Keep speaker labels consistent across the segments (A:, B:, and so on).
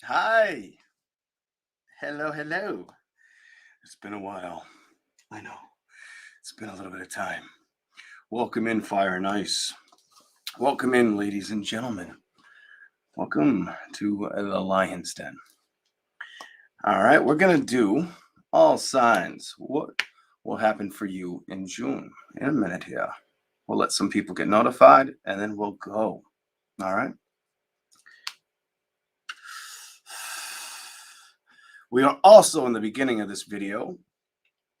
A: Hi. Hello, hello. It's been a while. I know. It's been a little bit of time. Welcome in, Fire and Ice. Welcome in, ladies and gentlemen. Welcome to the Lion's Den. All right, we're going to do all signs. What will happen for you in June? In a minute here. We'll let some people get notified and then we'll go. All right. We are also in the beginning of this video.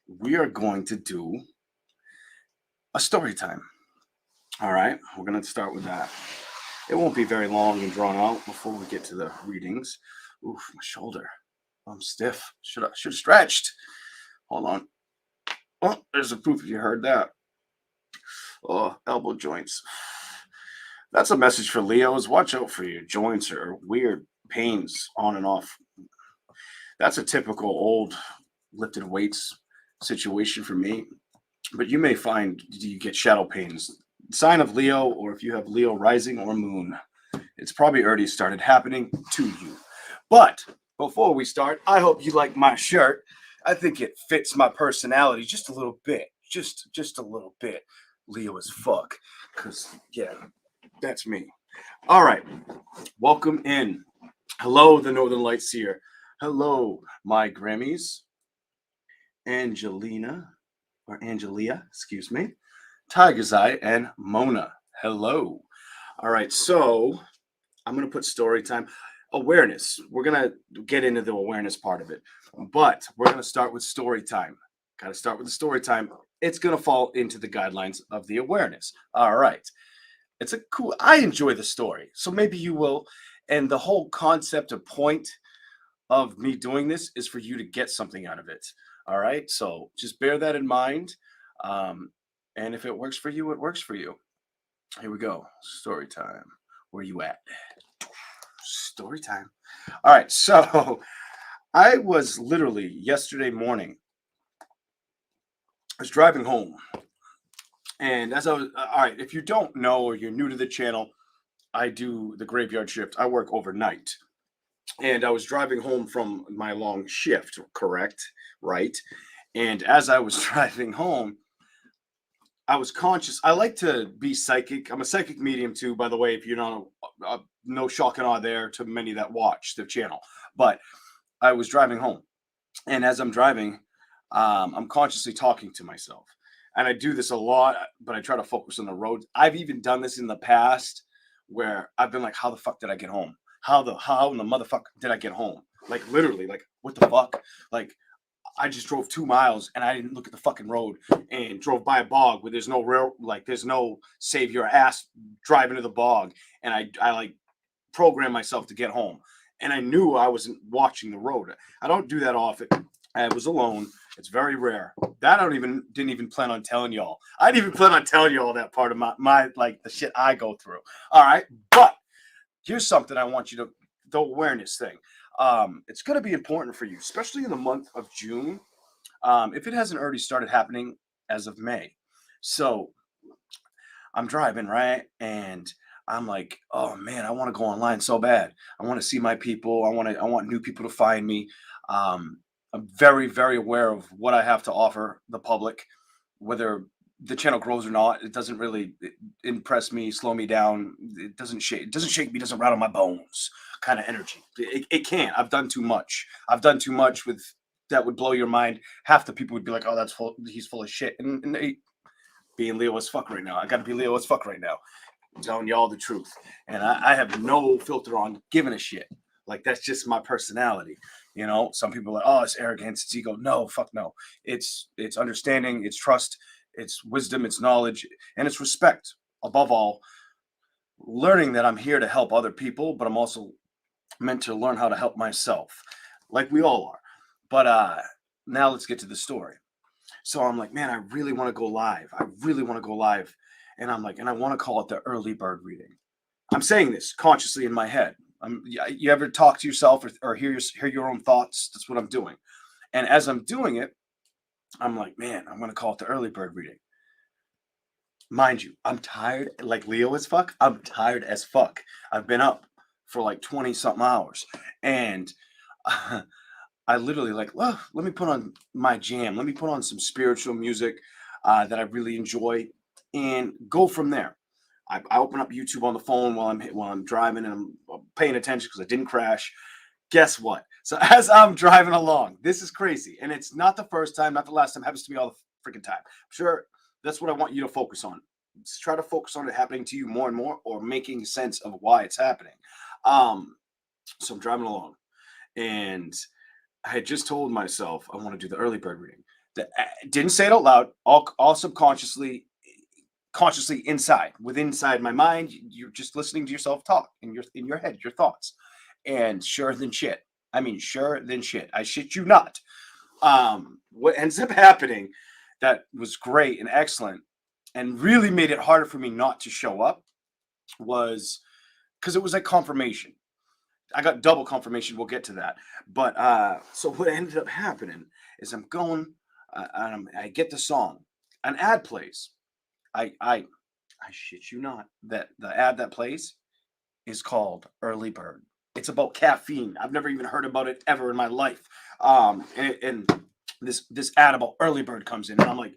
A: We are going to do a story time. All right, we're going to start with that. It won't be very long and drawn out before we get to the readings. Oof, my shoulder. I'm stiff. Should have stretched. Hold on. Oh, there's a proof if you heard that. Oh, elbow joints. That's a message for Leos. Watch out for your joints or weird pains on and off. That's a typical old lifted weights situation for me. But you may find you get shadow pains. Sign of Leo, or if you have Leo rising or moon, it's probably already started happening to you. But before we start, I hope you like my shirt. I think it fits my personality just a little bit. Just a little bit. Leo as fuck. Cause yeah, that's me. All right. Welcome in. Hello, the Northern Lights here. Hello, my Grammys. Angelina or Angelia, excuse me. Tiger's Eye and Mona. Hello. All right, so I'm going to put story time. Awareness. We're going to get into the awareness part of it, but we're going to start with story time. Got to start with the story time. It's going to fall into the guidelines of the awareness. All right. It's a cool, I enjoy the story. So maybe you will. And the whole concept or point of me doing this is for you to get something out of it. All right. So just bear that in mind. Um, and if it works for you, it works for you. Here we go. Story time. Where you at? Story time. All right. So I was literally yesterday morning, I was driving home. And as I was, all right, if you don't know or you're new to the channel, I do the graveyard shift. I work overnight. And I was driving home from my long shift, correct? Right. And as I was driving home, I was conscious. I like to be psychic. I'm a psychic medium too, by the way. If you don't, no shock and awe there to many that watch the channel. But I was driving home, and as I'm driving, I'm consciously talking to myself, and I do this a lot. But I try to focus on the road. I've even done this in the past, where I've been like, "How the fuck did I get home? How in the motherfucker did I get home? Like literally, like what the fuck? Like I just drove 2 miles and I didn't look at the fucking road and drove by a bog where there's no real like there's no save your ass driving to the bog, and I like programmed myself to get home, and I knew I wasn't watching the road. I don't do that often. I was alone. It's very rare. That I don't even didn't even plan on telling y'all. I didn't even plan on telling y'all that part of my like the shit I go through. All right, but here's something I want you to the awareness thing. It's going to be important for you, especially in the month of June, if it hasn't already started happening as of May. So I'm driving, right? And I'm like, oh man, I want to go online so bad. I want to see my people. I want new people to find me. I'm very, very aware of what I have to offer the public, whether the channel grows or not. It doesn't really impress me, slow me down. It doesn't shake me, doesn't rattle my bones kind of energy. It can't. I've done too much. I've done too much with that would blow your mind. Half the people would be like, "Oh, he's full of shit." And being Leo as fuck right now. I got to be Leo as fuck right now. I'm telling y'all the truth, and I have no filter on giving a shit. Like that's just my personality. You know, some people are like, "Oh, it's arrogance, it's ego." No, fuck no. It's understanding, it's trust, it's wisdom, it's knowledge, and it's respect. Above all, learning that I'm here to help other people, but I'm also meant to learn how to help myself, like we all are. But now let's get to the story. So I'm like, man, I really want to go live. I really want to go live. And I'm like, and I want to call it the early bird reading. I'm saying this consciously in my head. You ever talk to yourself or hear your own thoughts? That's what I'm doing. And as I'm doing it, I'm like, man, I'm going to call it the early bird reading. Mind you, I'm tired, like Leo as fuck. I'm tired as fuck. I've been up for like 20 something hours. And I literally like, well, let me put on my jam. Let me put on some spiritual music that I really enjoy and go from there. I open up YouTube on the phone while I'm driving and I'm paying attention because I didn't crash. Guess what? So as I'm driving along, this is crazy. And it's not the first time, not the last time. It happens to me all the freaking time. I'm sure that's what I want you to focus on. Just try to focus on it happening to you more and more or making sense of why it's happening. Um, so I'm driving along and I had just told myself I want to do the early bird reading. Didn't say it out loud, all subconsciously, consciously inside, inside my mind. You're just listening to yourself talk in your head, your thoughts. And sure than shit. I mean, sure than shit. I shit you not. What ends up happening that was great and excellent and really made it harder for me not to show up was because it was like confirmation. I got double confirmation. We'll get to that. But so what ended up happening is I'm going and I get the song. An ad plays. I shit you not. That the ad that plays is called Early Bird. It's about caffeine. I've never even heard about it ever in my life. And this ad about Early Bird comes in, and I'm like,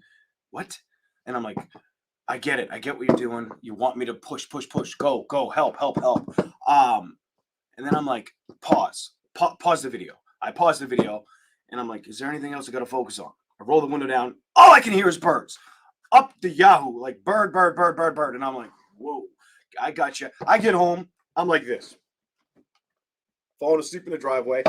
A: what? And I'm like, I get it. I get what you're doing. You want me to push, push, push, go, go, help, help, help. And then I'm like, pause the video. I pause the video, and I'm like, is there anything else I got to focus on? I roll the window down. All I can hear is birds up the Yahoo, like bird, bird, bird, bird, bird. And I'm like, whoa, I got you. I get home. I'm like this, falling asleep in the driveway.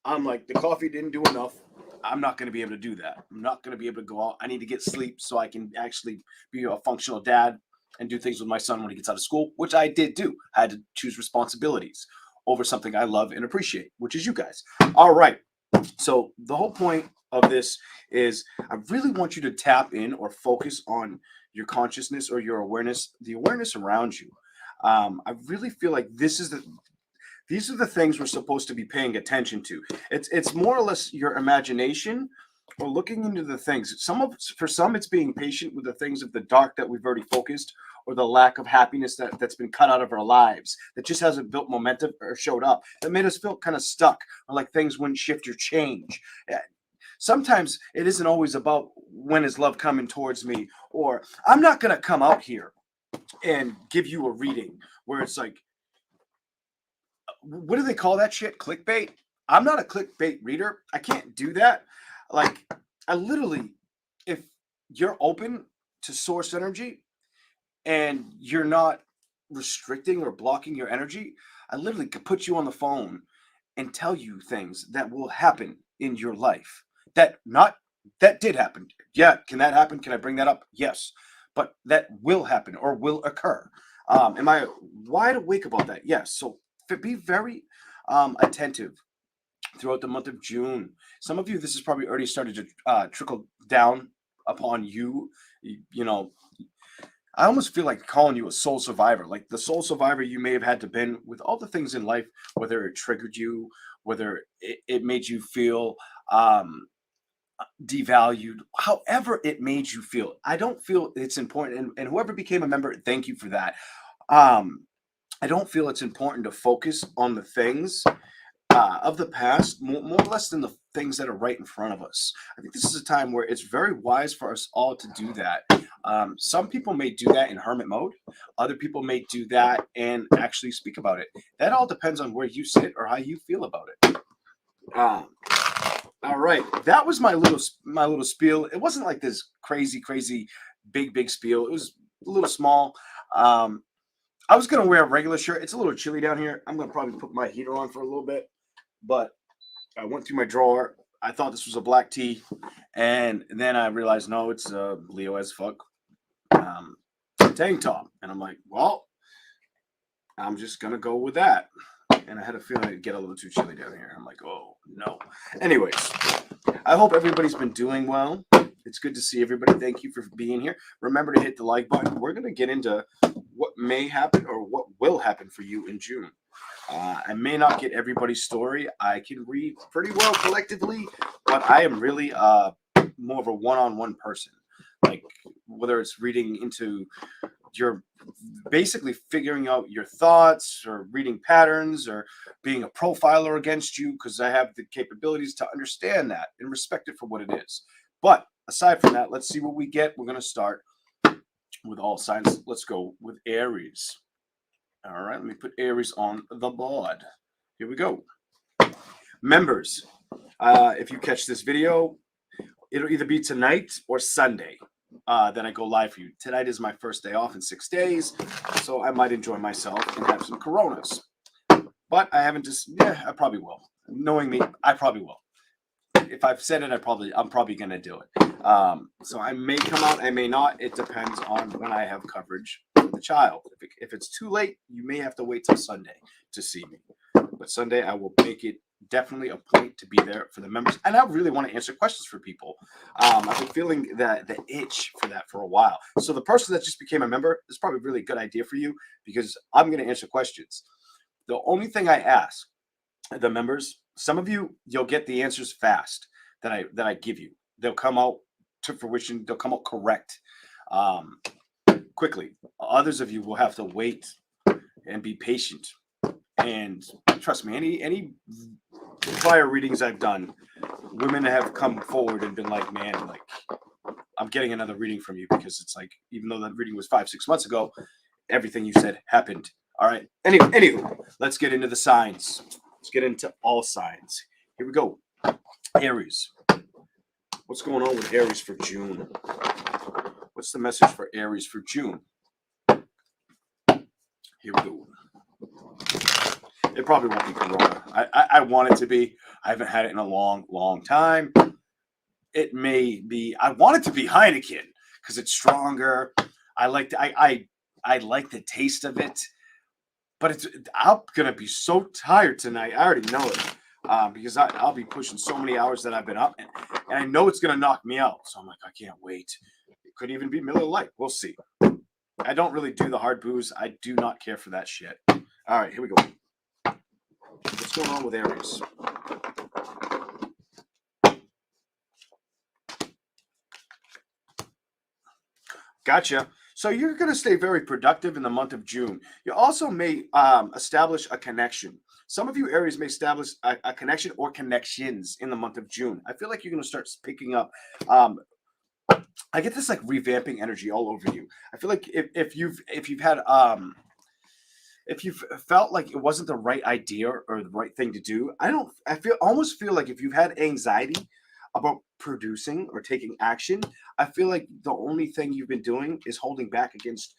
A: I'm like, the coffee didn't do enough. I'm not going to be able to do that. I'm not going to be able to go out. I need to get sleep so I can actually be a functional dad and do things with my son when he gets out of school, which I did do. I had to choose responsibilities over something I love and appreciate, which is you guys. All right. So the whole point of this is I really want you to tap in or focus on your consciousness or your awareness, the awareness around you. I really feel like these are the things we're supposed to be paying attention to. It's more or less your imagination or looking into the things. For some it's being patient with the things of the dark that we've already focused, or the lack of happiness that's been cut out of our lives, that just hasn't built momentum or showed up, that made us feel kind of stuck, or like things wouldn't shift or change. Sometimes it isn't always about when is love coming towards me, or I'm not going to come out here and give you a reading where it's like, what do they call that shit? Clickbait? I'm not a clickbait reader. I can't do that. Like, I literally, if you're open to source energy and you're not restricting or blocking your energy, I literally could put you on the phone and tell you things that will happen in your life. That did happen. Yeah, can that happen? Can I bring that up? Yes. But that will happen or will occur. Am I wide awake about that? Yes. So be very attentive throughout the month of June. Some of you, this has probably already started to trickle down upon you. You know, I almost feel like calling you a soul survivor, like the soul survivor you may have had to been with all the things in life, whether it triggered you, whether it made you feel devalued, however it made you feel. I don't feel it's important. And whoever became a member, thank you for that. Um, I don't feel it's important to focus on the things of the past more or less than the things that are right in front of us. I think this is a time where it's very wise for us all to do that. Some people may do that in hermit mode. Other people may do that and actually speak about it. That all depends on where you sit or how you feel about it. All right, that was my little spiel. It wasn't like this crazy big spiel. It was a little small. I was gonna wear a regular shirt. It's a little chilly down here. I'm gonna probably put my heater on for a little bit, but I went through my drawer. I thought this was a black tee, and then I realized no, it's Leo as fuck tank top, and I'm like, well, I'm just gonna go with that. And I had a feeling it'd get a little too chilly down here. I'm like, oh no. Anyways, I hope everybody's been doing well. It's good to see everybody. Thank you for being here. Remember to hit the like button. We're gonna get into what may happen or what will happen for you in June. I may not get everybody's story. I can read pretty well collectively, but I am really more of a one-on-one person. Like whether it's reading into you're basically figuring out your thoughts or reading patterns or being a profiler against you, because I have the capabilities to understand that and respect it for what it is. But aside from that, let's see what we get. We're going to start with all signs. Let's go with Aries. All right, let me put Aries on the board. Here we go. Members, if you catch this video, it'll either be tonight or Sunday that I go live for you. Tonight is my first day off in 6 days, so I might enjoy myself and have some Coronas. But I haven't I probably will. Knowing me, I probably will. If I've said it, I'm probably going to do it. So I may come out, I may not. It depends on when I have coverage for the child. If it's too late, you may have to wait till Sunday to see me. But Sunday, I will make it definitely a point to be there for the members. And I really want to answer questions for people. I've been feeling the itch for that for a while. So the person that just became a member is probably a really good idea for you, because I'm going to answer questions. The only thing I ask the members, some of you, you'll get the answers fast that I give you. They'll come out to fruition. They'll come out correct quickly. Others of you will have to wait and be patient. And trust me, any prior readings I've done, women have come forward and been like, man, like, I'm getting another reading from you, because it's like, even though that reading was 5-6 months ago, everything you said happened. All right. Anywho, let's get into the signs. Let's get into all signs. Here we go. Aries. What's going on with Aries for June? What's the message for Aries for June? Here we go. It probably won't be Corona. I want it to be. I haven't had it in a long, long time. It may be. I want it to be Heineken because it's stronger. I like the taste of it. But I'm gonna be so tired tonight. I already know it because I'll be pushing so many hours that I've been up, and I know it's gonna knock me out. So I'm like, I can't wait. It could even be Miller Lite. We'll see. I don't really do the hard booze. I do not care for that shit. All right, here we go. What's going on with Aries? Gotcha. So you're going to stay very productive in the month of June. You also may establish a connection. Some of you Aries may establish a connection or connections in the month of June. I feel like you're going to start picking up. I get this like revamping energy all over you. I feel like if you've had if you've felt like it wasn't the right idea or the right thing to do, I almost feel like if you've had anxiety about producing or taking action, I feel like the only thing you've been doing is holding back against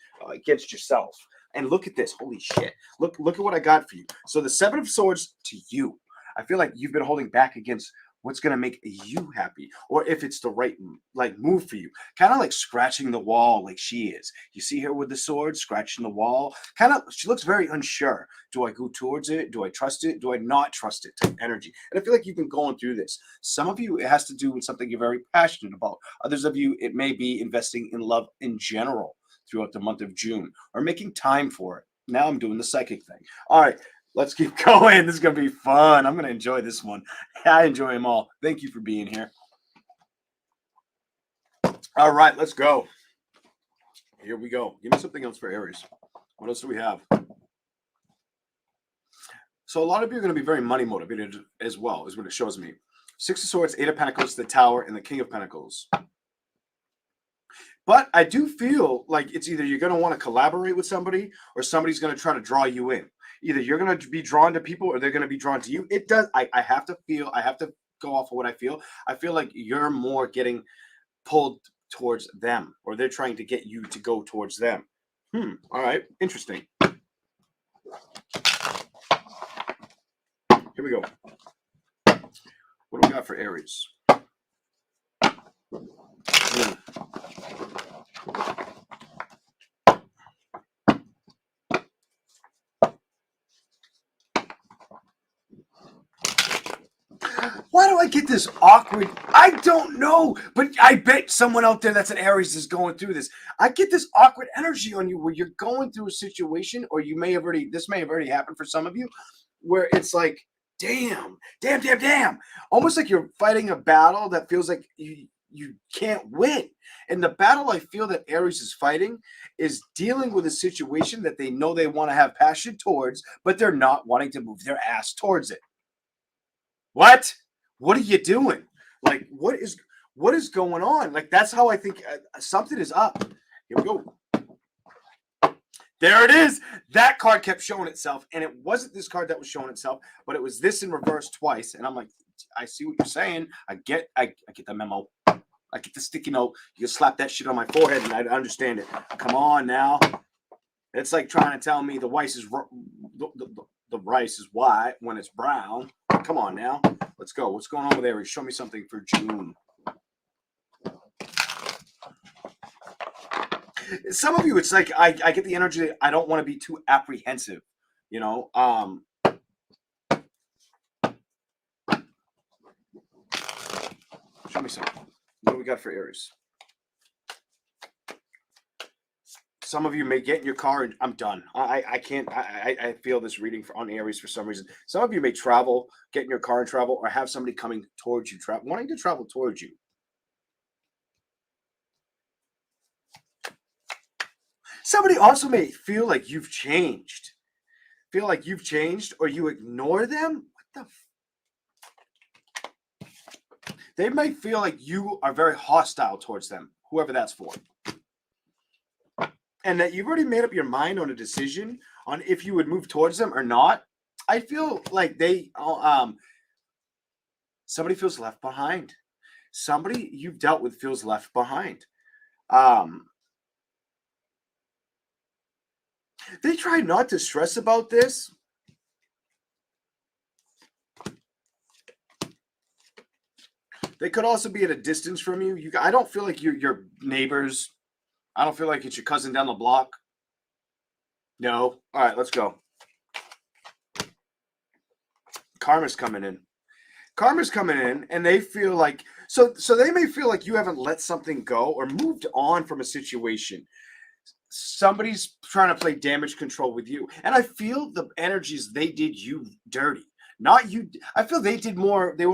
A: yourself. And look at this. Holy shit. Look at what I got for you. So the 7 of Swords to you. I feel like you've been holding back against what's going to make you happy, or if it's the right like move for you. Kind of like scratching the wall like she is. You see her with the sword scratching the wall. She looks very unsure. Do I go towards it? Do I trust it? Do I not trust it? Type energy. And I feel like you've been going through this. Some of you, it has to do with something you're very passionate about. Others of you, it may be investing in love in general throughout the month of June, or making time for it. Now I'm doing the psychic thing. All right. Let's keep going. This is going to be fun. I'm going to enjoy this one. I enjoy them all. Thank you for being here. All right, let's go. Here we go. Give me something else for Aries. What else do we have? So a lot of you are going to be very money motivated as well, is what it shows me. 6 of Swords, 8 of Pentacles, the Tower, and the King of Pentacles. But I do feel like it's either you're going to want to collaborate with somebody, or somebody's going to try to draw you in. Either you're going to be drawn to people, or they're going to be drawn to you. It does. I have to go off of what I feel. I feel like you're more getting pulled towards them, or they're trying to get you to go towards them. All right. Interesting. Here we go. What do we got for Aries? Why do I get this awkward? I don't know, but I bet someone out there that's an Aries is going through this. I get this awkward energy on you where you're going through a situation, or this may have already happened for some of you, where it's like, damn. Almost like you're fighting a battle that feels like you can't win. And the battle I feel that Aries is fighting is dealing with a situation that they know they want to have passion towards, but they're not wanting to move their ass towards it. What? What are you doing? Like, what is going on? Like, that's how I think something is up. Here we go. There it is. That card kept showing itself, and it wasn't this card that was showing itself, but it was this in reverse twice. And I'm like, I see what you're saying. I get the memo. I get the sticky note. You can slap that shit on my forehead, and I understand it. Come on now. It's like trying to tell me the rice is the rice is white when it's brown. Come on now. Let's go. What's going on with Aries? Show me something for June. Some of you, it's like I get the energy that I don't want to be too apprehensive, you know. Show me something. What do we got for Aries? Some of you may get in your car and I'm done. I can't. I feel this reading on Aries for some reason. Some of you may travel, get in your car and travel, or have somebody coming towards you, wanting to travel towards you. Somebody also may feel like you've changed. Or you ignore them. What the? They might feel like you are very hostile towards them, whoever that's for. And that you've already made up your mind on a decision on if you would move towards them or not. I feel like somebody feels left behind. Somebody you've dealt with feels left behind. They try not to stress about this. They could also be at a distance from you. I don't feel like your neighbors. I don't feel like it's your cousin down the block. No. All right, let's go. Karma's coming in. And they feel like so they may feel like you haven't let something go or moved on from a situation. Somebody's trying to play damage control with you. And I feel the energies they did you dirty. Not you. I feel they did more. There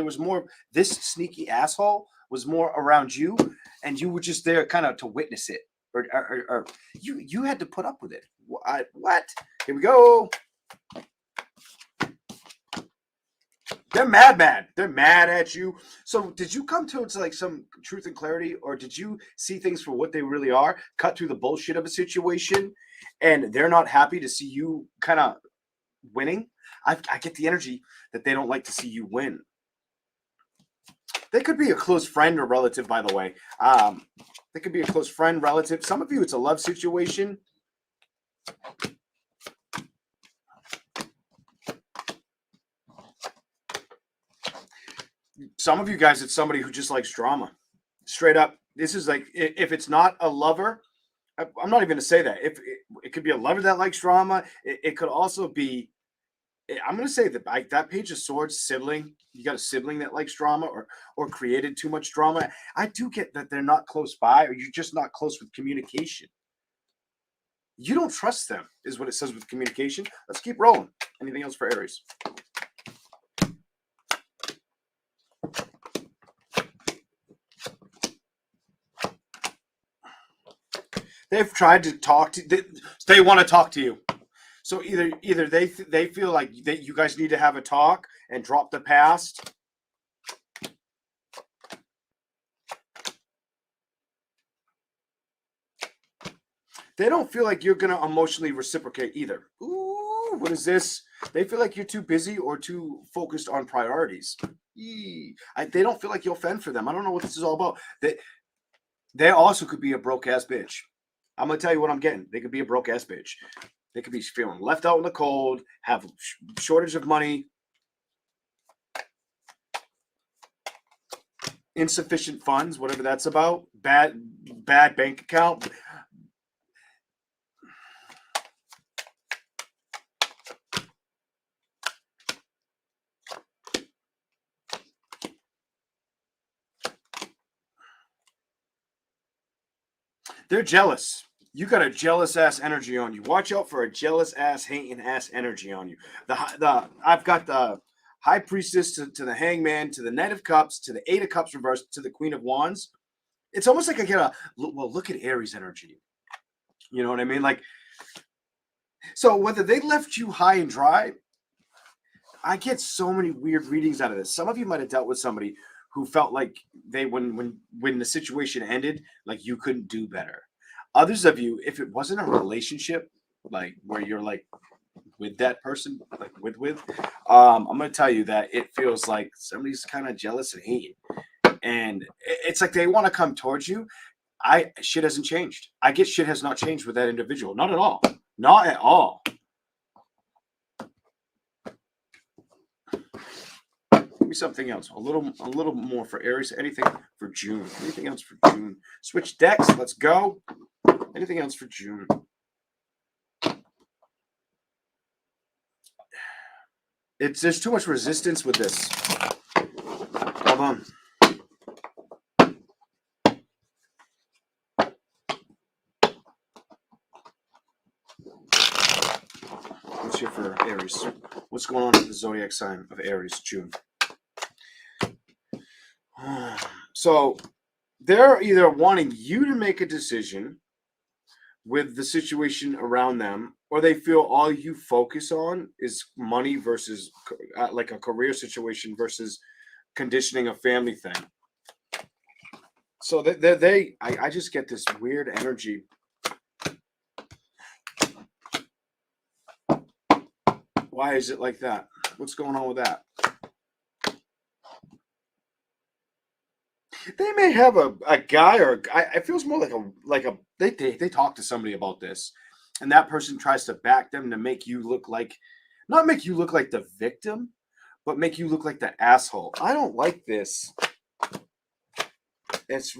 A: was more. This sneaky asshole was more around you, and you were just there kind of to witness it. Or you had to put up with it. What? Here we go. They're mad. They're mad at you. So did you come to like some truth and clarity, or did you see things for what they really are, cut through the bullshit of a situation, and they're not happy to see you kind of winning? I get the energy that they don't like to see you win. They could be a close friend or relative, by the way. They could be a close friend, relative. Some of you, it's a love situation. Some of you guys, it's somebody who just likes drama. Straight up. This is like, if it's not a lover, I'm not even going to say that. If it could be a lover that likes drama, it could also be, I'm going to say that that Page of Swords sibling, you got a sibling that likes drama or created too much drama. I do get that they're not close by, or you're just not close with communication. You don't trust them, is what it says with communication. Let's keep rolling. Anything else for Aries? They've tried to talk to. They want to talk to you. So either they feel like you guys need to have a talk and drop the past. They don't feel like you're gonna emotionally reciprocate either. Ooh, what is this? They feel like you're too busy or too focused on priorities. They don't feel like you'll fend for them. I don't know what this is all about. They also could be a broke ass bitch. I'm gonna tell you what I'm getting. They could be a broke ass bitch. They could be feeling left out in the cold, have shortage of money, insufficient funds, whatever that's about, bad bank account. They're jealous. You got a jealous ass energy on you. Watch out for a jealous ass, hating ass energy on you. I've got the High Priestess to the Hangman, to the Knight of Cups, to the Eight of Cups reversed, to the Queen of Wands. It's almost like I get well, look at Aries energy. You know what I mean? Like, so whether they left you high and dry, I get so many weird readings out of this. Some of you might have dealt with somebody who felt like they, when the situation ended, like you couldn't do better. Others of you, if it wasn't a relationship, like where you're like with that person, like I'm going to tell you that it feels like somebody's kind of jealous and hating. And it's like they want to come towards you. Shit hasn't changed. I get shit has not changed with that individual. Not at all. Not at all. Give me something else. A little more for Aries. Anything for June? Anything else for June? Switch decks. Let's go. Anything else for June? There's too much resistance with this. Hold on. What's here for Aries? What's going on with the zodiac sign of Aries, June? So they're either wanting you to make a decision with the situation around them, or they feel all you focus on is money versus like a career situation versus conditioning a family thing. So I just get this weird energy. Why is it like that? What's going on with that? They may have a guy or it feels more like a they talk to somebody about this, and that person tries to back them to make you look like, not make you look like the victim, but make you look like the asshole. I don't like this. It's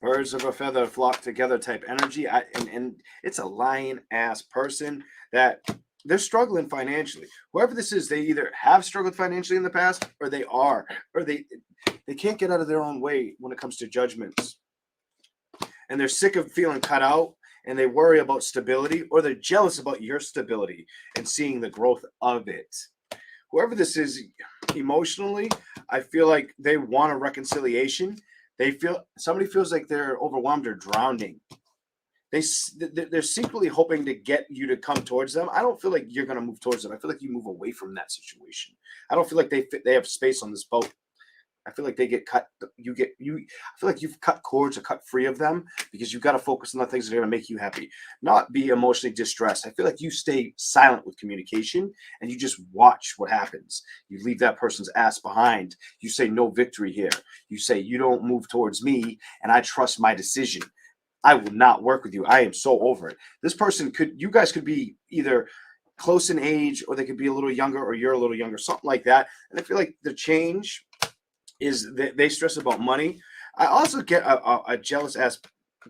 A: birds of a feather flock together type energy. And it's a lying ass person that they're struggling financially. Whoever this is, they either have struggled financially in the past, or they are, or they can't get out of their own way when it comes to judgments. And they're sick of feeling cut out, and they worry about stability, or they're jealous about your stability and seeing the growth of it. Whoever this is emotionally, I feel like they want a reconciliation. Somebody feels like they're overwhelmed or drowning. They're secretly hoping to get you to come towards them. I don't feel like you're going to move towards them. I feel like you move away from that situation. I don't feel like they have space on this boat. I feel like they get cut. I feel like you've cut cords or cut free of them because you've got to focus on the things that are going to make you happy, not be emotionally distressed. I feel like you stay silent with communication and you just watch what happens. You leave that person's ass behind. You say no victory here. You say you don't move towards me and I trust my decision. I will not work with you. I am so over it. This person you guys could be either close in age, or they could be a little younger, or you're a little younger, something like that. And I feel like the change is that they stress about money. I also get a jealous ass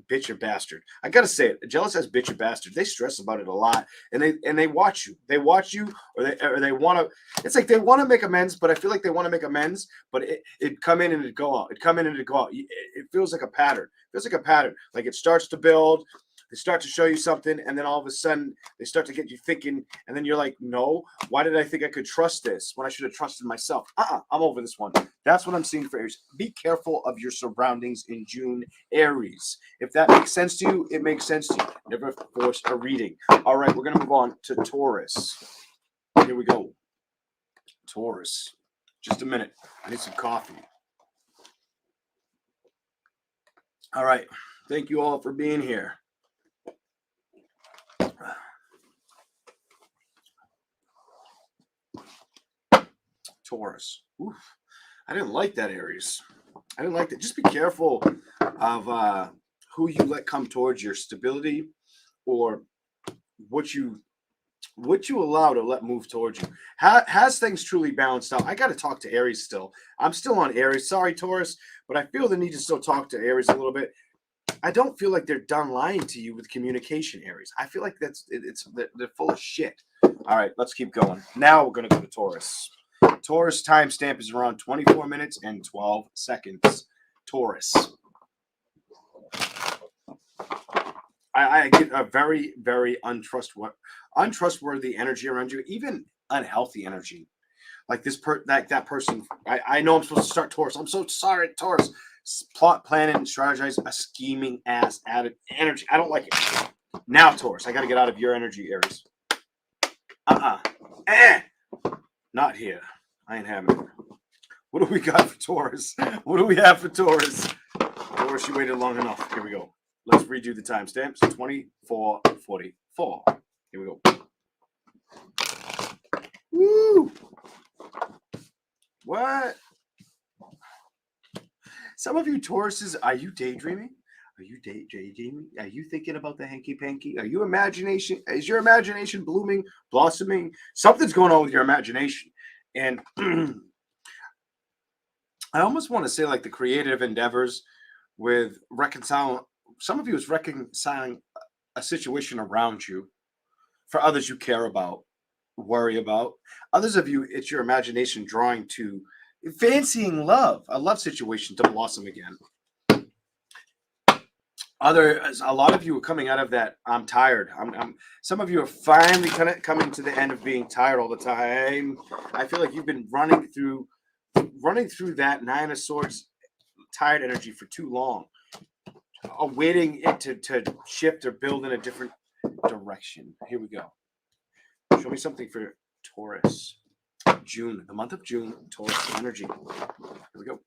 A: bitch or bastard. I gotta say it, a jealous ass bitch or bastard. They stress about it a lot, and they watch you. They watch you, or they want to. It's like they want to make amends, but I feel like they want to make amends, but it come in and it go out. It come in and it go out. It feels like a pattern. It feels like a pattern. Like it starts to build. They start to show you something, and then all of a sudden they start to get you thinking, and then you're like, no, why did I think I could trust this when I should have trusted myself? I'm over this one. That's what I'm seeing for Aries. Be careful of your surroundings in June, Aries. If that makes sense to you, it makes sense to you. Never force a reading. All right, we're going to move on to Taurus. Here we go. Taurus. Just a minute. I need some coffee. All right. Thank you all for being here. Taurus. Oof. I didn't like that, Aries. I didn't like that. Just be careful of who you let come towards your stability, or what you allow to let move towards you. Has things truly balanced out? I got to talk to Aries still. I'm still on Aries. Sorry, Taurus, but I feel the need to still talk to Aries a little bit. I don't feel like they're done lying to you with communication, Aries. I feel like they're full of shit. All right, let's keep going. Now we're going to go to Taurus. Taurus timestamp is around 24 minutes and 12 seconds. Taurus. I get a very, very untrustworthy energy around you, even unhealthy energy. Like that person. I know I'm supposed to start Taurus. I'm so sorry, Taurus. Plot, plan, and strategize a scheming ass added energy. I don't like it. Now, Taurus, I got to get out of your energy, Aries. Eh. Not here. I ain't having it. What do we got for Taurus? What do we have for Taurus? Taurus, you waited long enough. Here we go. Let's redo the timestamps. 24:44. Here we go. Woo! What? Some of you Tauruses, are you daydreaming? Are you daydreaming? Are you thinking about the hanky panky? Are you imagination? Is your imagination blooming, blossoming? Something's going on with your imagination. And I almost want to say like the creative endeavors with reconciling. Some of you is reconciling a situation around you. For others you care about, worry about. Others of you, it's your imagination drawing to fancying love, a love situation to blossom again. A lot of you are coming out of that. I'm tired. Some of you are finally kind of coming to the end of being tired all the time. I feel like you've been running through that Nine of Swords tired energy for too long, awaiting it to shift or build in a different direction. Here we go. Show me something for Taurus. June, the month of June, Taurus energy. Here we go.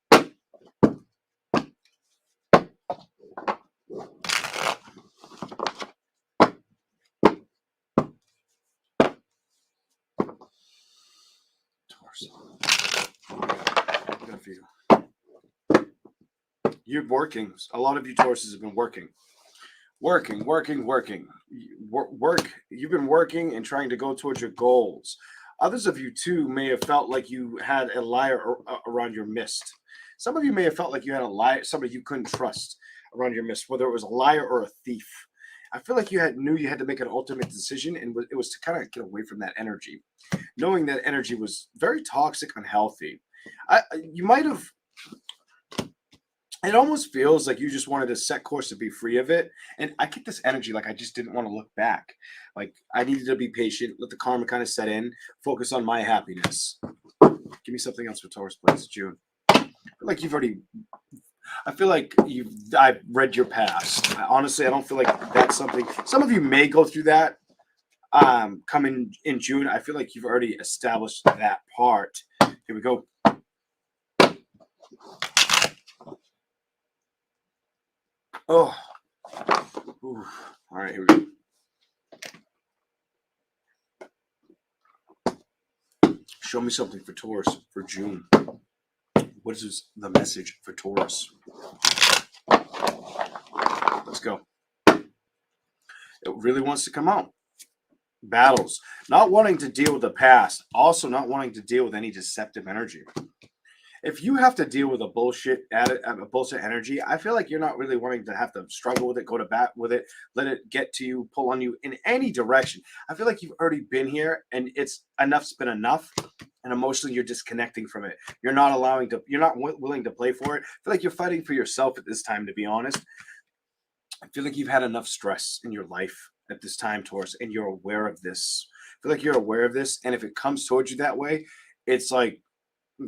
A: Taurus. Good for you. You're working. A lot of you Tauruses have been working. Work. You've been working and trying to go towards your goals. Others of you too may have felt like you had a liar around your midst. Some of you may have felt like you had a liar, somebody you couldn't trust around your midst, whether it was a liar or a thief. I feel like knew you had to make an ultimate decision, and it was to kind of get away from that energy, knowing that energy was very toxic, unhealthy. You might have. It almost feels like you just wanted to set course to be free of it. And I get this energy like I just didn't want to look back. Like I needed to be patient, let the karma kind of set in, focus on my happiness. Give me something else for Taurus, please. June. I feel like I've read your past. Honestly, I don't feel like that's something. Some of you may go through that coming in June. I feel like you've already established that part. Here we go. Oh, ooh. All right, here we go. Show me something for Taurus for June. What is the message for Taurus? Let's go. It really wants to come out. Battles. Not wanting to deal with the past. Also not wanting to deal with any deceptive energy. If you have to deal with a bullshit energy, I feel like you're not really wanting to have to struggle with it, go to bat with it, let it get to you, pull on you in any direction. I feel like you've already been here and enough's been enough. And emotionally, you're disconnecting from it. You're not willing to play for it. I feel like you're fighting for yourself at this time, to be honest. I feel like you've had enough stress in your life at this time, Taurus, and you're aware of this. I feel like you're aware of this. And if it comes towards you that way, it's like,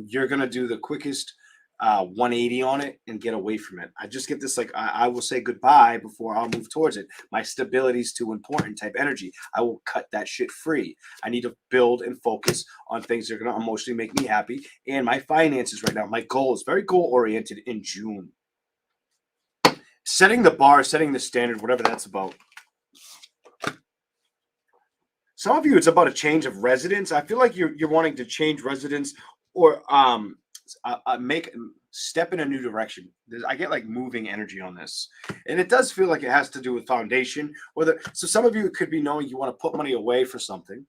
A: you're gonna do the quickest 180 on it and get away from it. I just get this like I will say goodbye before I'll move towards it. My stability is too important type energy. I will cut that shit free. I need to build and focus on things that are gonna emotionally make me happy. And my finances right now, my goal is very goal oriented in June. Setting the bar, setting the standard, whatever that's about. Some of you, it's about a change of residence. I feel like you're wanting to change residence or step in a new direction. I get like moving energy on this, and it does feel like it has to do with foundation. So some of you could be knowing you want to put money away for something.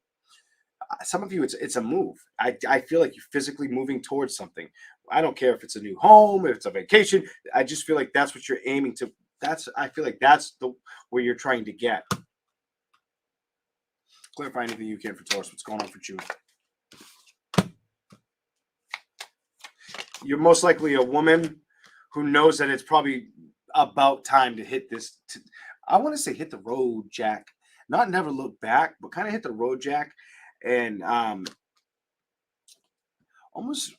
A: Some of you, it's a move. I feel like you're physically moving towards something. I don't care if it's a new home, if it's a vacation. I just feel like that's what you're aiming to. I feel like that's where you're trying to get. Clarify anything you can for Taurus. What's going on for June? You're most likely a woman who knows that it's probably about time to hit this. I want to say hit the road, Jack. Not never look back, but kind of hit the road, Jack, and almost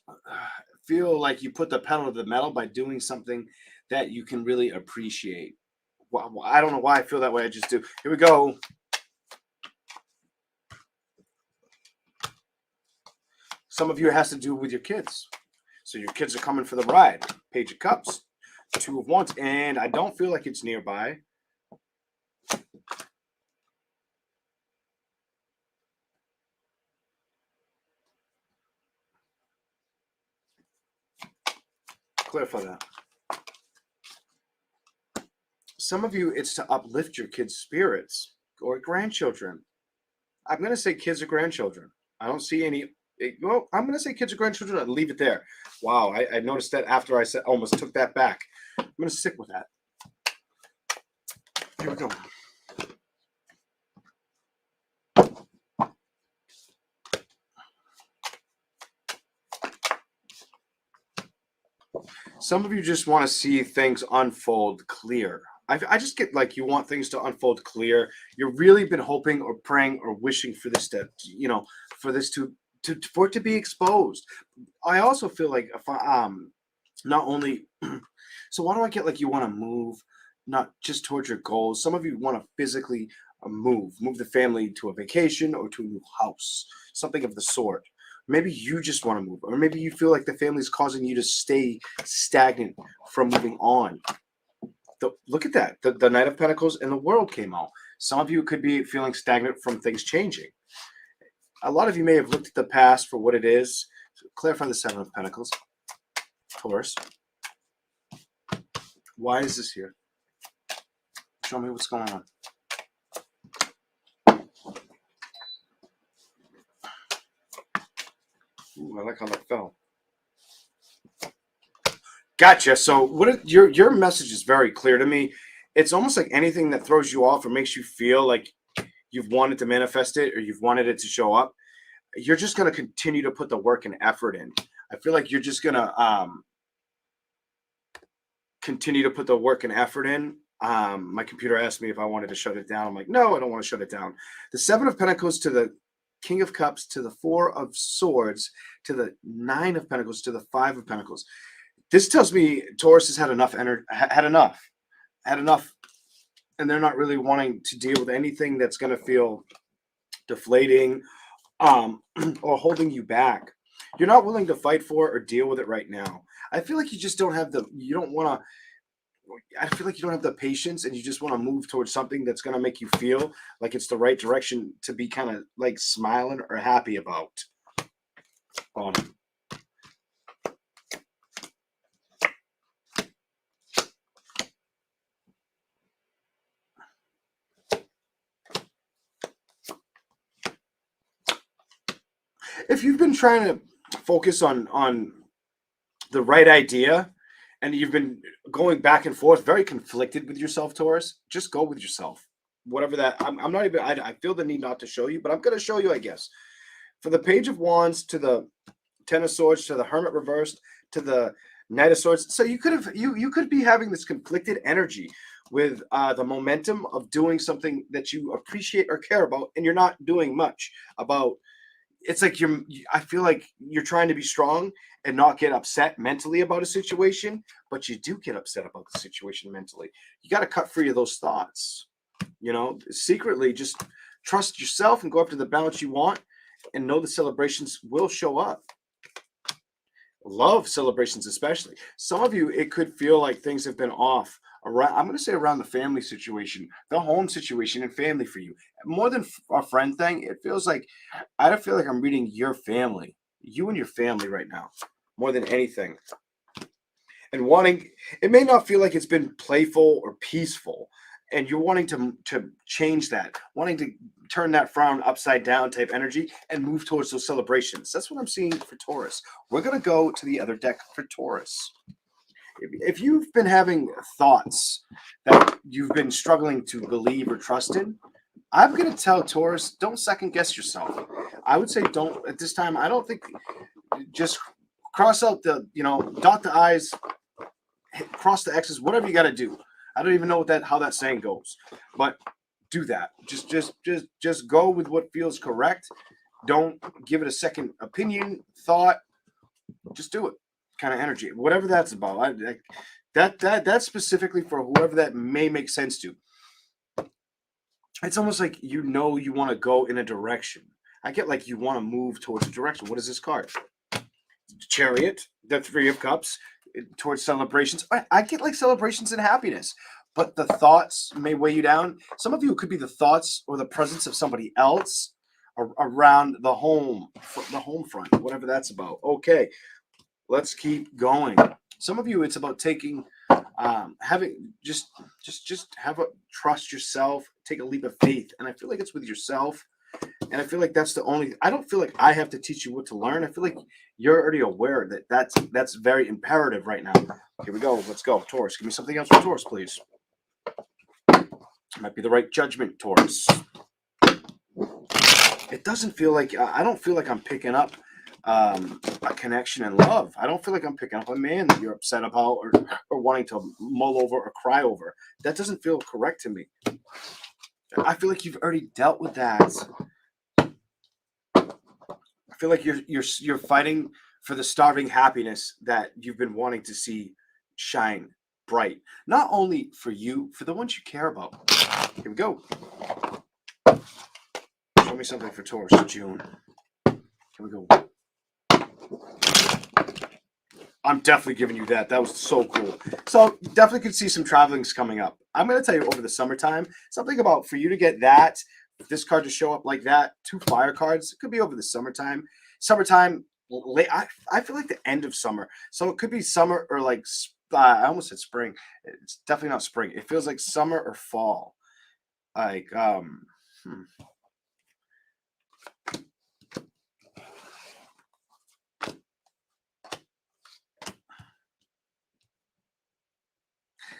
A: feel like you put the pedal to the metal by doing something that you can really appreciate. I don't know why I feel that way. I just do. Here we go. Some of you it has to do with your kids. So your kids are coming for the ride. Page of Cups, Two of Wands, and I don't feel like it's nearby. Clarify that. Some of you, it's to uplift your kids' spirits or grandchildren. I'm going to say kids or grandchildren. I don't see any. Well, I'm going to say kids or grandchildren and leave it there. Wow, I noticed that after I said almost took that back. I'm going to stick with that. Here we go. Some of you just want to see things unfold clear. I just get like you want things to unfold clear. You've really been hoping or praying or wishing for this to, for this for it to be exposed. I also feel like if not only, so why do I get like you want to move, not just towards your goals? Some of you want to physically move the family to a vacation or to a new house, something of the sort. Maybe you just want to move, or maybe you feel like the family is causing you to stay stagnant from moving on. Look at that. The Knight of Pentacles and the World came out. Some of you could be feeling stagnant from things changing. A lot of you may have looked at the past for what it is. So clarify the Seven of Pentacles. Taurus. Why is this here? Show me what's going on. Ooh, I like how that fell. Gotcha. So your message is very clear to me. It's almost like anything that throws you off or makes you feel like you've wanted to manifest it or you've wanted it to show up. You're just going to continue to put the work and effort in. I feel like you're just going to continue to put the work and effort in. My computer asked me if I wanted to shut it down. I'm like, no, I don't want to shut it down. The Seven of Pentacles to the King of Cups to the Four of Swords to the Nine of Pentacles to the Five of Pentacles. This tells me Taurus has had enough energy, had enough, and they're not really wanting to deal with anything that's going to feel deflating or holding you back. You're not willing to fight for or deal with it right now. I feel like you just don't have you don't want to, I feel like you don't have the patience and you just want to move towards something that's going to make you feel like it's the right direction to be kind of like smiling or happy about. If you've been trying to focus on the right idea and you've been going back and forth, very conflicted with yourself, Taurus, just go with yourself. Whatever that, I'm not even, I feel the need not to show you, but I'm going to show you, I guess. For the Page of Wands to the Ten of Swords to the Hermit reversed to the Knight of Swords. So you could be having this conflicted energy with the momentum of doing something that you appreciate or care about, and you're not doing much about. It's like I feel like you're trying to be strong and not get upset mentally about a situation, but you do get upset about the situation mentally. You got to cut free of those thoughts. Secretly just trust yourself and go up to the balance you want and know the celebrations will show up. Love celebrations, especially. Some of you, it could feel like things have been off around, I'm going to say around the family situation, the home situation and family for you. More than a friend thing, it feels like, I don't feel like I'm reading your family, you and your family right now, more than anything. And it may not feel like it's been playful or peaceful, and you're wanting to change that, wanting to turn that frown upside down type energy and move towards those celebrations. That's what I'm seeing for Taurus. We're going to go to the other deck for Taurus. If you've been having thoughts that you've been struggling to believe or trust in, I'm going to tell Taurus, don't second guess yourself. I would say don't at this time. I don't think, just cross out dot the I's, cross the X's, whatever you got to do. I don't even know how that saying goes, but do that. Just go with what feels correct. Don't give it a second opinion, thought. Just do it. Kind of energy, whatever that's about. That's specifically for whoever that may make sense to. It's almost like you want to go in a direction. I get like you want to move towards a direction. What is this card? Chariot, the Three of Cups, towards celebrations. I get like celebrations and happiness, but the thoughts may weigh you down. Some of you, it could be the thoughts or the presence of somebody else around the home front, whatever that's about. Okay, let's keep going. Some of you, it's about taking, having just have a trust yourself, take a leap of faith, and I feel like it's with yourself. And I feel like that's the only. I don't feel like I have to teach you what to learn. I feel like you're already aware that that's very imperative right now. Here we go. Let's go, Taurus. Give me something else for Taurus, please. Might be the right judgment, Taurus. It doesn't feel like I don't feel like I'm picking up a connection and love. I don't feel like I'm picking up a man that you're upset about or wanting to mull over or cry over. That doesn't feel correct to me. I feel like you've already dealt with that. I feel like you're fighting for the starving happiness that you've been wanting to see shine bright. Not only for you, for the ones you care about. Here we go. Show me something for Taurus, June. Here we go. I'm definitely giving you that. That was so cool. So definitely could see some travelings coming up. I'm going to tell you over the summertime, something about for you to get this card to show up like that, 2 fire cards. It could be over the summertime. Summertime, late. I feel like the end of summer. So it could be summer or like, I almost said spring. It's definitely not spring. It feels like summer or fall. Like,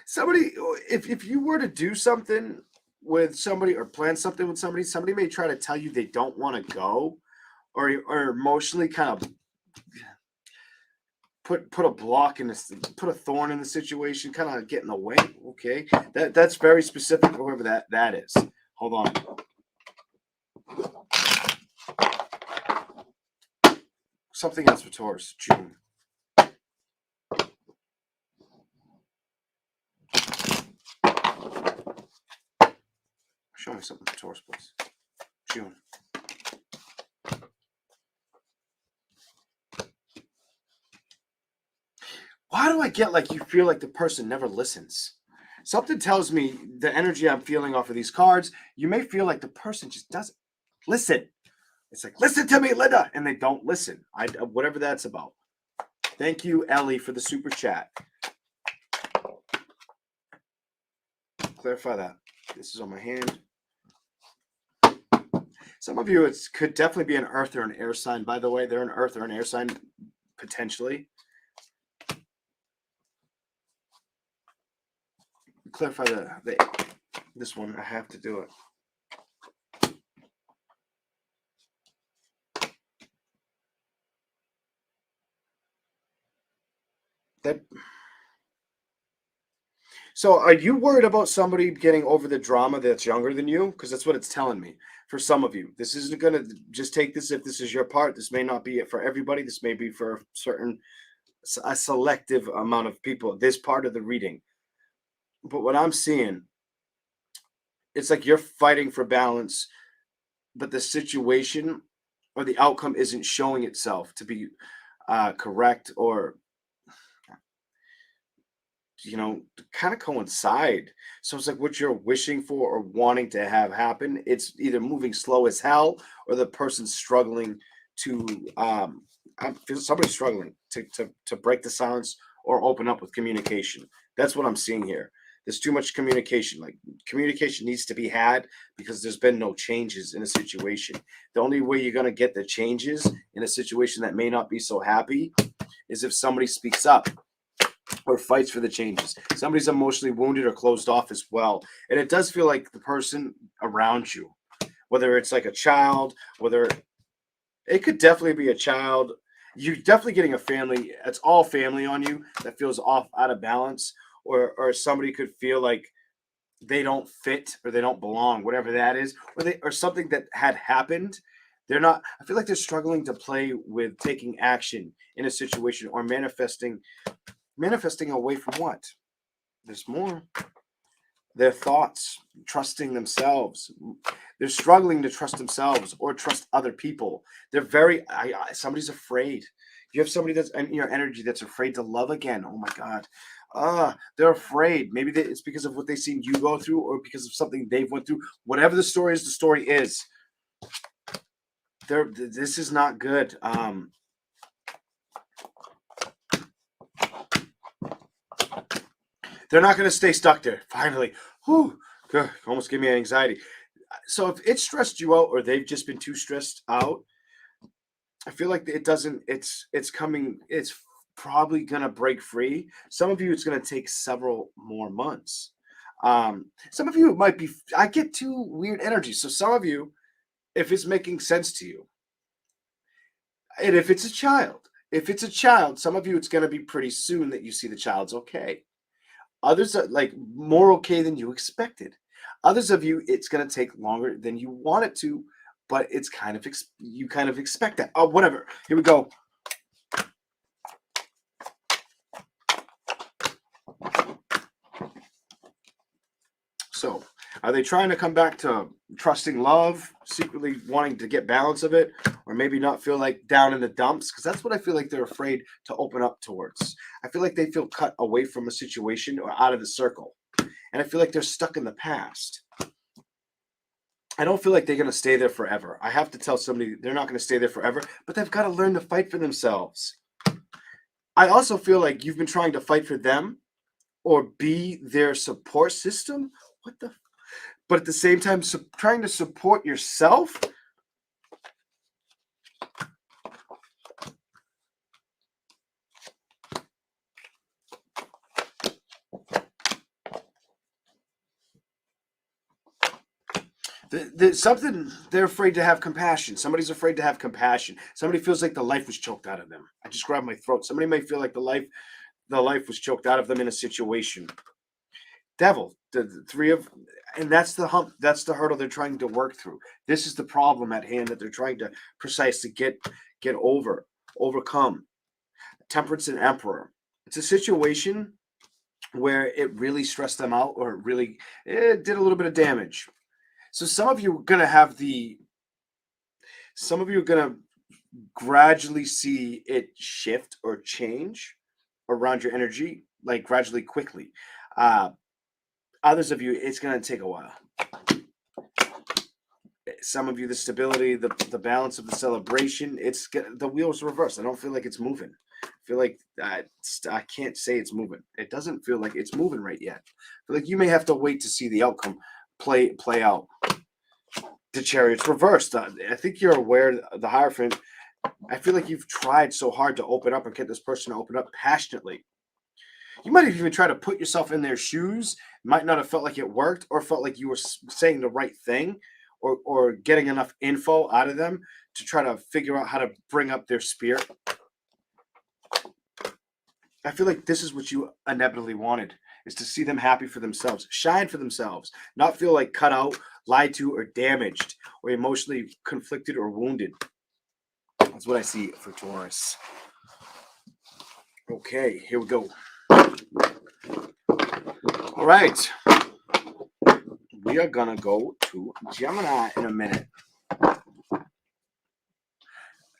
A: somebody, if you were to do something with somebody or plan something with somebody may try to tell you they don't want to go, or emotionally kind of put a block in this, put a thorn in the situation, kind of get in the way. Okay, that's very specific. Whoever that is. Hold on. Something else for Taurus, June. Show me something for Taurus, please. June. Why do I get like you feel like the person never listens? Something tells me the energy I'm feeling off of these cards, you may feel like the person just doesn't listen. It's like, listen to me, Linda. And they don't listen. Whatever that's about. Thank you, Ellie, for the super chat. Clarify that. This is on my hand. Some of you, it could definitely be an earth or an air sign, by the way. They're an earth or an air sign, potentially. Clarify this one. I have to do it. So are you worried about somebody getting over the drama that's younger than you? Because that's what it's telling me. For some of you, this isn't going to just take this if this is your part. This may not be it for everybody. This may be for a selective amount of people, this part of the reading. But what I'm seeing, it's like you're fighting for balance, but the situation or the outcome isn't showing itself to be correct or kind of coincide. So it's like what you're wishing for or wanting to have happen, it's either moving slow as hell or the person's struggling to I feel somebody's struggling to break the silence or open up with communication. That's what I'm seeing here. There's too much communication. Like communication needs to be had because there's been no changes in a situation. The only way you're going to get the changes in a situation that may not be so happy is if somebody speaks up or fights for the changes. Somebody's emotionally wounded or closed off as well. And it does feel like the person around you, whether it's like a child, whether it could definitely be a child, you're definitely getting a family. It's all family on you that feels off out of balance. or somebody could feel like they don't fit or they don't belong, whatever that is, or something that had happened. They're not. I feel like they're struggling to play with taking action in a situation or manifesting away from what? There's more. Their thoughts, trusting themselves. They're struggling to trust themselves or trust other people. They're very. Somebody's afraid. You have somebody that's in your energy that's afraid to love again. Oh my God. They're afraid. Maybe it's because of what they've seen you go through, or because of something they've went through. Whatever the story is, the story is. This is not good. They're not going to stay stuck there. Finally, whew, almost gave me anxiety. So if it stressed you out, or they've just been too stressed out, I feel like it doesn't. It's coming. It's probably going to break free. Some of you, it's going to take several more months. Some of you, it might be. I get two weird energies. So some of you, if it's making sense to you, and if it's a child, some of you, it's going to be pretty soon that you see the child's okay. Others are like more okay than you expected. Others of you, it's going to take longer than you want it to, but it's kind of you kind of expect that. Oh, whatever. Here we go. So, are they trying to come back to trusting love, secretly wanting to get balance of it, or maybe not feel like down in the dumps? Because that's what I feel like they're afraid to open up towards. I feel like they feel cut away from a situation or out of the circle. And I feel like they're stuck in the past. I don't feel like they're going to stay there forever. I have to tell somebody they're not going to stay there forever, but they've got to learn to fight for themselves. I also feel like you've been trying to fight for them or be their support system. What the? But at the same time, trying to support yourself. Something they're afraid to have compassion. Somebody's afraid to have compassion. Somebody feels like the life was choked out of them. I just grabbed my throat. Somebody may feel like the life was choked out of them in a situation. Devil, the three of, and that's the hump. That's the hurdle they're trying to work through. This is the problem at hand that they're trying to precisely get overcome. Temperance and Emperor. It's a situation where it really stressed them out, or it did a little bit of damage. So some of you are gonna gradually see it shift or change around your energy, like gradually, quickly. Others of you, it's gonna take a while. Some of you, the stability, the balance of the celebration, the wheels reversed. I don't feel like it's moving. I feel like I can't say it's moving. It doesn't feel like it's moving right yet. I feel like you may have to wait to see the outcome play out. The Chariot's reversed. I think you're aware, the Hierophant. I feel like you've tried so hard to open up and get this person to open up passionately. You might have even tried to put yourself in their shoes. Might not have felt like it worked, or felt like you were saying the right thing, or getting enough info out of them to try to figure out how to bring up their spirit. I feel like this is what you inevitably wanted, is to see them happy for themselves, shine for themselves, not feel like cut out, lied to, or damaged, or emotionally conflicted or wounded. That's what I see for Taurus. Okay, here we go. All right. We are going to go to Gemini in a minute.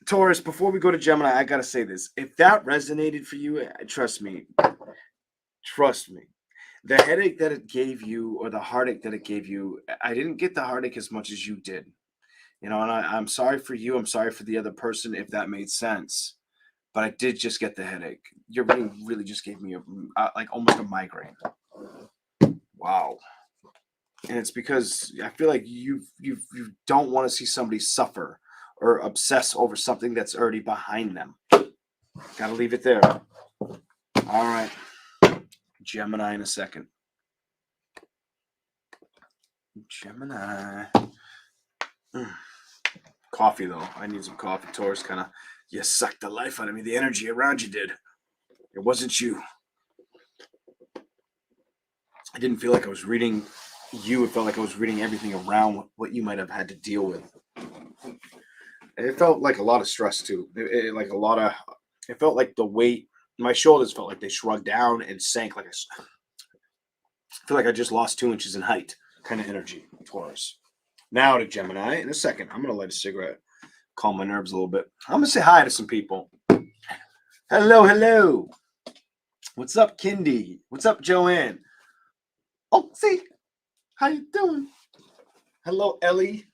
A: Taurus, before we go to Gemini, I got to say this. If that resonated for you, trust me. The headache that it gave you, or the heartache that it gave you, I didn't get the heartache as much as you did. And I'm sorry for you. I'm sorry for the other person, if that made sense. But I did just get the headache. Your reading really just gave me like almost a migraine. Wow. And it's because I feel like you don't want to see somebody suffer or obsess over something that's already behind them. Gotta leave it there. All right. Gemini in a second. Gemini. Coffee, though. I need some coffee. Taurus, kind of, you sucked the life out of me. The energy around you did. It wasn't you. I didn't feel like I was reading you. It felt like I was reading everything around what you might have had to deal with. And it felt like a lot of stress too. Like a lot of, it felt like the weight, my shoulders felt like they shrugged down and sank. Like I feel like I just lost 2 inches in height kind of energy, Taurus. Now to Gemini in a second. I'm going to light a cigarette, calm my nerves a little bit. I'm going to say hi to some people. Hello, hello. What's up, Kindy? What's up, Joanne? Oh, see, how you doing? Hello, Ellie.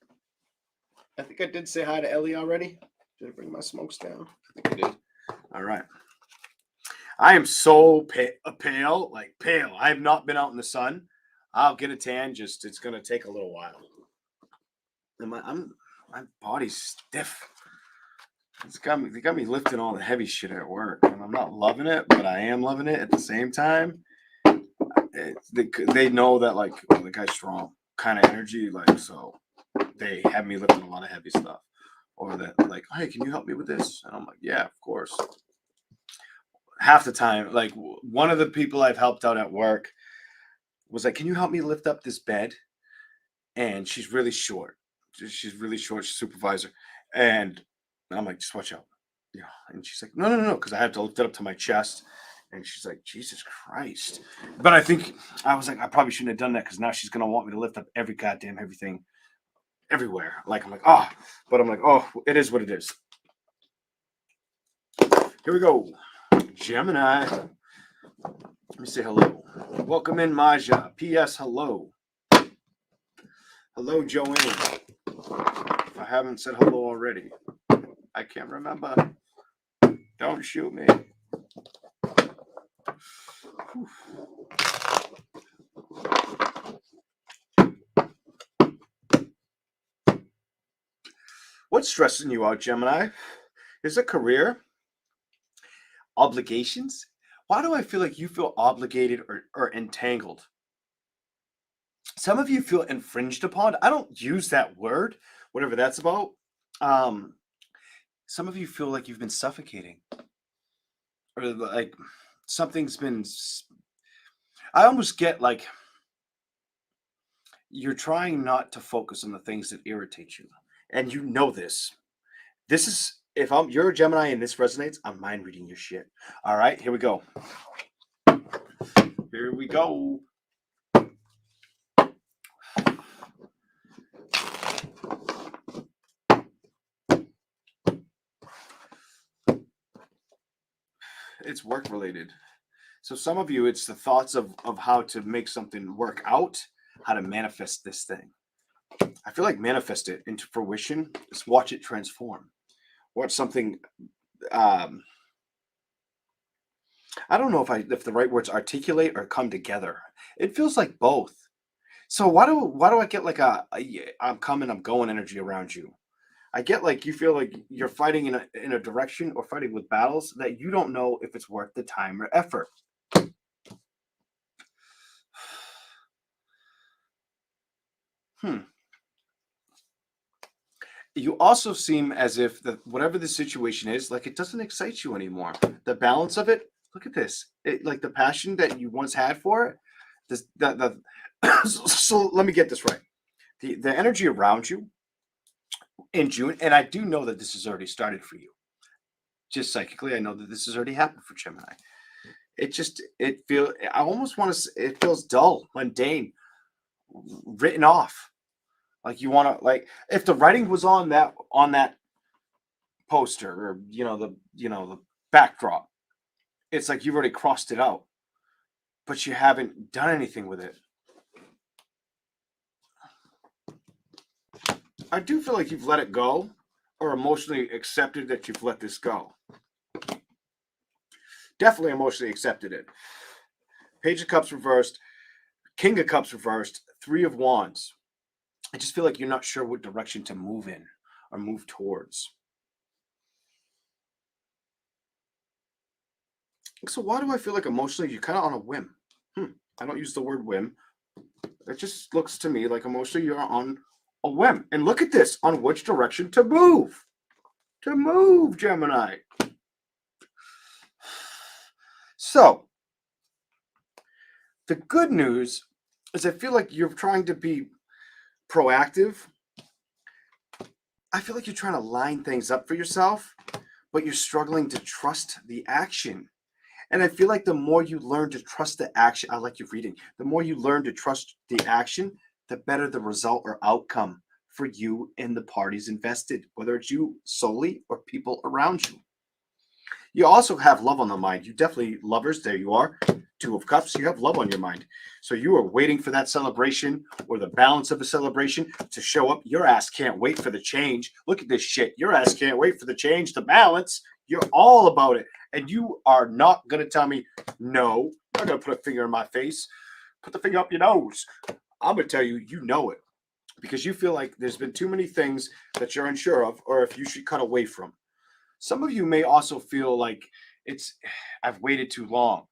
A: I think I did say hi to Ellie already. Did I bring my smokes down? I think I did. All right. I am so pale, like pale. I have not been out in the sun. I'll get a tan. Just it's gonna take a little while. And my body's stiff. They got me lifting all the heavy shit at work, and I'm not loving it, but I am loving it at the same time. They know that like the guy's strong, kind of energy, like so. They have me lifting a lot of heavy stuff, or that like, hey, can you help me with this? And I'm like, yeah, of course. Half the time, like one of the people I've helped out at work was like, can you help me lift up this bed? And she's really short. She's really short. She's supervisor, and I'm like, just watch out, yeah. And she's like, no, no, no, no, because I have to lift it up to my chest. And she's like, Jesus Christ. But I think I was like, I probably shouldn't have done that because now she's gonna want me to lift up every goddamn everything everywhere. Like I'm like, oh, but I'm like, oh, it is what it is. Here we go. Gemini. Let me say hello. Welcome in, Maja. P.S. Hello. Hello, Joanne. If I haven't said hello already, I can't remember. Don't shoot me. Whew. What's stressing you out, Gemini? Is it career? Obligations? Why do I feel like you feel obligated or entangled? Some of you feel infringed upon. I don't use that word, whatever that's about. Um, some of you feel like you've been suffocating, or like something's been. I almost get like you're trying not to focus on the things that irritate you, and you know this. This is if you're a Gemini and this resonates, I'm mind reading your shit. All right, here we go. Here we go. It's work related. So some of you, it's the thoughts of how to make something work out, how to manifest this thing. I feel like manifest it into fruition. Just watch it transform. Watch something. I don't know if the right words articulate or come together. It feels like both. So why do I get like I'm coming, I'm going energy around you? I get like you feel like you're fighting in a direction or fighting with battles that you don't know if it's worth the time or effort. You also seem as if whatever the situation is, like it doesn't excite you anymore. The balance of it, look at this. Like the passion that you once had for it. So let me get this right. The energy around you in June, and I do know that this has already started for you. Just psychically, I know that this has already happened for Gemini. I almost want to. It feels dull, mundane, written off. Like you want to like if the writing was on that poster or the backdrop, it's like you've already crossed it out, but you haven't done anything with it. I do feel like you've let it go or emotionally accepted that you've let this go. Definitely emotionally accepted it. Page of Cups reversed, King of Cups reversed, Three of Wands. I just feel like you're not sure what direction to move in or move towards. So why do I feel like emotionally you're kind of on a whim? I don't use the word whim. It just looks to me like emotionally you're on a whim. And look at this, on which direction to move. To move, Gemini. So, The good news is I feel like you're trying to be proactive. I feel like you're trying to line things up for yourself, but you're struggling to trust the action. And I feel like the more you learn to trust the action, I like your reading. The more you learn to trust the action, the better the result or outcome for you and the parties invested, whether it's you solely or people around you. You also have love on the mind. You definitely lovers. There you are. Two of Cups. You have love on your mind. So you are waiting for that celebration or the balance of a celebration to show up. Your ass can't wait for the change. Look at this shit. Your ass can't wait for the change, the balance. You're all about it. And you are not going to tell me, no, I'm not going to put a finger in my face. Put the finger up your nose. I'm going to tell you, you know it because you feel like there's been too many things that you're unsure of or if you should cut away from. Some of you may also feel like it's, I've waited too long.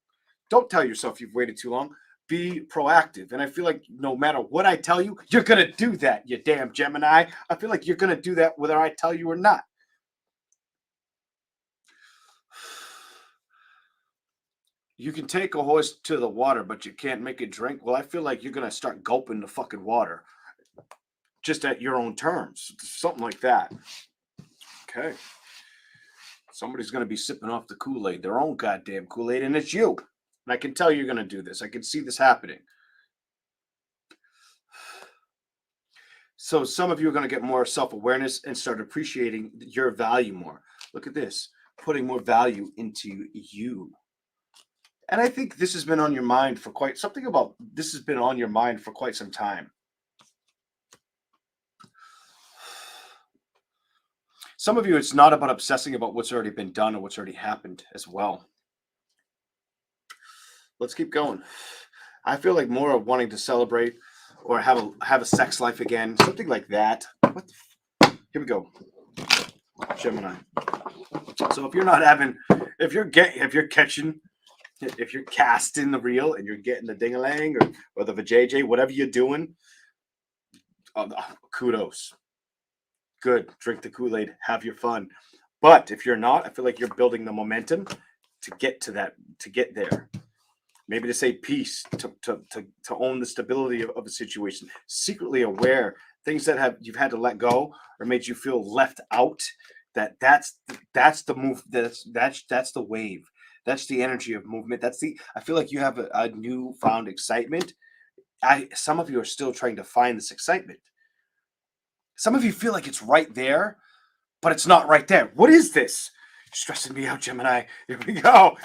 A: Don't tell yourself you've waited too long. Be proactive. And I feel like no matter what I tell you, you're going to do that, you damn Gemini. I feel like you're going to do that whether I tell you or not. You can take a horse to the water, but you can't make it drink. Well, I feel like you're going to start gulping the fucking water just at your own terms. Something like that. Okay. Somebody's going to be sipping off the Kool-Aid, their own goddamn Kool-Aid, and it's you. And I can tell you're going to do this. I can see this happening. So some of you are going to get more self-awareness and start appreciating your value more. Look at this, putting more value into you. And I think this has been on your mind for quite something about this has been on your mind for quite some time. Some of you, it's not about obsessing about what's already been done or what's already happened as well. Let's keep going. I feel like more of wanting to celebrate or have a sex life again, something like that. What the here we go. Gemini. So if you're not having, if you're catching, if you're casting the reel and you're getting the ding-a-lang or the vajayjay, whatever you're doing, kudos. Good. Drink the Kool-Aid. Have your fun. But if you're not, I feel like you're building the momentum to get to that, to get there. Maybe to say peace, to own the stability of a situation, secretly aware things that have you've had to let go or made you feel left out. That's the move. That's the wave. That's the energy of movement. That's the. I feel like you have a newfound excitement. Some of you are still trying to find this excitement. Some of you feel like it's right there, but it's not right there. What is this? You're stressing me out, Gemini. Here we go.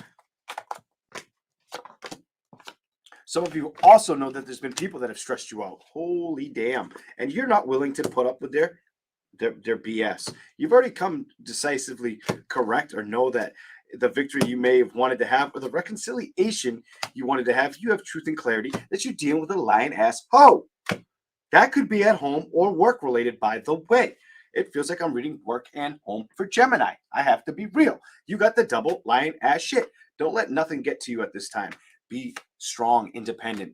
A: Some of you also know that there's been people that have stressed you out. Holy damn. And you're not willing to put up with their BS. You've already come decisively correct or know that the victory you may have wanted to have or the reconciliation you wanted to have, you have truth and clarity that you're dealing with a lying ass hoe. That could be at home or work related, by the way. It feels like I'm reading work and home for Gemini. I have to be real. You got the double lying ass shit. Don't let nothing get to you at this time. Be strong, independent.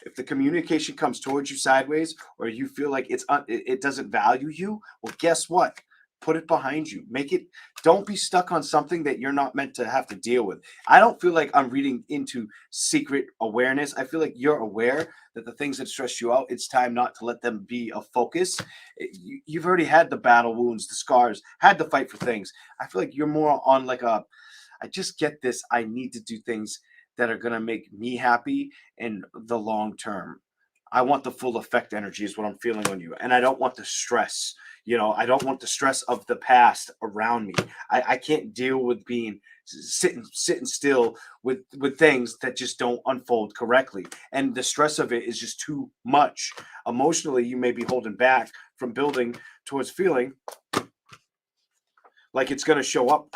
A: If the communication comes towards you sideways or you feel like it doesn't value you, well, guess what? Put it behind you. Make it. Don't be stuck on something that you're not meant to have to deal with. I don't feel like I'm reading into secret awareness. I feel like you're aware that the things that stress you out, it's time not to let them be a focus. You've already had the battle wounds, the scars, had to fight for things. I feel like you're more on like a, I just get this. I need to do things that are going to make me happy in the long term. I want the full effect energy is what I'm feeling on you. And I don't want the stress. I don't want the stress of the past around me. I can't deal with being sitting still with things that just don't unfold correctly. And the stress of it is just too much. Emotionally, you may be holding back from building towards feeling like it's going to show up.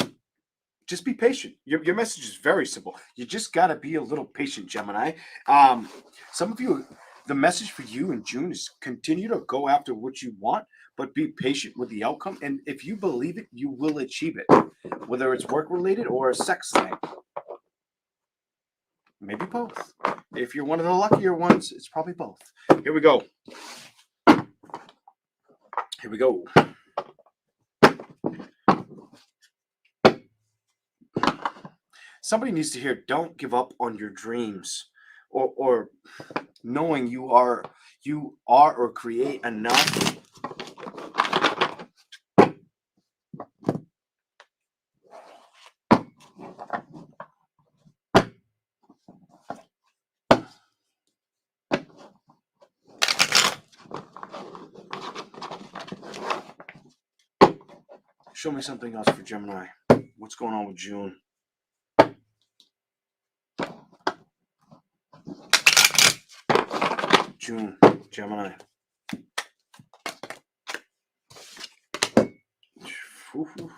A: Just be patient. Your message is very simple. You just got to be a little patient, Gemini. Some of you, the message for you in June is continue to go after what you want, but be patient with the outcome. And if you believe it, you will achieve it, whether it's work related or a sex thing. Maybe both. If you're one of the luckier ones, it's probably both. Here we go. Here we go. Somebody needs to hear, don't give up on your dreams or knowing you are or create enough. Show me something else for Gemini. What's going on with June? June, Gemini.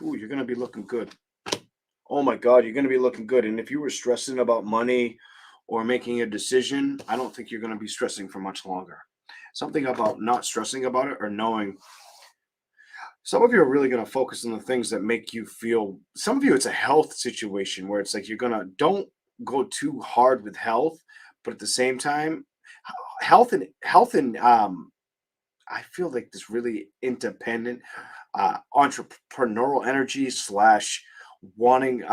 A: You're gonna be looking good. Oh my God, you're gonna be looking good. And if you were stressing about money or making a decision, I don't think you're gonna be stressing for much longer. Something about not stressing about it or knowing. Some of you are really going to focus on the things that make you feel. Some of you, it's a health situation where it's like you're gonna don't go too hard with health, but at the same time, health and I feel like this really independent, entrepreneurial energy slash wanting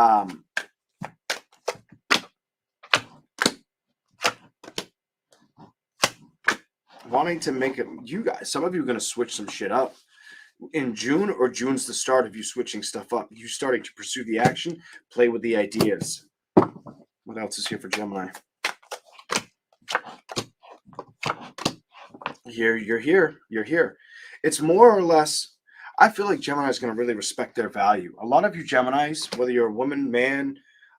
A: wanting to make it. You guys, some of you are going to switch some shit up in June, or June's the start of you switching stuff up. You starting to pursue the action, play with the ideas. What else is here for Gemini? You're here. You're here. It's more or less. I feel like Gemini is going to really respect their value. A lot of you Geminis, whether you're a woman, man,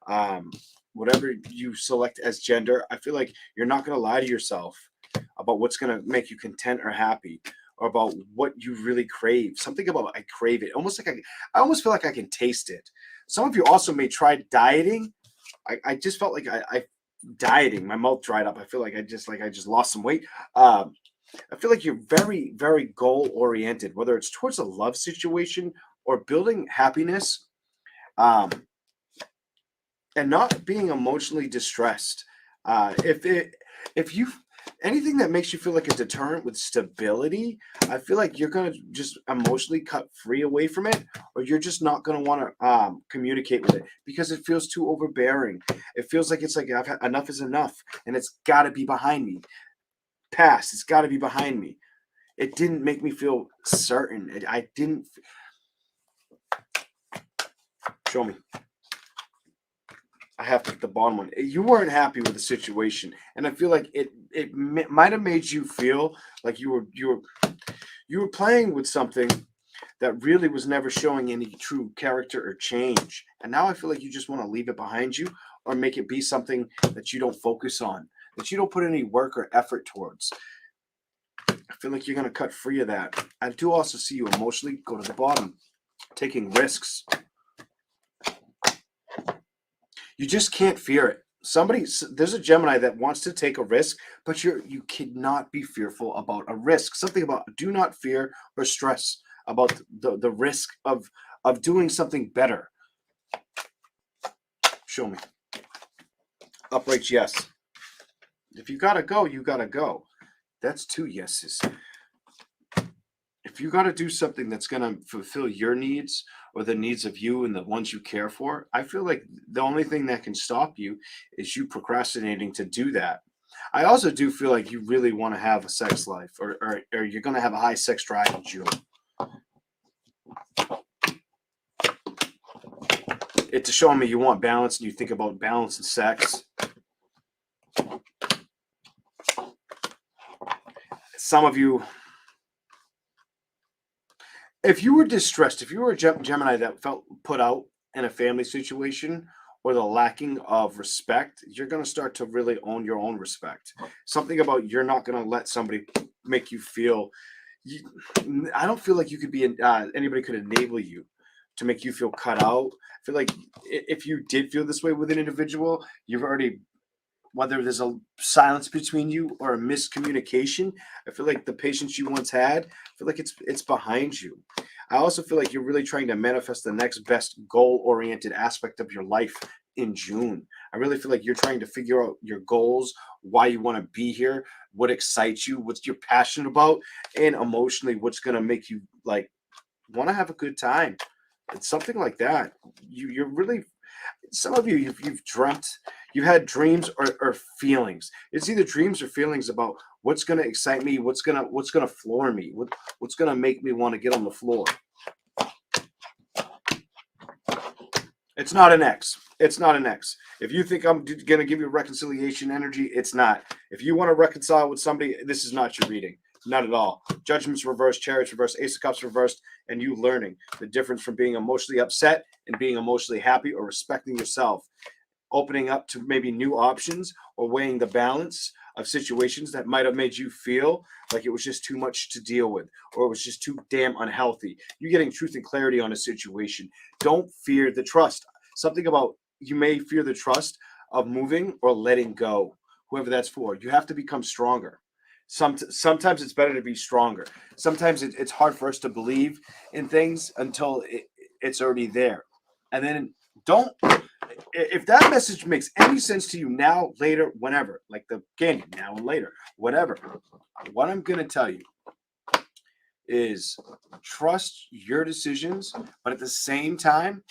A: um, whatever you select as gender, I feel like you're not going to lie to yourself about what's going to make you content or happy, or about what you really crave. Something about I crave it. Almost like I almost feel like I can taste it. Some of you also may try dieting. I just felt like I dieting. My mouth dried up. I feel like I just lost some weight. I feel like you're very, very goal oriented, whether it's towards a love situation or building happiness, um, and not being emotionally distressed. If you anything that makes you feel like a deterrent with stability, I feel like you're gonna just emotionally cut free away from it, or you're just not gonna want to communicate with it because it feels too overbearing. It feels like it's like enough is enough, and it's got to be behind me. Past, it's got to be behind me. It didn't make me feel certain. I didn't. Show me. I have to get the bottom one. You weren't happy with the situation, and I feel like it might have made you feel like you were playing with something that really was never showing any true character or change. And now I feel like you just want to leave it behind you or make it be something that you don't focus on, that you don't put any work or effort towards. I feel like you're going to cut free of that. I do also see you emotionally go to the bottom, taking risks. You just can't fear it. There's a Gemini that wants to take a risk, but you cannot be fearful about a risk. Something about do not fear or stress about the risk of doing something better. Show me. Upright yes. If you gotta go, you gotta go. That's two yeses. If you got to do something that's going to fulfill your needs or the needs of you and the ones you care for, I feel like the only thing that can stop you is you procrastinating to do that. I also do feel like you really want to have a sex life, or you're going to have a high sex drive in June. It's showing me you want balance and you think about balance and sex. Some of you, if you were distressed, if you were a Gemini that felt put out in a family situation or the lacking of respect, you're going to start to really own your own respect. Something about you're not going to let somebody make you feel. I don't feel like you could be anybody could enable you to make you feel cut out. I feel like if you did feel this way with an individual, you've already, whether there's a silence between you or a miscommunication, I feel like the patience you once had, I feel like it's behind you. I also feel like you're really trying to manifest the next best goal-oriented aspect of your life in June. I really feel like you're trying to figure out your goals, why you want to be here, what excites you, what you're passionate about, and emotionally what's going to make you like want to have a good time. It's something like that. You're really, some of you you've dreamt, You've had dreams or feelings. It's either dreams or feelings about what's going to excite me, what's gonna floor me, what's going to make me want to get on the floor. It's not an X. It's not an X. If you think I'm going to give you reconciliation energy, it's not. If you want to reconcile with somebody, this is not your reading. Not at all. Judgment's reversed, Chariots reversed, Ace of Cups reversed, and you learning the difference from being emotionally upset and being emotionally happy, or respecting yourself, opening up to maybe new options, or weighing the balance of situations that might have made you feel like it was just too much to deal with, or it was just too damn unhealthy. You're getting truth and clarity on a situation. Don't fear the trust. Something about, you may fear the trust of moving or letting go, whoever that's for. You have to become stronger. Sometimes it's better to be stronger. Sometimes it's hard for us to believe in things until it's already there. And then don't, if that message makes any sense to you now, later, whenever, like the candy, now and later, whatever, what I'm going to tell you is trust your decisions, but at the same time,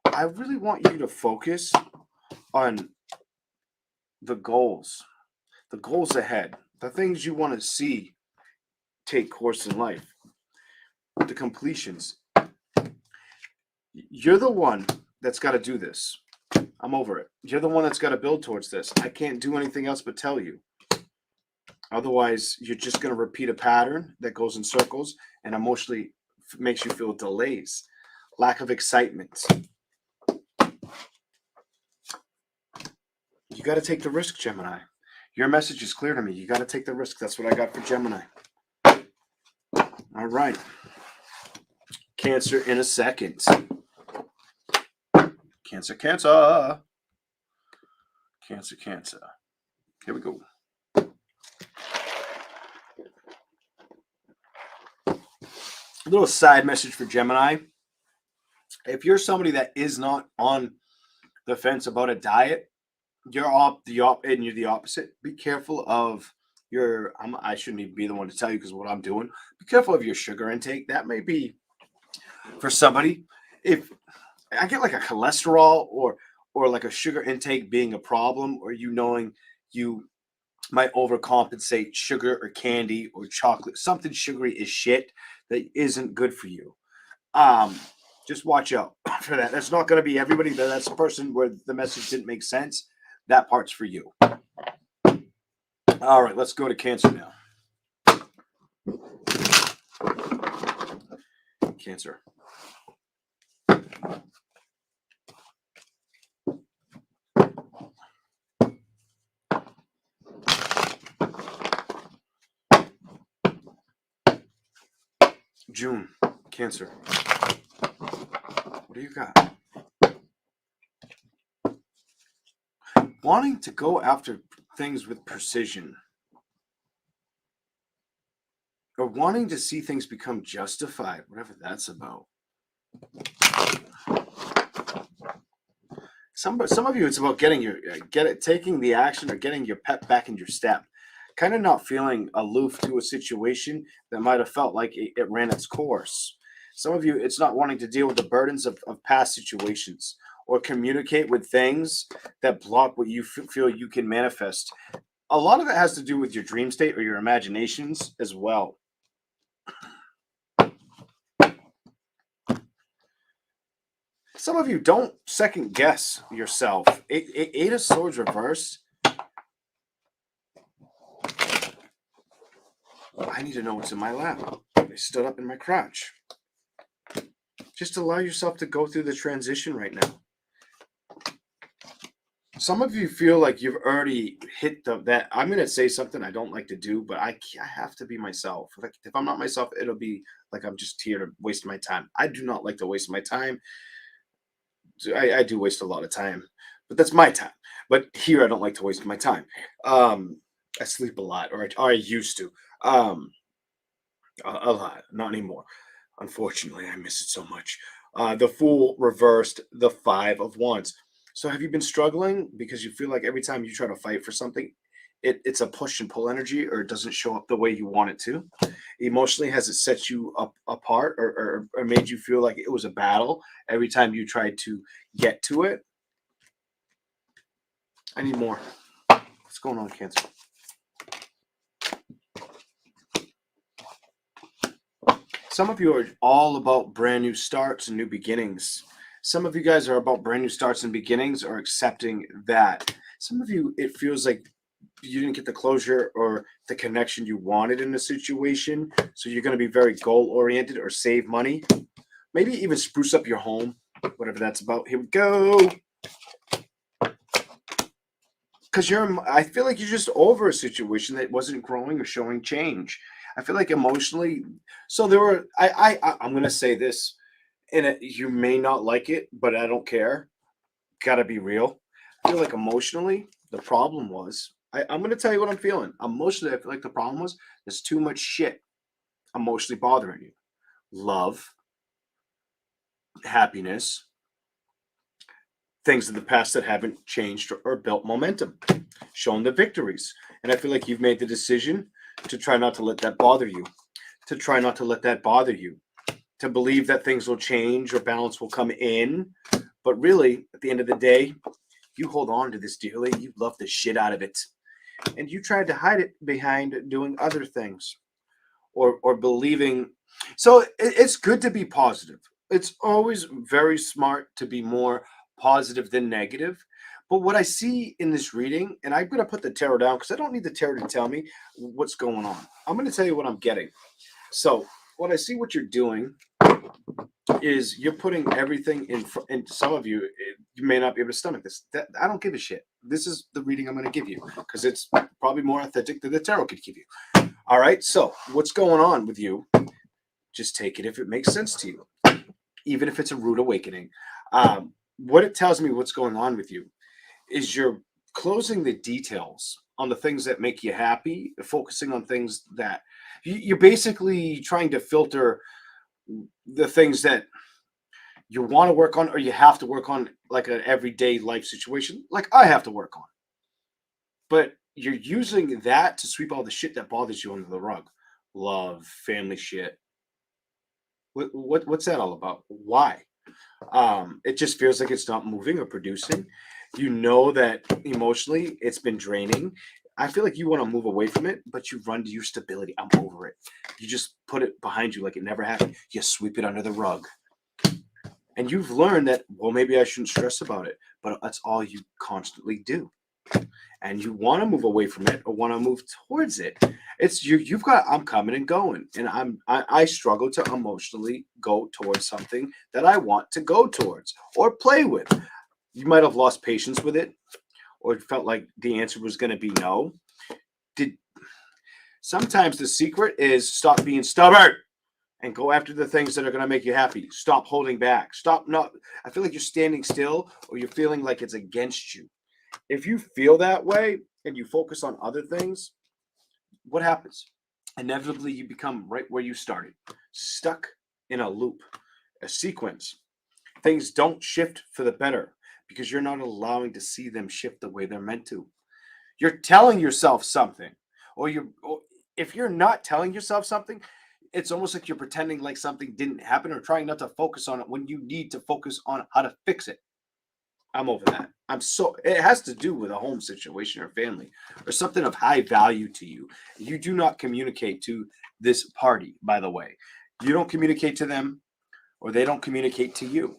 A: I really want you to focus on the goals ahead, the things you want to see take course in life, the completions. You're the one that's got to do this. I'm over it. You're the one that's got to build towards this. I can't do anything else but tell you. Otherwise, you're just going to repeat a pattern that goes in circles and emotionally makes you feel delays, lack of excitement. You got to take the risk, Gemini. Your message is clear to me. You got to take the risk. That's what I got for Gemini. All right. Cancer in a second. Cancer, Cancer. Cancer, Cancer. Here we go. A little side message for Gemini. If you're somebody that is not on the fence about a diet, you're and you're the opposite. Be careful of your. I shouldn't even be the one to tell you because of what I'm doing. Be careful of your sugar intake. That may be for somebody. If I get like a cholesterol or like a sugar intake being a problem, or you knowing you might overcompensate sugar or candy or chocolate, something sugary is shit that isn't good for you. Just watch out for that. That's not going to be everybody. That's a person where the message didn't make sense. That part's for you. All right, let's go to Cancer now. Cancer. June, Cancer. What do you got? Wanting to go after things with precision, or wanting to see things become justified, whatever that's about. Some of you, it's about taking the action, or getting your pep back in your step. Kind of not feeling aloof to a situation that might have felt like it ran its course. Some of you, it's not wanting to deal with the burdens of past situations, or communicate with things that block what you feel you can manifest. A lot of it has to do with your dream state or your imaginations as well. Some of you, don't second guess yourself. Eight of Swords reversed. I need to know what's in my lap. I stood up in my crotch. Just allow yourself to go through the transition right now. Some of you feel like you've already hit that. I'm going to say something I don't like to do, but I have to be myself. Like, if I'm not myself, it'll be like I'm just here to waste my time. I do not like to waste my time. I do waste a lot of time, but that's my time. But here, I don't like to waste my time. I sleep a lot, or I used to. A lot, not anymore. Unfortunately, I miss it so much. The Fool reversed the Five of Wands. So have you been struggling because you feel like every time you try to fight for something, it's a push and pull energy, or it doesn't show up the way you want it to? Emotionally, has it set you apart, or made you feel like it was a battle every time you tried to get to it? I need more. What's going on, Cancer? Some of you are all about brand new starts and new beginnings. Some of you guys are about brand new starts and beginnings or accepting that. Some of you, it feels like you didn't get the closure or the connection you wanted in a situation. So you're going to be very goal oriented or save money. Maybe even spruce up your home, whatever that's about. Here we go. Because I feel like you're just over a situation that wasn't growing or showing change. I feel like emotionally, so there were, I'm going to say this, and you may not like it, but I don't care. Gotta be real. I feel like emotionally, the problem was, I'm going to tell you what I'm feeling. Emotionally, I feel like the problem was there's too much shit emotionally bothering you. Love, happiness, things in the past that haven't changed or built momentum, shown the victories. And I feel like you've made the decision to try not to let that bother you, to try not to let that bother you, to believe that things will change or balance will come in. But really, at the end of the day, you hold on to this dearly. You love the shit out of it. And you tried to hide it behind doing other things or believing. So it's good to be positive. It's always very smart to be more positive than negative. But what I see in this reading, and I'm going to put the tarot down because I don't need the tarot to tell me what's going on. I'm going to tell you what I'm getting. So what I see what you're doing is you're putting everything in front, and some of you, you may not be able to stomach this. I don't give a shit. This is the reading I'm going to give you because it's probably more authentic than the tarot could give you. All right. So what's going on with you? Just take it if it makes sense to you, even if it's a rude awakening. What it tells me what's going on with you is you're closing the details on the things that make you happy, focusing on things that you're basically trying to filter the things that you want to work on or you have to work on, like an everyday life situation, like I have to work on. But you're using that to sweep all the shit that bothers you under the rug. Love, family shit. What's that all about? Why? It just feels like it's not moving or producing. You know that emotionally it's been draining. I feel like you want to move away from it, but you run to your stability. I'm over it. You just put it behind you like it never happened. You sweep it under the rug. And you've learned that, well, maybe I shouldn't stress about it, but that's all you constantly do. And you want to move away from it or want to move towards it. It's you've got I'm coming and going. And I struggle to emotionally go towards something that I want to go towards or play with. You might have lost patience with it or felt like the answer was going to be no. Did Sometimes the secret is stop being stubborn and go after the things that are going to make you happy. Stop holding back. Stop not. I feel like you're standing still or you're feeling like it's against you. If you feel that way and you focus on other things, what happens? Inevitably, you become right where you started, stuck in a loop, a sequence. Things don't shift for the better because you're not allowing to see them shift the way they're meant to. You're telling yourself something, or if you're not telling yourself something, it's almost like you're pretending like something didn't happen or trying not to focus on it when you need to focus on how to fix it. I'm over that. It has to do with a home situation or family or something of high value to you. You do not communicate to this party, by the way. You don't communicate to them or they don't communicate to you.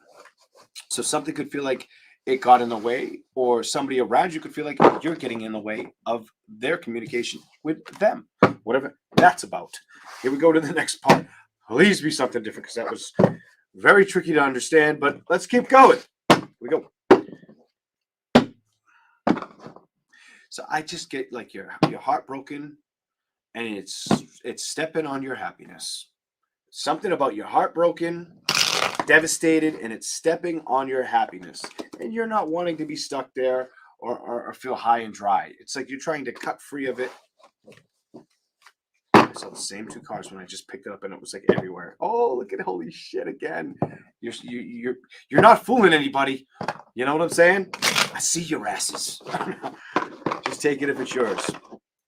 A: So something could feel like it got in the way, or somebody around you could feel like you're getting in the way of their communication with them, whatever that's about. Here we go to the next part. Please be something different because that was very tricky to understand, but let's keep going. Here we go. So I just get like your heartbroken and it's stepping on your happiness. Something about your heartbroken, devastated, and it's stepping on your happiness. And you're not wanting to be stuck there or feel high and dry. It's like you're trying to cut free of it. I saw the same two cars when I just picked it up and it was like everywhere. Oh, look at holy shit again. You're not fooling anybody. You know what I'm saying? I see your asses. Just take it if it's yours.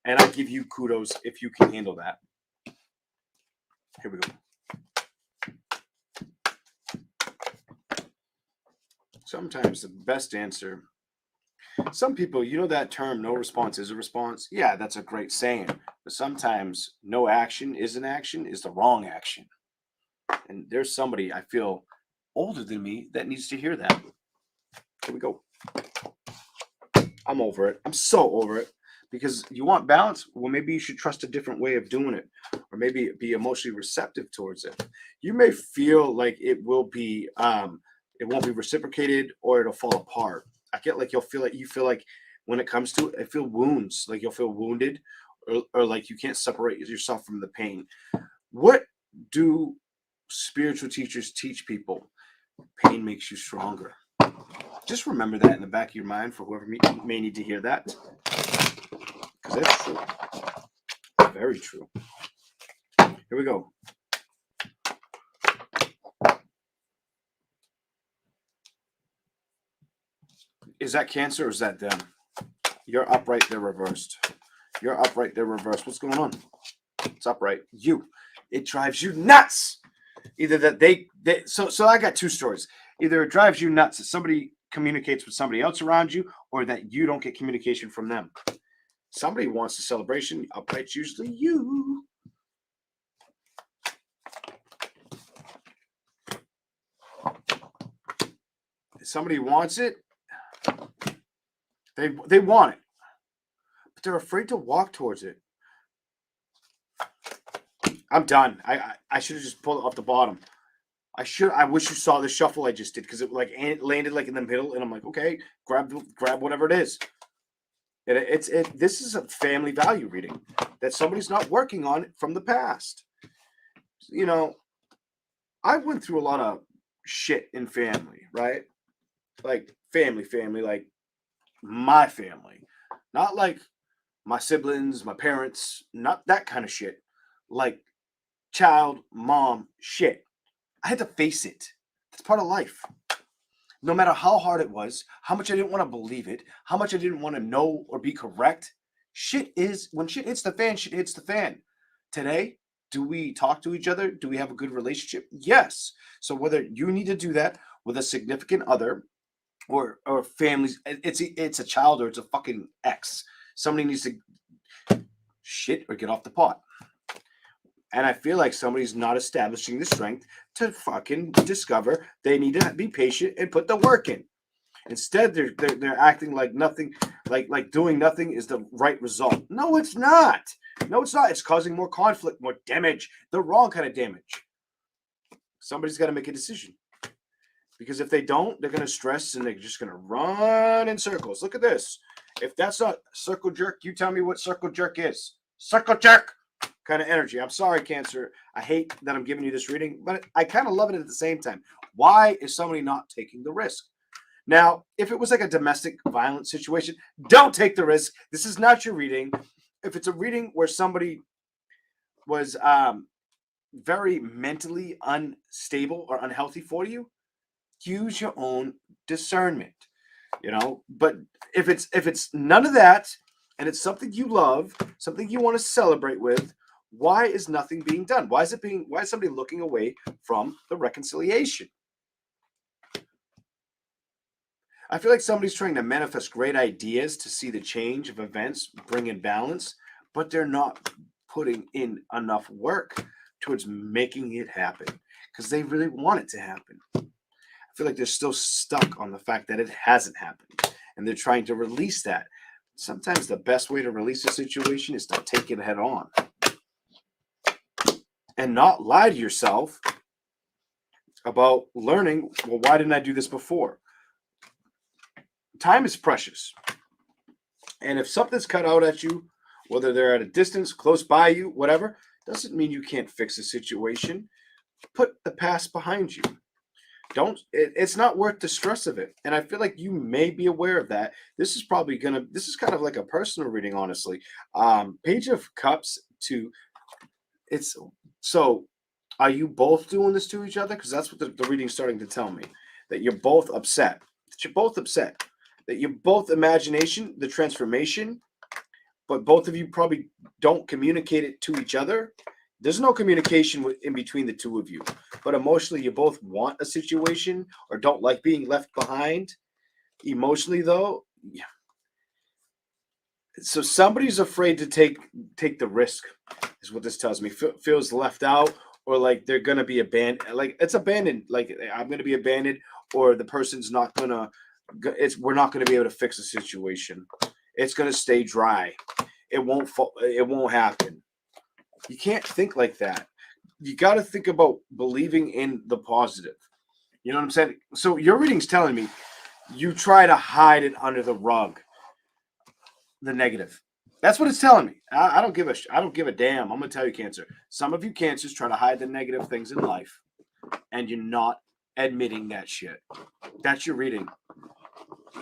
A: And I give you kudos if you can handle that. Here we go. Sometimes the best answer Some people, you know that term, no response is a response? Yeah, that's a great saying. But sometimes no action is an action is the wrong action. And there's somebody I feel older than me that needs to hear that. Here we go. I'm over it. I'm so over it. Because you want balance? Well, maybe you should trust a different way of doing it, or maybe be emotionally receptive towards it. You may feel like it won't be reciprocated, or it'll fall apart. I get like you feel like when it comes to it, I feel wounds, like you'll feel wounded, or like you can't separate yourself from the pain. What do spiritual teachers teach people? Pain makes you stronger. Just remember that in the back of your mind for whoever may need to hear that. Because that's true. Very true. Here we go. Is that Cancer or is that them? You're upright, they're reversed. You're upright, they're reversed. What's going on? It's upright. You. It drives you nuts. Either that so I got two stories. Either it drives you nuts that somebody communicates with somebody else around you, or that you don't get communication from them. Somebody wants a celebration. Upright's usually you. If somebody wants it. They want it, but they're afraid to walk towards it. I'm done. I should have just pulled it off the bottom. I wish you saw the shuffle I just did, because it landed like in the middle, and I'm like, okay, grab whatever it is. This is a family value reading that somebody's not working on from the past. You know, I went through a lot of shit in family, right? Like family, like my family, not like my siblings, my parents, not that kind of shit. Like child, mom shit. I had to face it. That's part of life. No matter how hard it was, how much I didn't want to believe it, how much I didn't want to know or be correct. When shit hits the fan, shit hits the fan. Today, do we talk to each other? Do we have a good relationship? Yes. So whether you need to do that with a significant other or families, it's a child or it's a fucking ex. Somebody needs to shit or get off the pot. And I feel like somebody's not establishing the strength to fucking discover they need to be patient and put the work in. Instead, they're acting like nothing, like doing nothing is the right result. No, it's not. No, it's not. It's causing more conflict, more damage, the wrong kind of damage. Somebody's got to make a decision. Because if they don't, they're going to stress and they're just going to run in circles. Look at this. If that's not circle jerk, you tell me what circle jerk is. Circle jerk kind of energy. I'm sorry, Cancer. I hate that I'm giving you this reading, but I kind of love it at the same time. Why is somebody not taking the risk? Now, if it was like a domestic violence situation, don't take the risk. This is not your reading. If it's a reading where somebody was very mentally unstable or unhealthy for you, use your own discernment, but if it's none of that and it's something you love, something you want to celebrate with, why is nothing being done? Why is somebody looking away from the reconciliation? I feel like somebody's trying to manifest great ideas to see the change of events bring in balance, but they're not putting in enough work towards making it happen because they really want it to happen. I feel like they're still stuck on the fact that it hasn't happened, and they're trying to release that. Sometimes the best way to release a situation is to take it head on and not lie to yourself about learning, well, why didn't I do this before? Time is precious. And if something's cut out at you, whether they're at a distance, close by you, whatever, doesn't mean you can't fix the situation. Put the past behind you. It's not worth the stress of it. And I feel like you may be aware of that. This is kind of like a personal reading, honestly. Page of Cups so are you both doing this to each other? Because that's what the reading's starting to tell me. That you're both upset. That you're both imagination, the transformation, but both of you probably don't communicate it to each other. There's no communication in between the two of you, but emotionally you both want a situation or don't like being left behind. Emotionally though, So somebody's afraid to take the risk, is what this tells me. Feels left out, or like they're gonna be abandoned. Like it's abandoned. Like I'm gonna be abandoned, or the person's not gonna. It's we're not gonna be able to fix the situation. It's gonna stay dry. It won't. It won't happen. You can't think like that. You got to think about believing in the positive. You know what I'm saying? So your reading's telling me you try to hide it under the rug, the negative. That's what it's telling me. I don't give a I don't give a damn. I'm gonna tell you, Cancer. Some of you Cancers try to hide the negative things in life, and you're not admitting that shit. That's your reading.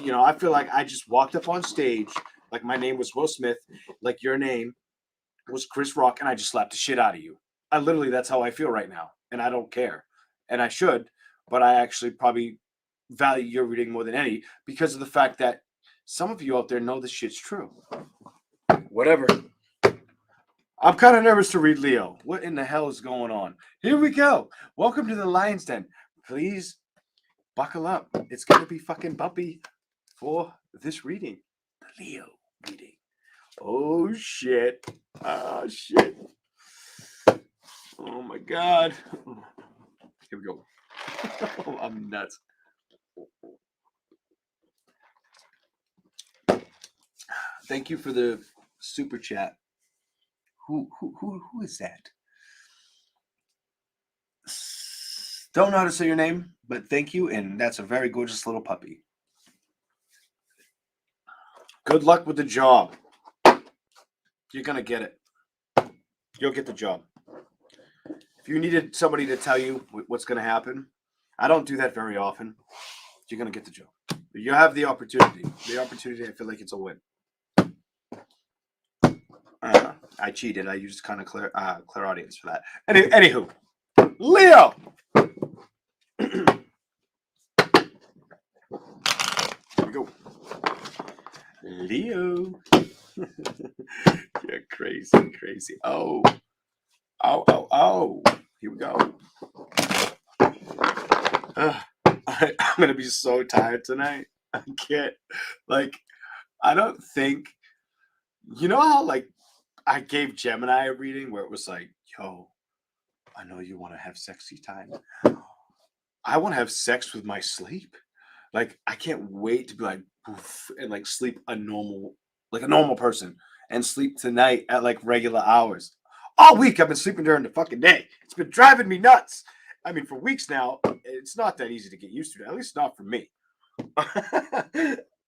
A: You know, I feel like I just walked up on stage, like my name was Will Smith, like your name was Chris Rock, and I just slapped the shit out of you. I literally, that's how I feel right now, and I don't care, and I should, but I actually probably value your reading more than any because of the fact that some of you out there know this shit's true. Whatever. I'm kind of nervous to read Leo. What in the hell is going on? Here we go. Welcome to the Lion's Den. Please buckle up. It's going to be fucking bumpy for this reading. The Leo reading. Oh, shit. Oh, shit. Oh, my God. Here we go. I'm nuts. Thank you for the super chat. Who is that? Don't know how to say your name, but thank you, and that's a very gorgeous little puppy. Good luck with the job. You're gonna get it. You'll get the job. If you needed somebody to tell you what's gonna happen, I don't do that very often. You're gonna get the job. You have the opportunity. The opportunity, I feel like it's a win. I cheated. I used kind of clear audience for that. Anywho, Leo. Here we go. Leo. You're crazy. Oh. Here we go. I'm gonna be so tired tonight. I can't. Like, I don't think. You know how like I gave Gemini a reading where it was like, yo, I know you want to have sexy time. I want to have sex with my sleep. Like, I can't wait to be like, poof, and like sleep a normal person and sleep tonight at like regular hours. All week I've been sleeping during the fucking day. It's been driving me nuts. I mean, for weeks now, it's not that easy to get used to, at least not for me.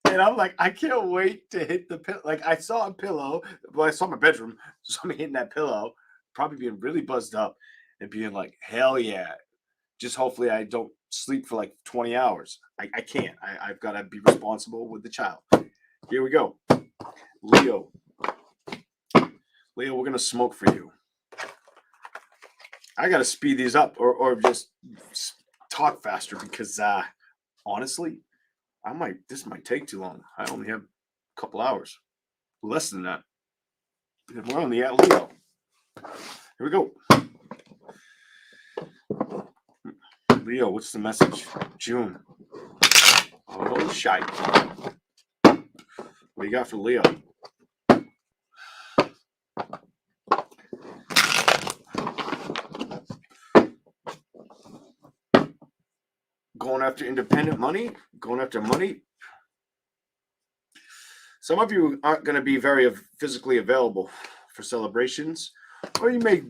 A: And I'm like, I can't wait to hit the pillow. Like, I saw a pillow. Well, I saw my bedroom. So I'm hitting that pillow, probably being really buzzed up and being like, hell yeah. Just hopefully I don't sleep for like 20 hours. I can't. I've got to be responsible with the child. Here we go. Leo. We're going to smoke for you. I got to speed these up or just talk faster because honestly, this might take too long. I only have a couple hours. Less than that. We're only at Leo. Here we go. Leo, what's the message? June. Oh, shite. What do you got for Leo? Going after independent money? Going after money? Some of you aren't going to be very physically available for celebrations. Or you may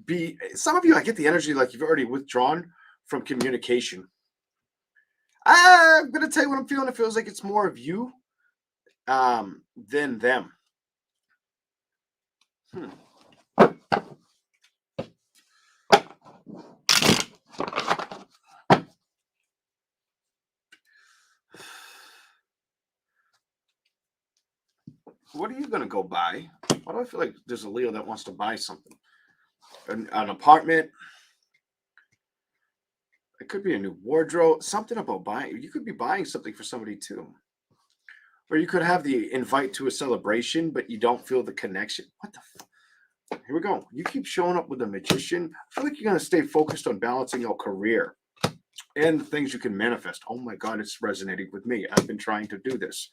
A: be, some of you, I get the energy like you've already withdrawn from communication. I'm going to tell you what I'm feeling. It feels like it's more of you than them. What are you going to go buy? Why do I feel like there's a Leo that wants to buy something? An apartment? It could be a new wardrobe. Something about buying. You could be buying something for somebody too. Or you could have the invite to a celebration, but you don't feel the connection. What the Here we go. You keep showing up with a magician. I feel like you're going to stay focused on balancing your career and the things you can manifest. Oh my God, it's resonating with me. I've been trying to do this.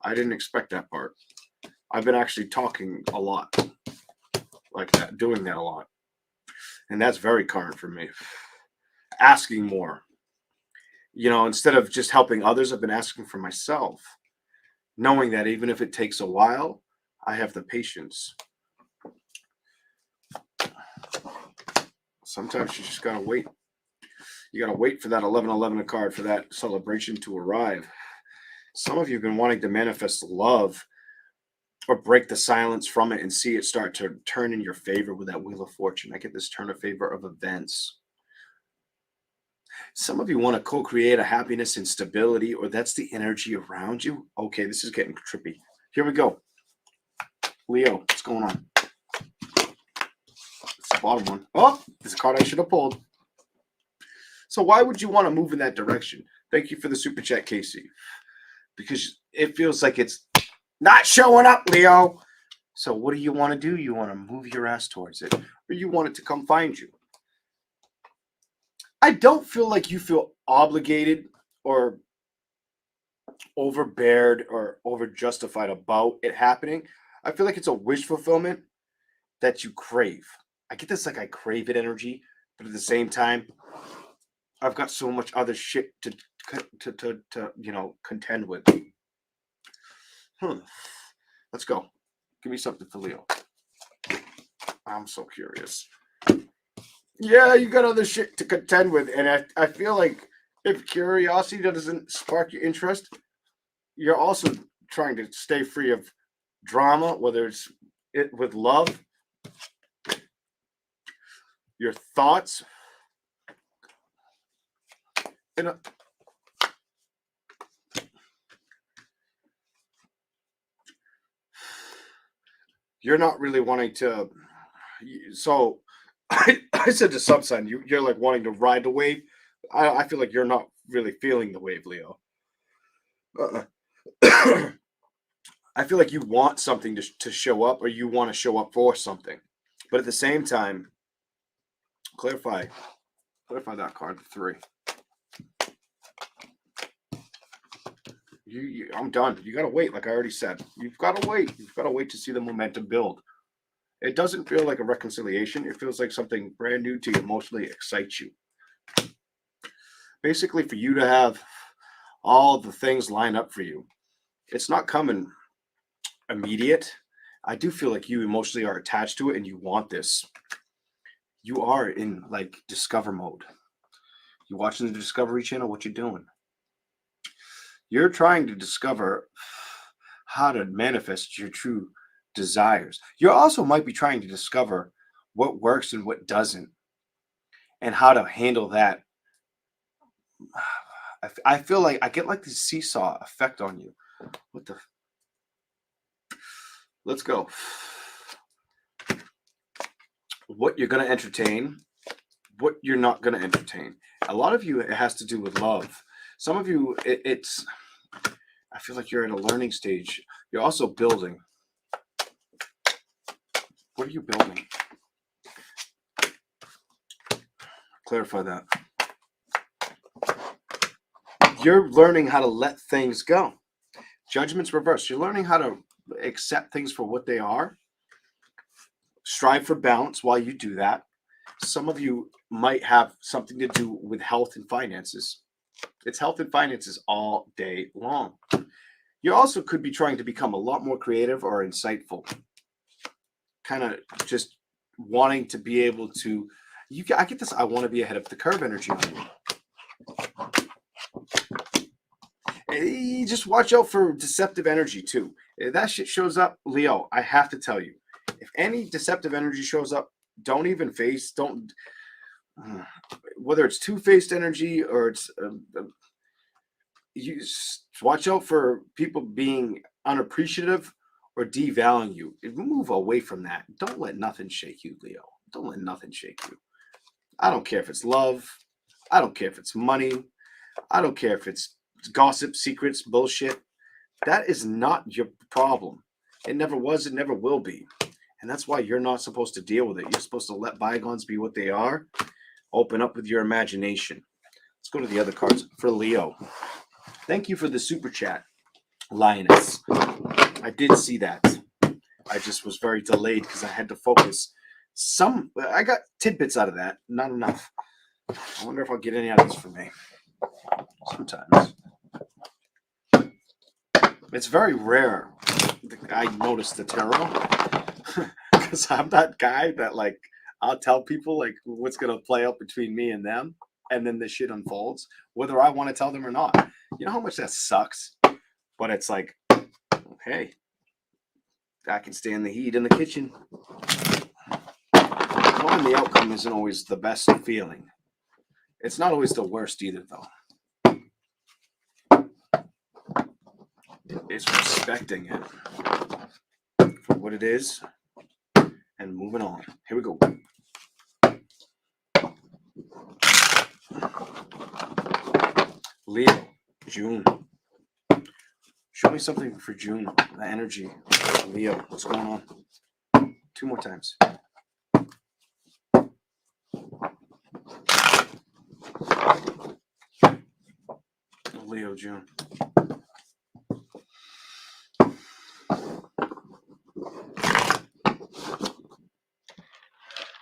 A: I didn't expect that part. I've been actually talking a lot like that, doing that a lot. And that's very current for me. Asking more. Instead of just helping others, I've been asking for myself, knowing that even if it takes a while, I have the patience. Sometimes you just gotta wait. You gotta wait for that 1111 card, for that celebration to arrive. Some of you have been wanting to manifest love or break the silence from it and see it start to turn in your favor with that Wheel of Fortune. I get this turn of favor of events. Some of you want to co-create a happiness and stability, or that's the energy around you. Okay, this is getting trippy. Here we go. Leo, what's going on? It's the bottom one. Oh, this is a card I should have pulled. So why would you want to move in that direction? Thank you for the super chat, Casey. Because it feels like it's not showing up, Leo. So what do you want to do? You want to move your ass towards it, or you want it to come find you. I don't feel like you feel obligated or overbeared or over justified about it happening. I feel like it's a wish fulfillment that you crave. I get this like I crave it energy, but at the same time, I've got so much other shit to contend with. Let's go. Give me something for Leo. I'm so curious. Yeah, you got other shit to contend with, and I feel like if curiosity doesn't spark your interest, you're also trying to stay free of drama, whether it's with love, your thoughts. You're not really wanting to. So I said to some sign, you're like wanting to ride the wave. I feel like you're not really feeling the wave, Leo. I feel like you want something to show up, or you want to show up for something. But at the same time, clarify that card, 3. I'm done. You gotta wait, like I already said. You've got to wait. You've got to wait to see the momentum build. It doesn't feel like a reconciliation. It feels like something brand new to emotionally excite you. Basically, for you to have all the things line up for you, it's not coming immediate. I do feel like you emotionally are attached to it and you want this. You are in like discover mode. You watching the Discovery Channel? What you doing? You're trying to discover how to manifest your true desires. You also might be trying to discover what works and what doesn't, and how to handle that. I feel like I get like this seesaw effect on you. What the? Let's go. What you're going to entertain, what you're not going to entertain. A lot of you, it has to do with love. Some of you, it's, I feel like you're at a learning stage. You're also building. What are you building? Clarify that. You're learning how to let things go. Judgment's reversed. You're learning how to accept things for what they are. Strive for balance while you do that. Some of you might have something to do with health and finances. It's health and finances all day long. You also could be trying to become a lot more creative or insightful. Kind of just wanting to be able to, I get this, I want to be ahead of the curve energy on you. Hey, just watch out for deceptive energy too. If that shit shows up, Leo, I have to tell you, if any deceptive energy shows up, don't even face, whether it's two-faced energy or it's, you watch out for people being unappreciative or devaluing you. Move away from that. Don't let nothing shake you, Leo. Don't let nothing shake you. I don't care if it's love. I don't care if it's money. I don't care if it's gossip, secrets, bullshit. That is not your problem. It never was. It never will be. And that's why you're not supposed to deal with it. You're supposed to let bygones be what they are. Open up with your imagination. Let's go to the other cards for Leo. Thank you for the super chat, Lioness. I did see that. I just was very delayed because I had to focus. I got tidbits out of that, not enough. I wonder if I'll get any out of this for me. Sometimes. It's very rare I notice the tarot because I'm that guy that like I'll tell people like what's gonna play out between me and them, and then this shit unfolds, whether I want to tell them or not. You know how much that sucks? But it's like, hey, I can stand the heat in the kitchen. Knowing the outcome isn't always the best feeling. It's not always the worst either, though. It's respecting it for what it is and moving on. Here we go. Leo, June. Show me something for June. The energy. Leo, what's going on? 2 more times. Leo, June.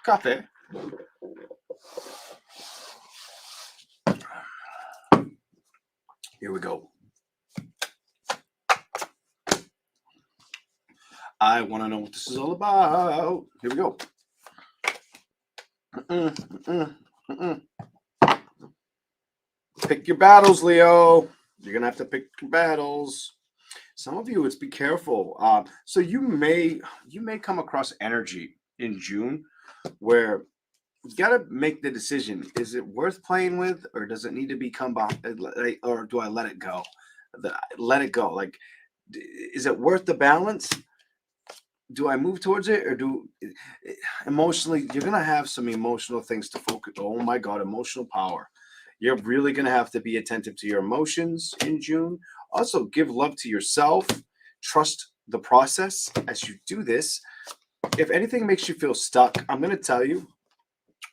A: Coffee. Here we go. I want to know what this is all about. Here we go. Pick your battles, Leo. You're going to have to pick your battles. Some of you, it's be careful. So you may come across energy in June where you got to make the decision. Is it worth playing with, or does it need to become, or do I let it go? Let it go. Like, is it worth the balance? Do I move towards it, or emotionally, you're going to have some emotional things to focus. Oh my God, emotional power. You're really going to have to be attentive to your emotions in June. Also, give love to yourself. Trust the process as you do this. If anything makes you feel stuck, I'm going to tell you,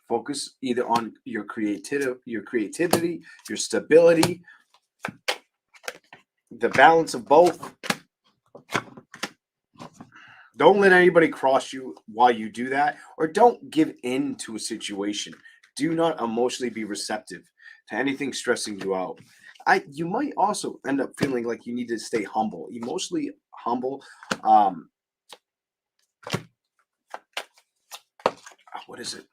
A: focus either on your creativity, your stability, the balance of both. Don't let anybody cross you while you do that, or don't give in to a situation. Do not emotionally be receptive to anything stressing you out. You might also end up feeling like you need to stay humble, emotionally humble. What is it?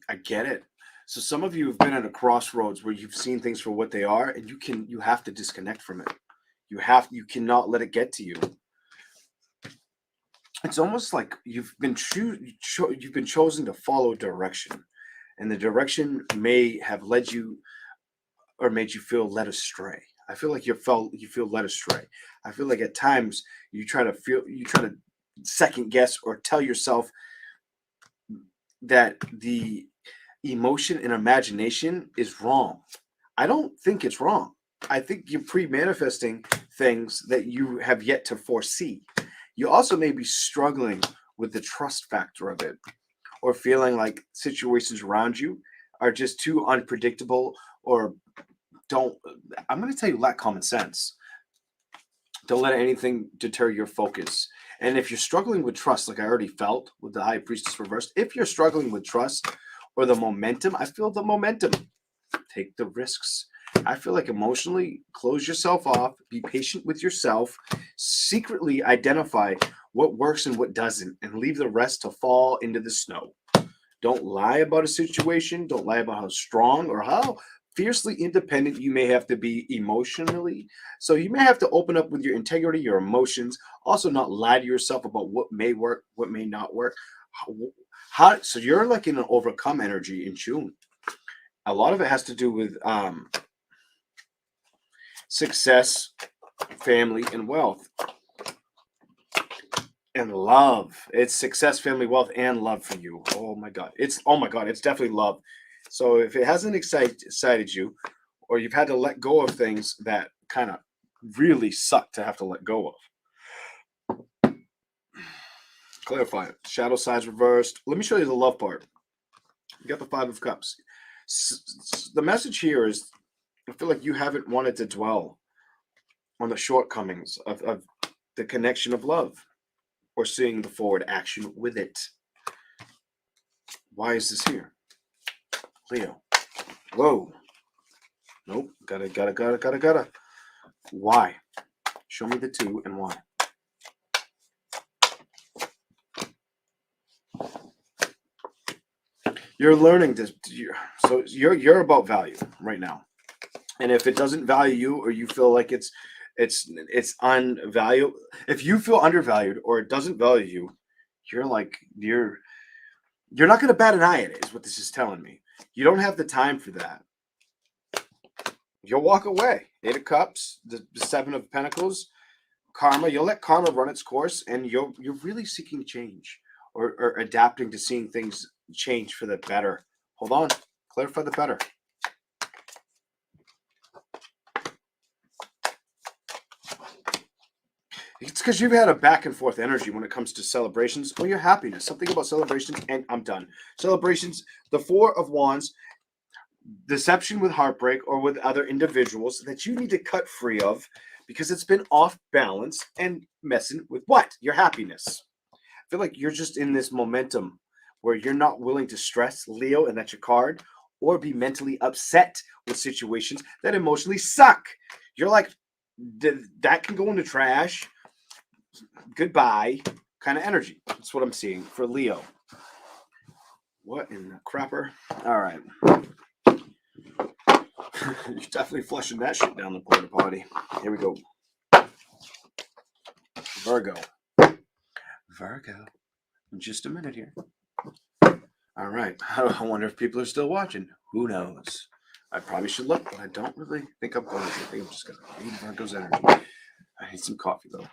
A: I get it. So some of you have been at a crossroads where you've seen things for what they are, and you have to disconnect from it. You cannot let it get to you. It's almost like you've been chosen to follow direction, and the direction may have led you or made you feel led astray. I feel like you feel led astray. I feel like at times you try to second guess or tell yourself that the emotion and imagination is wrong. I don't think it's wrong. I think you're pre-manifesting things that you have yet to foresee. You also may be struggling with the trust factor of it, or feeling like situations around you are just too unpredictable, or I'm going to tell you, lack common sense. Don't let anything deter your focus. And if you're struggling with trust, like I already felt with the High Priestess reversed, if you're struggling with trust or the momentum, I feel the momentum. Take the risks. I feel like emotionally close yourself off, be patient with yourself, secretly identify what works and what doesn't, and leave the rest to fall into the snow. Don't lie about a situation. Don't lie about how strong or how fiercely independent you may have to be emotionally. So you may have to open up with your integrity, your emotions. Also, not lie to yourself about what may work, what may not work. So you're like in an overcome energy in June. A lot of it has to do with success, family, and wealth. And love. It's success, family, wealth, and love for you. Oh my God. It's definitely love. So if it hasn't excited you, or you've had to let go of things that kind of really suck to have to let go of. Clarify it. Shadow sides reversed. Let me show you the love part. You got the Five of Cups. The message here is, I feel like you haven't wanted to dwell on the shortcomings of the connection of love or seeing the forward action with it. Why is this here? Leo. Whoa. Nope. Gotta. Why? Show me the 2 and why. You're learning this. So you're about value right now. And if it doesn't value you, or you feel like it's unvalued, if you feel undervalued or it doesn't value you, you're not going to bat an eye at it, is what this is telling me. You don't have the time for that. You'll walk away. 8 of Cups, the 7 of Pentacles, karma. You'll let karma run its course, and you're really seeking change or adapting to seeing things change for the better. Hold on. Clarify the better. It's because you've had a back and forth energy when it comes to celebrations or your happiness. Something about celebrations, and I'm done. Celebrations, the 4 of Wands, deception with heartbreak or with other individuals that you need to cut free of because it's been off balance and messing with what? Your happiness. I feel like you're just in this momentum where you're not willing to stress, Leo, and that's your card, or be mentally upset with situations that emotionally suck. You're like, that can go in the trash. Goodbye kind of energy. That's what I'm seeing for Leo. What in the crapper? All right. You're definitely flushing that shit down the porta potty. Here we go. Virgo. In just a minute here. All right. I wonder if people are still watching. Who knows? I probably should look, but I don't really think I'm going to. I think I'm just going to read Virgo's energy. I need some coffee, though.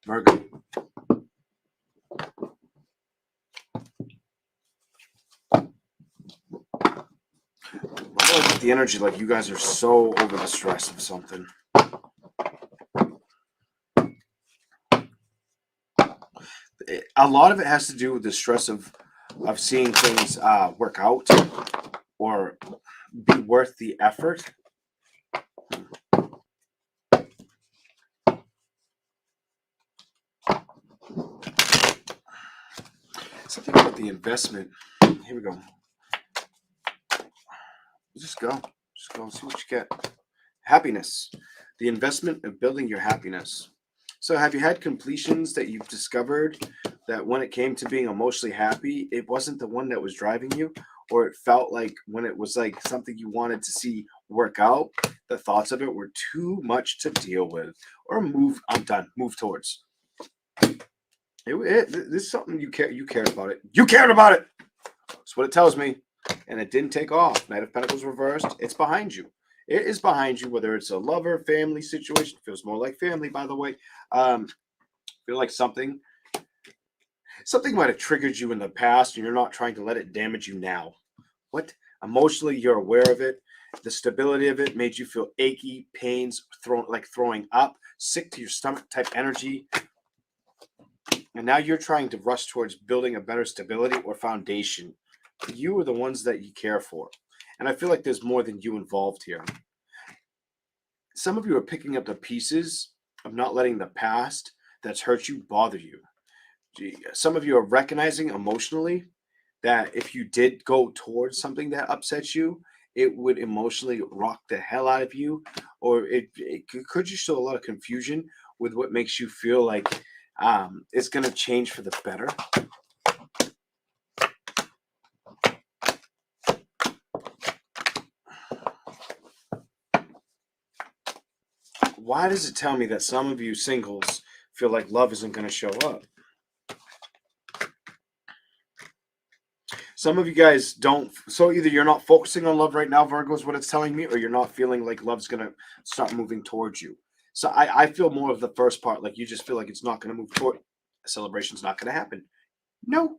A: Virgo. I get the energy like you guys are so over the stress of something. A lot of it has to do with the stress of seeing things work out or be worth the effort. Something about the investment. Here we go. Just go. Just go and see what you get. Happiness. The investment of building your happiness. So have you had completions that you've discovered that when it came to being emotionally happy, it wasn't the one that was driving you? Or it felt like when it was like something you wanted to see work out, the thoughts of it were too much to deal with? Or move, I'm done, move towards. This is something you cared about it. You cared about it! That's what it tells me. And it didn't take off. Knight of Pentacles reversed. It's behind you. It is behind you, whether it's a lover, family situation. Feels more like family, by the way. Feel like something might have triggered you in the past, and you're not trying to let it damage you now. What? Emotionally, you're aware of it. The stability of it made you feel achy, pains, throwing up, sick to your stomach type energy. And now you're trying to rush towards building a better stability or foundation. You are the ones that you care for. And I feel like there's more than you involved here. Some of you are picking up the pieces of not letting the past that's hurt you bother you. Some of you are recognizing emotionally that if you did go towards something that upsets you, it would emotionally rock the hell out of you, or it could just show a lot of confusion with what makes you feel like it's going to change for the better. Why does it tell me that some of you singles feel like love isn't going to show up? Some of you guys don't. So either you're not focusing on love right now, Virgo, is what it's telling me, or you're not feeling like love's going to start moving towards you. So I feel more of the first part. Like you just feel like it's not going to move toward. A celebration's not going to happen. No.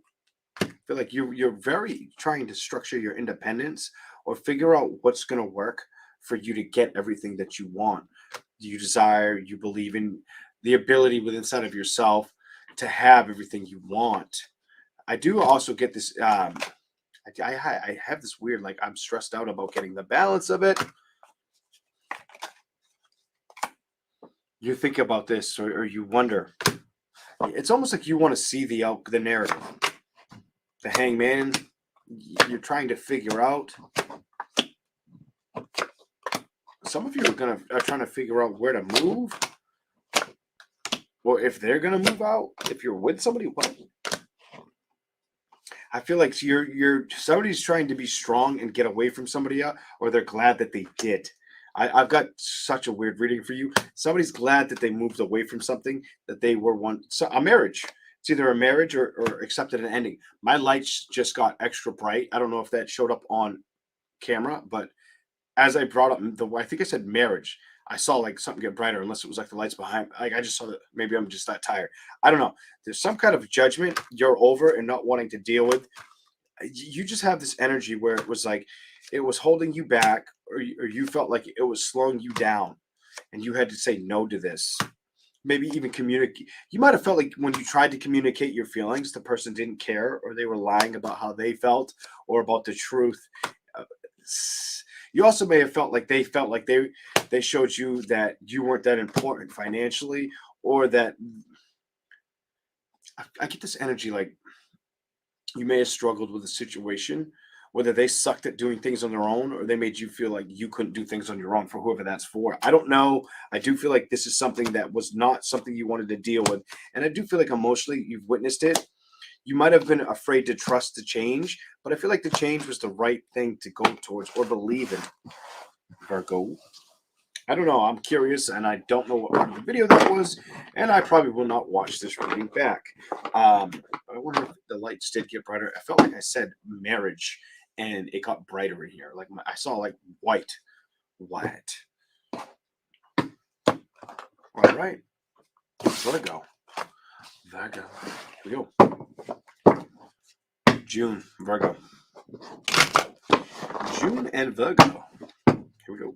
A: I feel like you're very trying to structure your independence or figure out what's going to work for you to get everything that you want, you desire, you believe in the ability within inside of yourself to have everything you want. I do also get this. I have this weird, like, I'm stressed out about getting the balance of it. You think about this, or you wonder. It's almost like you want to see the narrative. The hangman, you're trying to figure out. Some of you are trying to figure out where to move, or if they're gonna move out. If you're with somebody, what? I feel like somebody's trying to be strong and get away from somebody else, or they're glad that they did. I've got such a weird reading for you. Somebody's glad that they moved away from something that they were a marriage. It's either a marriage or accepted an ending. My lights just got extra bright. I don't know if that showed up on camera, but as I brought up I think I said marriage. I saw like something get brighter, unless it was like the lights behind. Like I just saw that. Maybe I'm just that tired. I don't know. There's some kind of judgment you're over and not wanting to deal with. You just have this energy where it was like it was holding you back, or you felt like it was slowing you down, and you had to say no to this. Maybe even communicate. You might have felt like when you tried to communicate your feelings, the person didn't care, or they were lying about how they felt or about the truth. Uh, You also may have felt like they showed you that you weren't that important financially, or that I get this energy like you may have struggled with a situation, whether they sucked at doing things on their own, or they made you feel like you couldn't do things on your own, for whoever that's for. I don't know. I do feel like this is something that was not something you wanted to deal with. And I do feel like emotionally you've witnessed it. You might have been afraid to trust the change, but I feel like the change was the right thing to go towards or believe in. Virgo. I don't know. I'm curious, and I don't know what part of the video that was, and I probably will not watch this reading back. I wonder if the lights did get brighter. I felt like I said marriage, and it got brighter in here. Like I saw like white. All right, Virgo. Here we go. June, Virgo. June and Virgo. Here we go.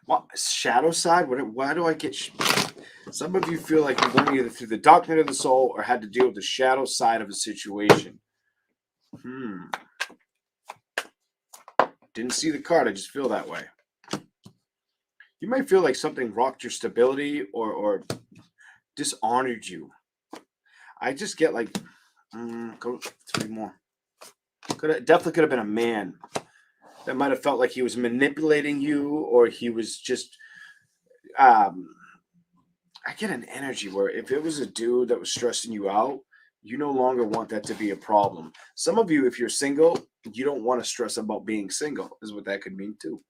A: Well, shadow side. Why do I get? Some of you feel like you're going either through the dark night of the soul or had to deal with the shadow side of a situation. Didn't see the card. I just feel that way. You might feel like something rocked your stability or dishonored you. I just get like, go 3 more. Definitely could have been a man that might have felt like he was manipulating you, or he was just. I get an energy where if it was a dude that was stressing you out, you no longer want that to be a problem. Some of you, if you're single, you don't want to stress about being single, is what that could mean too.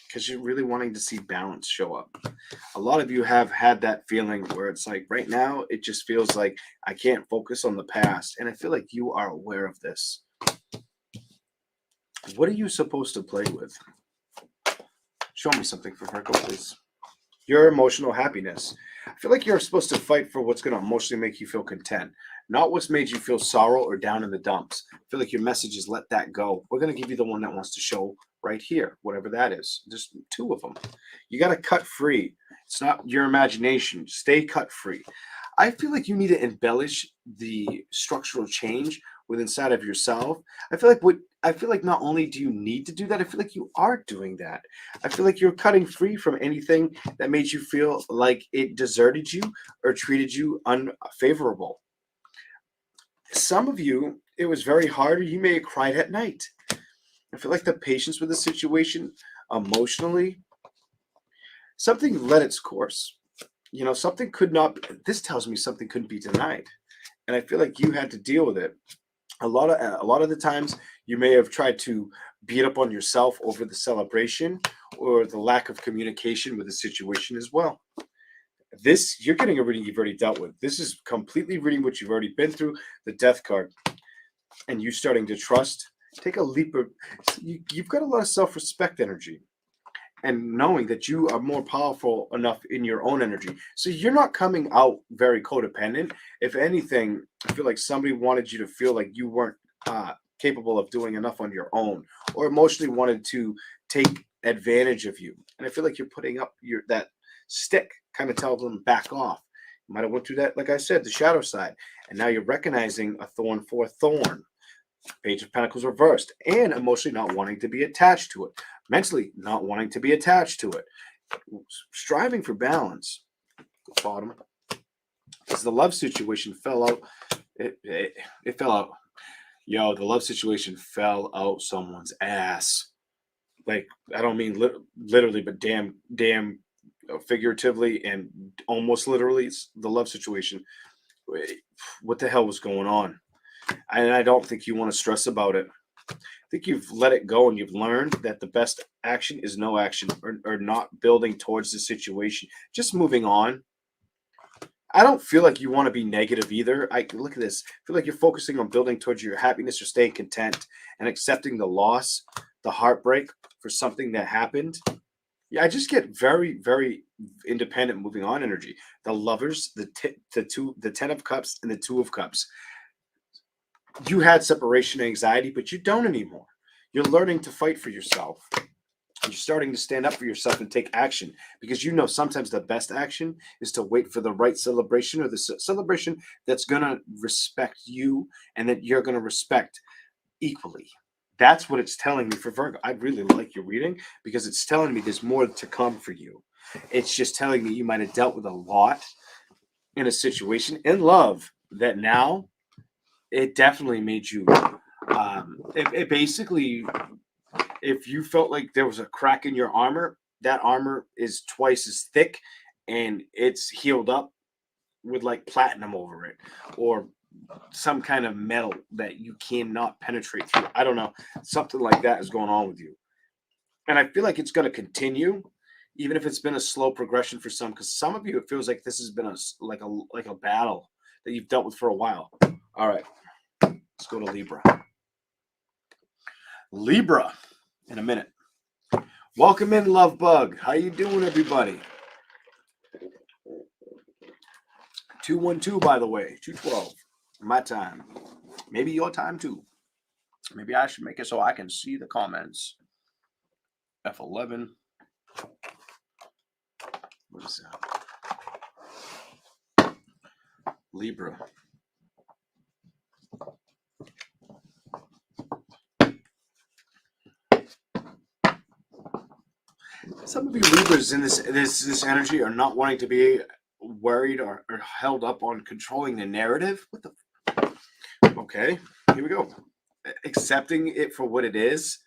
A: Because you're really wanting to see balance show up. A lot of you have had that feeling where it's like right now, it just feels like I can't focus on the past. And I feel like you are aware of this. What are you supposed to play with? Show me something for Virgo, please. Your emotional happiness. I feel like you're supposed to fight for what's going to emotionally make you feel content, not what's made you feel sorrow or down in the dumps. I feel like your message is let that go. We're going to give you the one that wants to show right here, whatever that is. There's 2 of them. You got to cut free. It's not your imagination. Stay cut free. I feel like you need to embellish the structural change within inside of yourself. I feel like not only do you need to do that, I feel like you are doing that. I feel like you're cutting free from anything that made you feel like it deserted you or treated you unfavorable. Some of you, it was very hard, or you may have cried at night. I feel like the patience with the situation emotionally, something led its course. Something could not, this tells me something couldn't be denied. And I feel like you had to deal with it. A lot of the times you may have tried to beat up on yourself over the celebration or the lack of communication with the situation as well. You're getting a reading you've already dealt with. This is completely reading what you've already been through. The Death card. and you starting to trust, take a leap of, you've got a lot of self-respect energy, and knowing that you are more powerful enough in your own energy. So you're not coming out very codependent. If anything, I feel like somebody wanted you to feel like you weren't capable of doing enough on your own, or emotionally wanted to take advantage of you. And I feel like you're putting up that stick, kind of tell them back off. You might have went through that, like I said, the shadow side, and now you're recognizing a thorn for a thorn. Page of Pentacles reversed, and emotionally not wanting to be attached to it, mentally not wanting to be attached to it, striving for balance. Bottom, because the love situation fell out. It fell out. Yo, the love situation fell out someone's ass. Like, I don't mean literally, but damn figuratively and almost literally. It's the love situation. What the hell was going on? And I don't think you want to stress about it. I think you've let it go, and you've learned that the best action is no action, or not building towards the situation, just moving on. I don't feel like you want to be negative either. I look at this. I feel like you're focusing on building towards your happiness, or staying content and accepting the loss, the heartbreak for something that happened. Yeah, I just get very, very independent, moving on energy. The Lovers, the 10 of Cups, and the 2 of Cups. You had separation anxiety, but you don't anymore. You're learning to fight for yourself. You're starting to stand up for yourself and take action, because you know sometimes the best action is to wait for the right celebration, or the celebration that's going to respect you and that you're going to respect equally. That's what it's telling me for Virgo. I really like your reading, because it's telling me there's more to come for you. It's just telling me you might have dealt with a lot in a situation in love that now it definitely made you it basically, if you felt like there was a crack in your armor, that armor is twice as thick, and it's healed up with like platinum over it, or some kind of metal that you cannot penetrate through. I don't know, something like that is going on with you, and I feel like it's going to continue, even if it's been a slow progression for some, because some of you, it feels like this has been like a battle that you've dealt with for a while. All right, let's go to Libra. Libra, in a minute. Welcome in, Love Bug. How you doing, everybody? 212, by the way, 212. My time. Maybe your time too. Maybe I should make it so I can see the comments. F11. What is that? Libra. Some of you Libras in this energy are not wanting to be worried or held up on controlling the narrative. What the? Okay, here we go. Accepting it for what it is.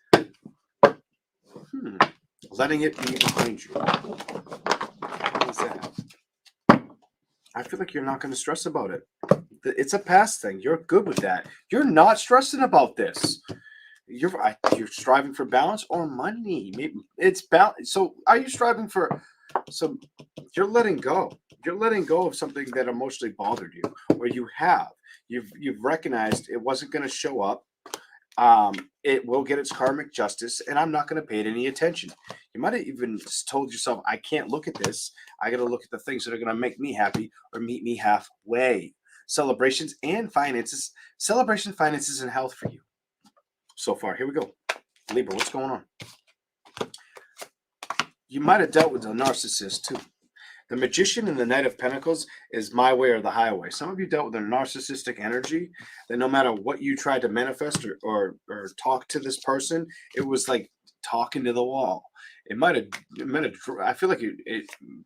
A: Letting it be behind you. What is that? I feel like you're not going to stress about it. It's a past thing. You're good with that. You're not stressing about this. You're striving for balance or money. Maybe it's balance. So are you striving for? So you're letting go. You're letting go of something that emotionally bothered you, or you've recognized it wasn't going to show up. It will get its karmic justice, and I'm not going to pay it any attention. You might have even told yourself, I can't look at this. I got to look at the things that are going to make me happy or meet me halfway. Celebrations and finances. Celebration, finances, and health for you. So far, here we go. Libra, what's going on? You might have dealt with a narcissist too. The Magician and the Knight of Pentacles is my way or the highway. Some of you dealt with a narcissistic energy that no matter what you tried to manifest or talk to this person, it was like talking to the wall. It might have, I feel like it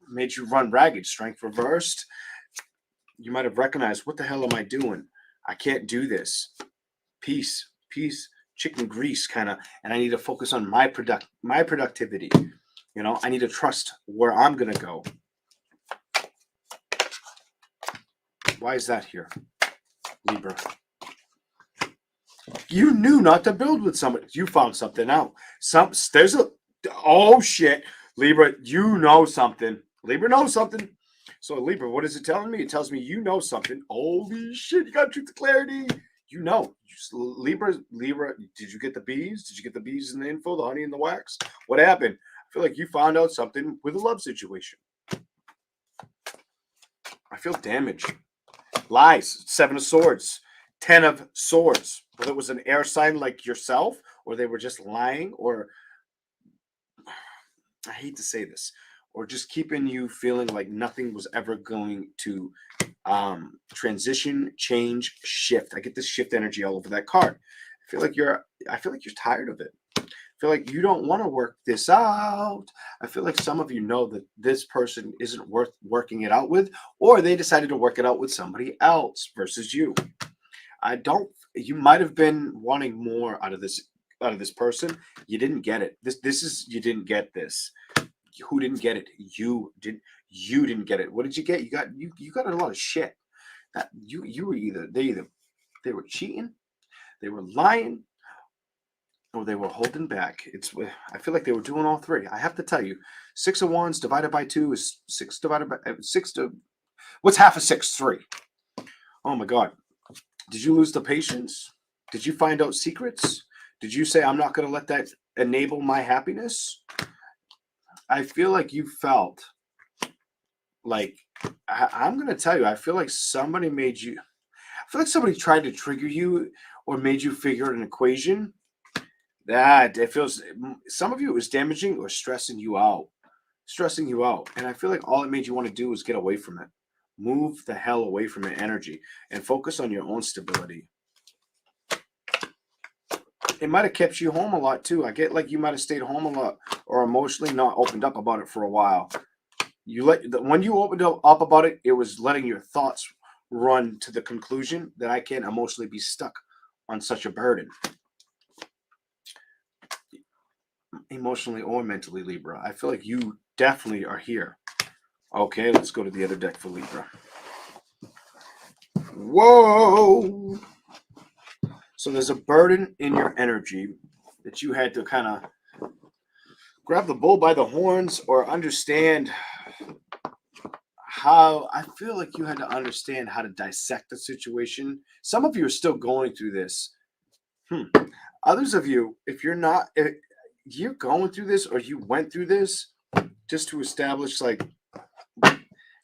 A: made you run ragged, strength reversed. You might have recognized, what the hell am I doing? I can't do this. Peace, chicken grease kind of, and I need to focus on my productivity. You know, I need to trust where I'm going to go. Why is that here, Libra? You knew not to build with somebody. You found something out. Oh shit, Libra, you know something. Libra knows something. So Libra, what is it telling me? It tells me you know something. Holy shit, you got truth to clarity. Libra, did you get the bees? Did you get the bees in the info, the honey and the wax? What happened? I feel like you found out something with a love situation. I feel damaged. Lies, 7 of Swords, 10 of Swords. Whether it was an air sign like yourself, or they were just lying, or I hate to say this, or just keeping you feeling like nothing was ever going to transition, change, shift. I get this shift energy all over that card. I feel like you're tired of it. I feel like you don't want to work this out. I feel like some of you know that this person isn't worth working it out with, or they decided to work it out with somebody else versus you. I don't You might have been wanting more out of this person. You didn't get it. You didn't get this. Who didn't get it? You didn't get it. What did you get? You got a lot of shit. That you were they were cheating, they were lying, or they were holding back. I feel like they were doing all three. I have to tell you, 6 of Wands divided by 2 is 6 divided by 6 to what's half of 6? 3. Oh my God. Did you lose the patience? Did you find out secrets? Did you say, I'm not going to let that enable my happiness? I feel like you felt like, I'm going to tell you, I feel like somebody tried to trigger you or made you figure out an equation that it feels, some of you, it was damaging or stressing you out. And I feel like all it made you want to do was get away from it. Move the hell away from your energy and focus on your own stability. It might have kept you home a lot too. I get like you might have stayed home a lot or emotionally not opened up about it for a while. When you opened up about it, it was letting your thoughts run to the conclusion that I can't emotionally be stuck on such a burden. Emotionally or mentally, Libra. I feel like you definitely are here. Okay, let's go to the other deck for Libra. Whoa! So there's a burden in your energy that you had to kind of grab the bull by the horns or understand how. I feel like you had to understand how to dissect the situation. Some of you are still going through this. Others of you, if you're going through this or you went through this just to establish like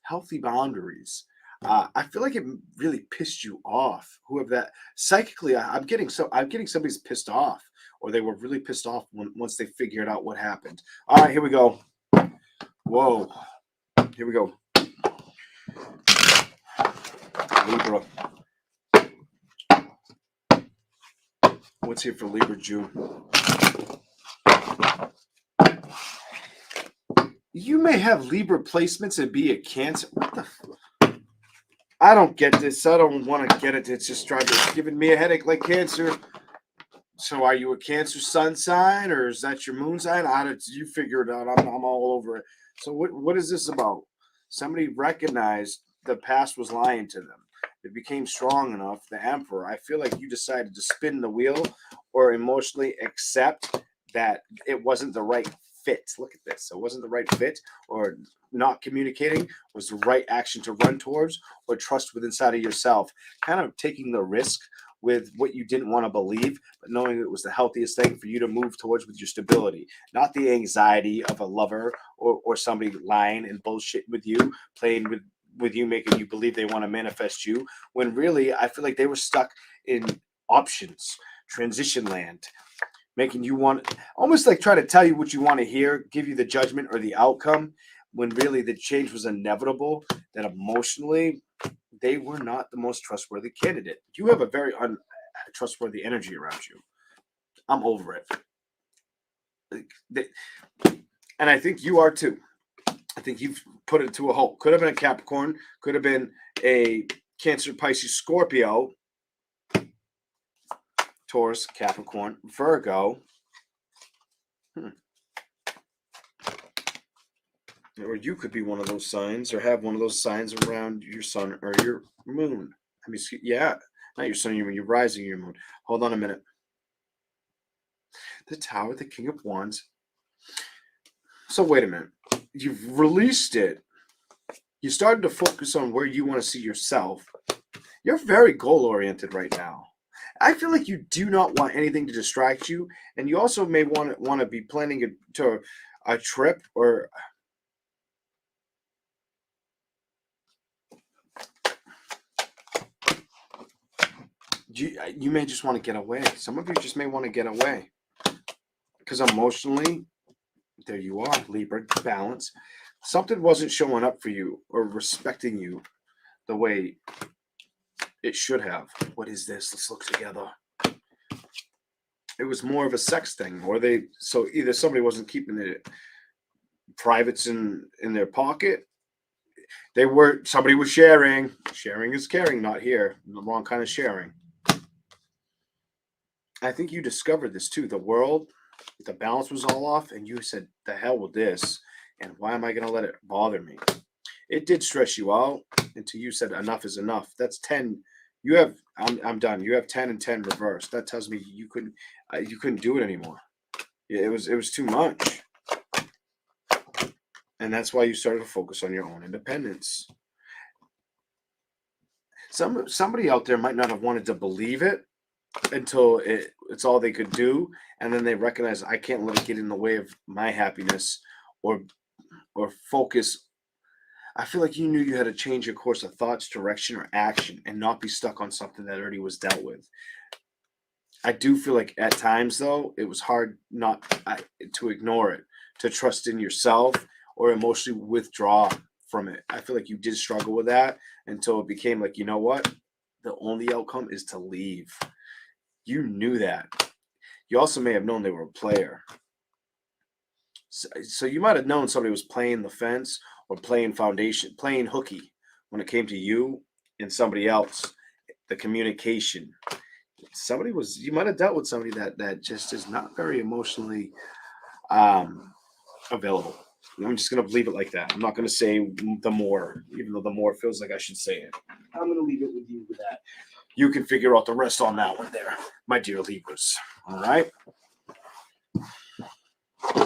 A: healthy boundaries. I feel like it really pissed you off. Whoever that psychically, I'm getting somebody's pissed off, or they were really pissed off once they figured out what happened. All right, here we go. Whoa, here we go. Libra. What's here for Libra, June? You may have Libra placements and be a Cancer. What the fuck? I don't get this. I don't want to get it. It's just giving me a headache like Cancer. So are you a Cancer sun sign, or is that your moon sign? You figure it out. I'm all over it. So what is this about? Somebody recognized the past was lying to them. It became strong enough. The Emperor. I feel like you decided to spin the wheel or emotionally accept that it wasn't the right fit. Look at this. So it wasn't the right fit, or not communicating was the right action to run towards, or trust within inside of yourself. Kind of taking the risk with what you didn't want to believe, but knowing it was the healthiest thing for you to move towards with your stability, not the anxiety of a lover or somebody lying and bullshit with you, playing with you, making you believe they want to manifest you, when really I feel like they were stuck in options, transition land, making you want, almost like try to tell you what you want to hear, give you the judgment or the outcome, when really the change was inevitable, that emotionally they were not the most trustworthy candidate. You have a very untrustworthy energy around you. I'm over it. And I think you are too. I think you've put it to a halt. Could have been a Capricorn, could have been a Cancer, Pisces, Scorpio, Taurus, Capricorn, Virgo. Or you could be one of those signs, or have one of those signs around your sun or your moon. I mean, yeah, not your sun, your rising, your moon. Hold on a minute. The Tower, the King of Wands. So wait a minute. You've released it. You started to focus on where you want to see yourself. You're very goal-oriented right now. I feel like you do not want anything to distract you, and you also may want to be planning to a trip or you may just want to get away. Some of you just may want to get away because emotionally, there you are, Libra, balance. Something wasn't showing up for you or respecting you the way it should have. What is this? Let's look together. It was more of a sex thing, or so either somebody wasn't keeping the privates in their pocket. Somebody was sharing. Sharing is caring, not here. The wrong kind of sharing. I think you discovered this too. The balance was all off, and you said, "The hell with this," and why am I going to let it bother me? It did stress you out until you said, "Enough is enough." That's 10. I'm done. You have 10 and 10 reversed. That tells me you couldn't do it anymore. It was too much, and that's why you started to focus on your own independence. Somebody out there might not have wanted to believe it until it's all they could do, and then they recognize, I can't let it get in the way of my happiness or focus. I feel like you knew you had to change your course of thoughts, direction, or action and not be stuck on something that already was dealt with. I do feel like at times, though, it was hard not to ignore it, to trust in yourself or emotionally withdraw from it. I feel like you did struggle with that until it became like, you know what? The only outcome is to leave. You knew that. You also may have known they were a player. So you might have known somebody was playing the fence or playing foundation, playing hooky when it came to you and somebody else. The communication. You might have dealt with somebody that just is not very emotionally available. I'm just going to leave it like that. I'm not going to say the more, even though the more feels like I should say it. I'm going to leave it with you with that. You can figure out the rest on that one there, my dear Libras. All right?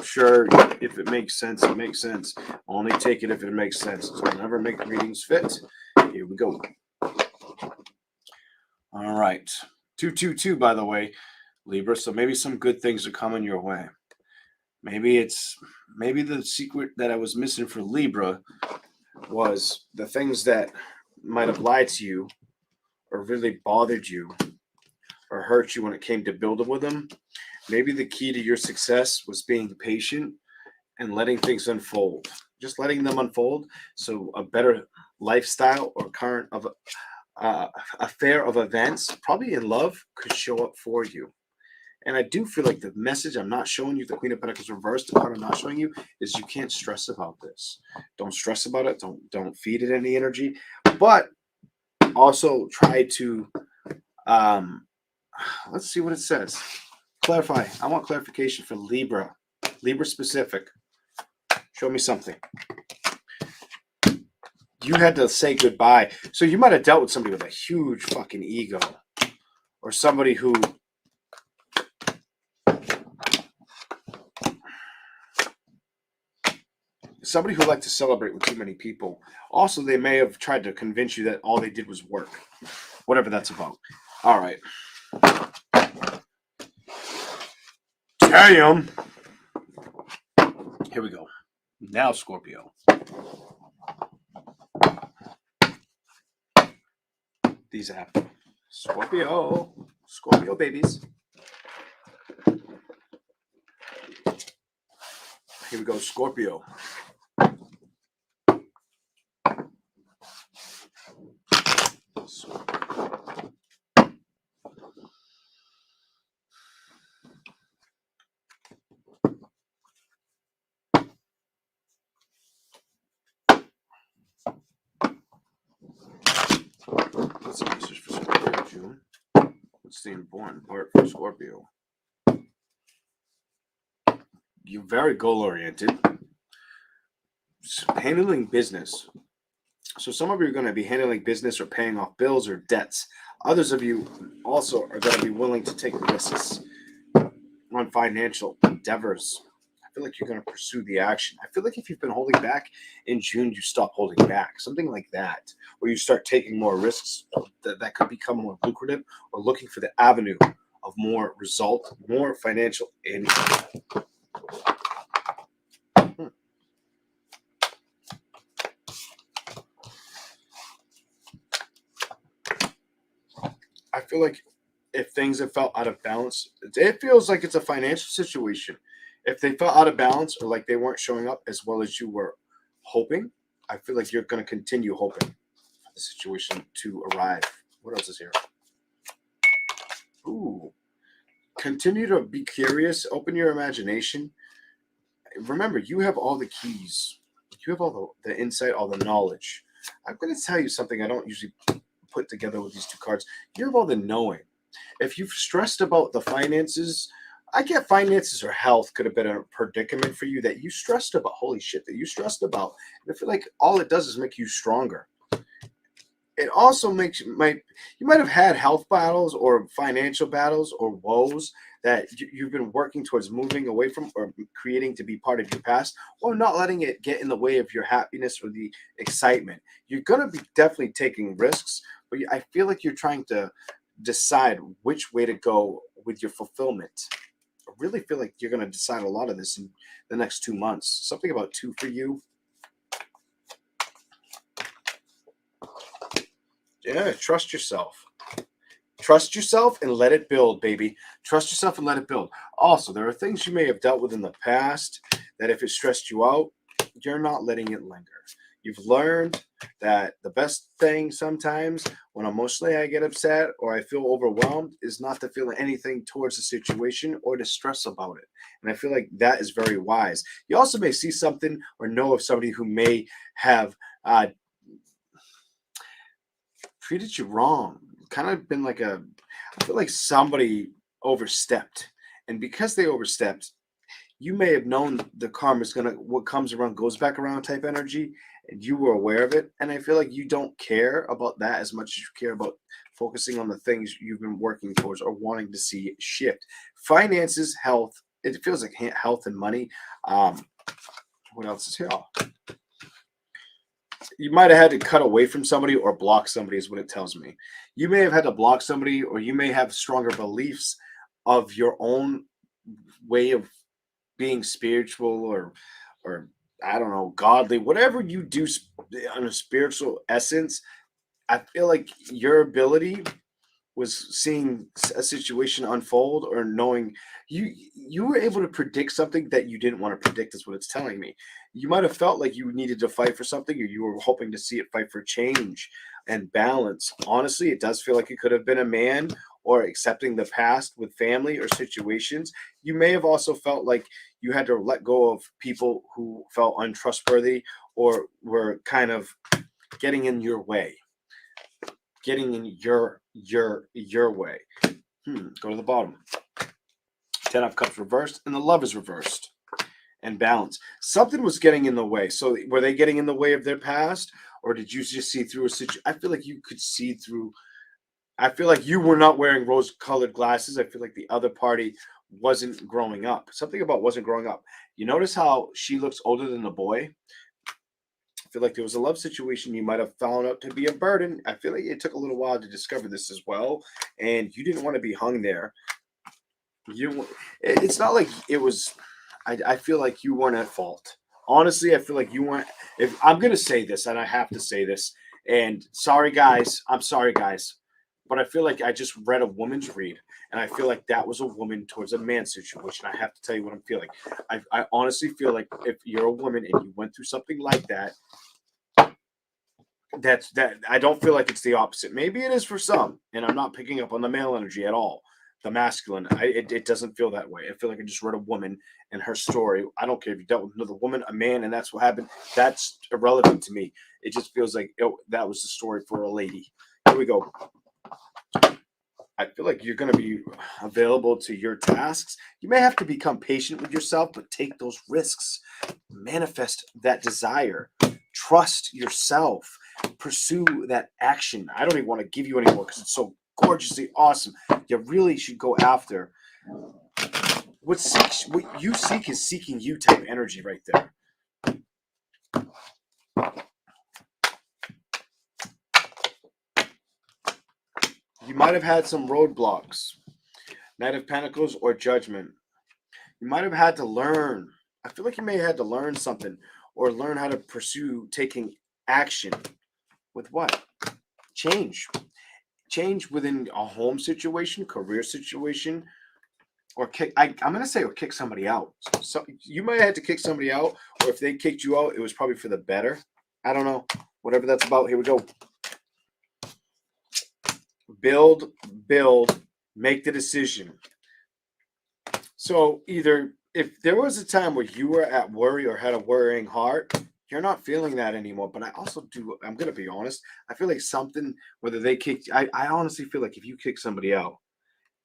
A: Sure, if it makes sense, it makes sense. Only take it if it makes sense. So never make readings fit. Here we go. All right. 222, by the way, Libra. So maybe some good things are coming your way. Maybe the secret that I was missing for Libra was the things that might have lied to you or really bothered you or hurt you when it came to building with them. Maybe the key to your success was being patient and letting things unfold. Just letting them unfold so a better lifestyle or current of affair of events, probably in love, could show up for you. And I do feel like the message I'm not showing you, the Queen of Pentacles reversed, the card I'm not showing you, is you can't stress about this. Don't stress about it. Don't feed it any energy. But also try to let's see what it says. Clarify. I want clarification for Libra. Libra specific. Show me something. You had to say goodbye. So you might have dealt with somebody with a huge fucking ego. Or somebody who liked to celebrate with too many people. Also, they may have tried to convince you that all they did was work. Whatever that's about. All right. Damn. Here we go. Now, Scorpio. These happen. Scorpio babies. Here we go, Scorpio. What's the message for Scorpio, June? What's the important part for Scorpio? You're very goal-oriented. Handling business. So some of you are going to be handling business or paying off bills or debts. Others of you also are going to be willing to take risks on financial endeavors. feel like you're going to pursue the action. I feel like if you've been holding back in June, you stop holding back, something like that, or you start taking more risks that could become more lucrative, or looking for the avenue of more result, more financial income. I feel like if things have felt out of balance, it feels like it's a financial situation. If they felt out of balance or like they weren't showing up as well as you were hoping, I feel like you're going to continue hoping for the situation to arrive. What else is here? Ooh, continue to be curious, open your imagination. Remember, you have all the keys, you have all the insight, all the knowledge. I'm going to tell you something I don't usually put together with these two cards. You have all the knowing. If you've stressed about the finances, I get finances or health could have been a predicament for you that you stressed about. Holy shit, that you stressed about. And I feel like all it does is make you stronger. It also makes you might have had health battles or financial battles or woes that you've been working towards moving away from or creating to be part of your past, or not letting it get in the way of your happiness or the excitement. You're going to be definitely taking risks, but I feel like you're trying to decide which way to go with your fulfillment. I really feel like you're going to decide a lot of this in the next 2 months. Something about two for you. Yeah, trust yourself. Trust yourself and let it build, baby. Trust yourself and let it build. Also, there are things you may have dealt with in the past that if it stressed you out, you're not letting it linger. You've learned that the best thing sometimes when emotionally I get upset or I feel overwhelmed is not to feel anything towards the situation or to stress about it. And I feel like that is very wise. You also may see something or know of somebody who may have treated you wrong. Kind of been like I feel like somebody overstepped. And because they overstepped, you may have known the karma's gonna, what comes around goes back around type energy, and you were aware of it. And I feel like you don't care about that as much as you care about focusing on the things you've been working towards or wanting to see shift. Finances, health, it feels like health and money. What else is here? You might have had to cut away from somebody or block somebody, is what it tells me. You may have had to block somebody, or you may have stronger beliefs of your own way of being spiritual, or I don't know, godly, whatever you do on a spiritual essence. I feel like your ability was seeing a situation unfold, or knowing you were able to predict something that you didn't want to predict, is what it's telling me. You might have felt like you needed to fight for something, or you were hoping to see it fight for change and balance. Honestly, it does feel like it could have been a man, or accepting the past with family or situations. You may have also felt like you had to let go of people who felt untrustworthy or were kind of getting in your way, getting in your way. Go to the bottom. 10 of Cups reversed, and the Love is reversed. And balance. Something was getting in the way. So were they getting in the way of their past, or did you just see through a situation? I feel like you could see through. I feel like you were not wearing rose-colored glasses. I feel like the other party wasn't growing up. Something about wasn't growing up. You notice how she looks older than the boy? I feel like there was a love situation you might have found out to be a burden. I feel like it took a little while to discover this as well, and you didn't want to be hung there. It's not like it was. I feel like you weren't at fault. Honestly, I feel like you weren't. If I'm gonna say this, and I have to say this, and sorry guys, I'm sorry guys, but I feel like I just read a woman's read, and I feel like that was a woman towards a man situation. I have to tell you what I'm feeling. I honestly feel like if you're a woman and you went through something like that, that I don't feel like it's the opposite. Maybe it is for some, and I'm not picking up on the male energy at all. The masculine, it doesn't feel that way. I feel like I just read a woman and her story. I don't care if you dealt with another woman, a man, and that's what happened. That's irrelevant to me. It just feels like that was the story for a lady. Here we go. I feel like you're going to be available to your tasks. You may have to become patient with yourself, but take those risks. Manifest that desire. Trust yourself. Pursue that action. I don't even want to give you any more because it's so gorgeously awesome. You really should go after what you seek is seeking you type energy right there. You might have had some roadblocks, Knight of Pentacles or Judgment. You might have had to learn. I feel like you may have had to learn something or learn how to pursue taking action with what? Change. Change within a home situation, career situation, or kick. I'm going to say, or kick somebody out. So you might have had to kick somebody out, or if they kicked you out, it was probably for the better. I don't know. Whatever that's about. Here we go. Build, make the decision. So either if there was a time where you were at worry or had a worrying heart, you're not feeling that anymore. But I also do, I'm going to be honest, I feel like something, whether they kicked, I honestly feel like if you kick somebody out,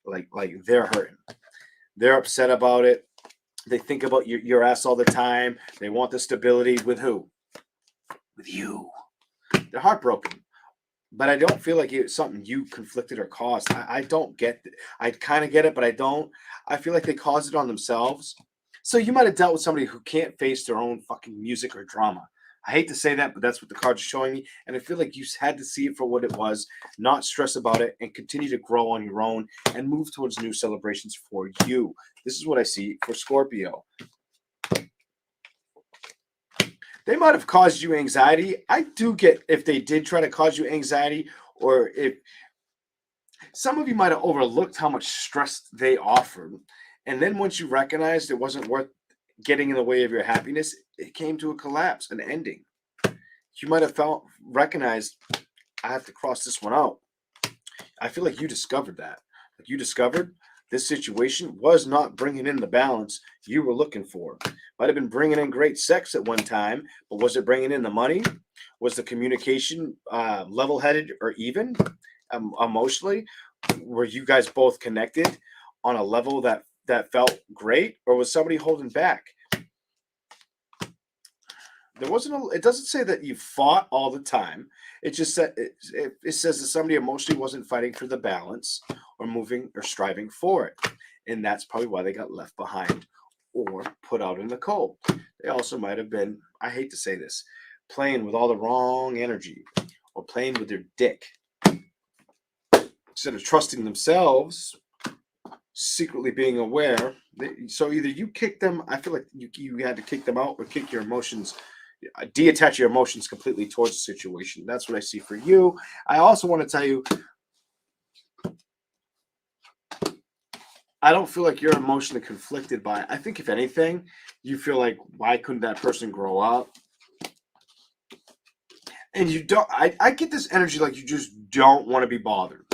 A: like they're hurting. They're upset about it. They think about your ass all the time. They want the stability with who? With you. They're heartbroken. But I don't feel like it's something you conflicted or caused. I don't get it. I kind of get it, but I don't. I feel like they caused it on themselves. So you might have dealt with somebody who can't face their own fucking music or drama. I hate to say that, but that's what the cards are showing me. And I feel like you had to see it for what it was, not stress about it, and continue to grow on your own and move towards new celebrations for you. This is what I see for Scorpio. They might have caused you anxiety. I do get if they did try to cause you anxiety, or if some of you might have overlooked how much stress they offered. And then once you recognized it wasn't worth getting in the way of your happiness, it came to a collapse, an ending. You might have recognized, I have to cross this one out. I feel like you discovered that. Like you discovered this situation was not bringing in the balance you were looking for. Might have been bringing in great sex at one time, but was it bringing in the money? Was the communication level-headed or even emotionally? Were you guys both connected on a level that felt great, or was somebody holding back? There wasn't. It doesn't say that you fought all the time. It just said it says that somebody emotionally wasn't fighting for the balance or moving or striving for it, and that's probably why they got left behind or put out in the cold. They also might have been, I hate to say this, playing with all the wrong energy or playing with their dick instead of trusting themselves, secretly being aware. So either you kick them. I feel like you had to kick them out or kick your emotions. Detach your emotions completely towards the situation. That's what I see for you. I also want to tell you, I don't feel like you're emotionally conflicted by it. I think if anything, you feel like, why couldn't that person grow up? And you don't, I get this energy like you just don't want to be bothered.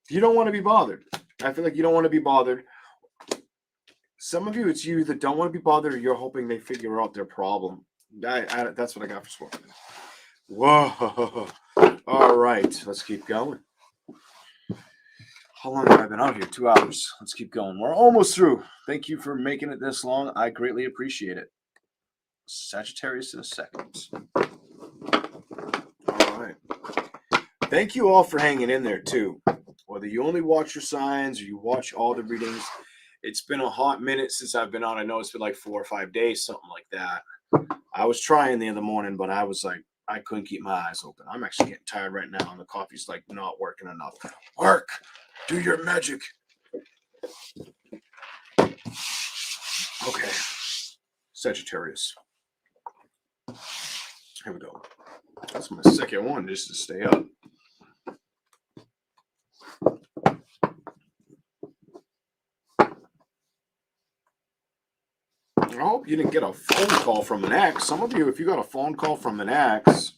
A: You don't want to be bothered. I feel like you don't want to be bothered. Some of you, it's you that don't want to be bothered, or you're hoping they figure out their problem. That's what I got for Scorpio. Whoa. All right. Let's keep going. How long have I been out here? 2 hours. Let's keep going. We're almost through. Thank you for making it this long. I greatly appreciate it. Sagittarius in a second. All right. Thank you all for hanging in there, too. Whether you only watch your signs or you watch all the readings, it's been a hot minute since I've been on. I know it's been like 4 or 5 days, something like that. I was trying the other morning, but I was like, I couldn't keep my eyes open. I'm actually getting tired right now, and the coffee's like not working enough. Work! Do your magic! Okay. Sagittarius. Here we go. That's my second one just to stay up. I hope you didn't get a phone call from an ex. Some of you, if you got a phone call from an ex,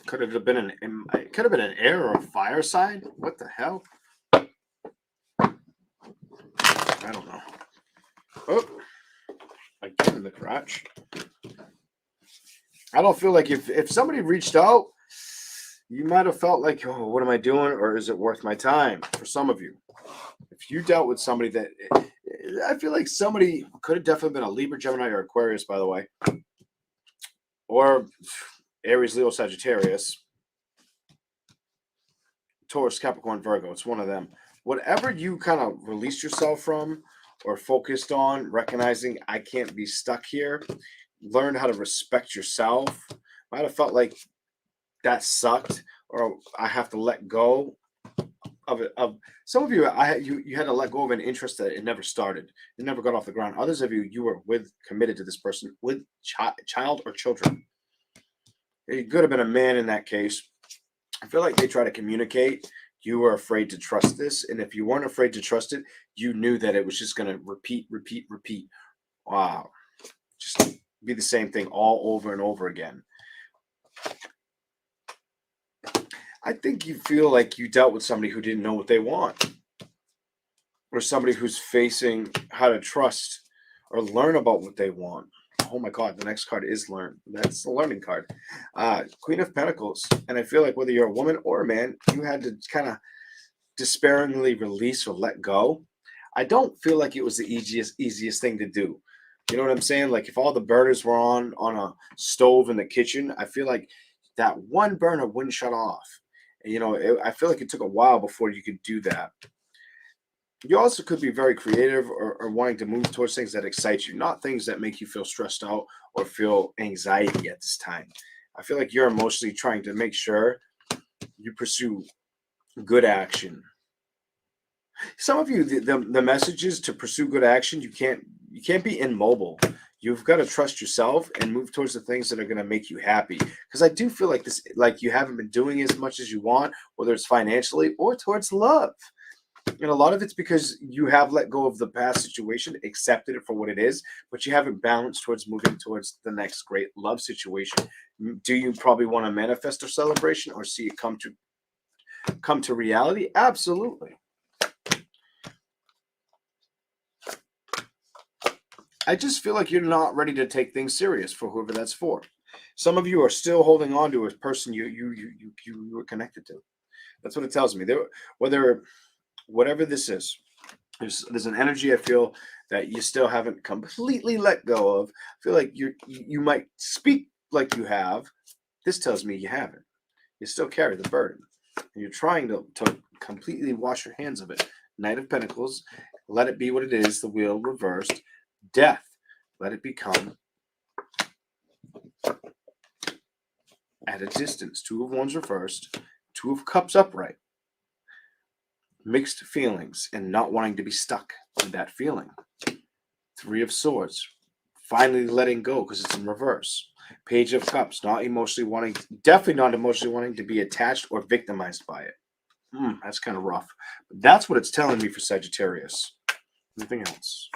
A: could it have been an air or a fire sign? What the hell? I don't know. Oh, again in the crotch. I don't feel like if somebody reached out, you might have felt like, oh, what am I doing? Or is it worth my time? For some of you. If you dealt with somebody that, I feel like somebody could have definitely been a Libra, Gemini, or Aquarius, by the way. Or Aries, Leo, Sagittarius. Taurus, Capricorn, Virgo. It's one of them. whatever you kind of released yourself from or focused on, recognizing I can't be stuck here, learn how to respect yourself. Might have felt like that sucked, or I have to let go of it. Of some of you, you had to let go of an interest that it never started, it never got off the ground. Others of you, you were with committed to this person with child or children. It could have been a man in that case. I feel like they try to communicate. You were afraid to trust this, and if you weren't afraid to trust it, you knew that it was just going to repeat, repeat, repeat. Wow, just be the same thing all over and over again. I think you feel like you dealt with somebody who didn't know what they want, or somebody who's facing how to trust or learn about what they want. Oh my God, the next card is learn. That's the learning card. Queen of Pentacles. And I feel like whether you're a woman or a man, you had to kind of despairingly release or let go. I don't feel like it was the easiest thing to do. You know what I'm saying? Like if all the burners were on a stove in the kitchen, I feel like that one burner wouldn't shut off. And, I feel like it took a while before you could do that. You also could be very creative or wanting to move towards things that excite you, not things that make you feel stressed out or feel anxiety at this time. I feel like you're emotionally trying to make sure you pursue good action. Some of you, the message is to pursue good action. You can't be immobile. You've got to trust yourself and move towards the things that are going to make you happy. Because I do feel like this, like you haven't been doing as much as you want, whether it's financially or towards love. And a lot of it's because you have let go of the past situation, accepted it for what it is, but you haven't balanced towards moving towards the next great love situation. Do you probably want to manifest a celebration or see it come to reality? Absolutely. I just feel like you're not ready to take things serious for whoever that's for. Some of you are still holding on to a person you were connected to. That's what it tells me. Whatever this is, there's an energy I feel that you still haven't completely let go of. I feel like you might speak like you have. This tells me you haven't. You still carry the burden, and you're trying to completely wash your hands of it. Knight of Pentacles, let it be what it is. The wheel reversed. Death, let it become at a distance. Two of Wands reversed. Two of Cups upright. Mixed feelings and not wanting to be stuck in that feeling. Three of Swords, finally letting go because it's in reverse. Page of Cups, definitely not emotionally wanting to be attached or victimized by it. That's kind of rough. But that's what it's telling me for Sagittarius. Anything else?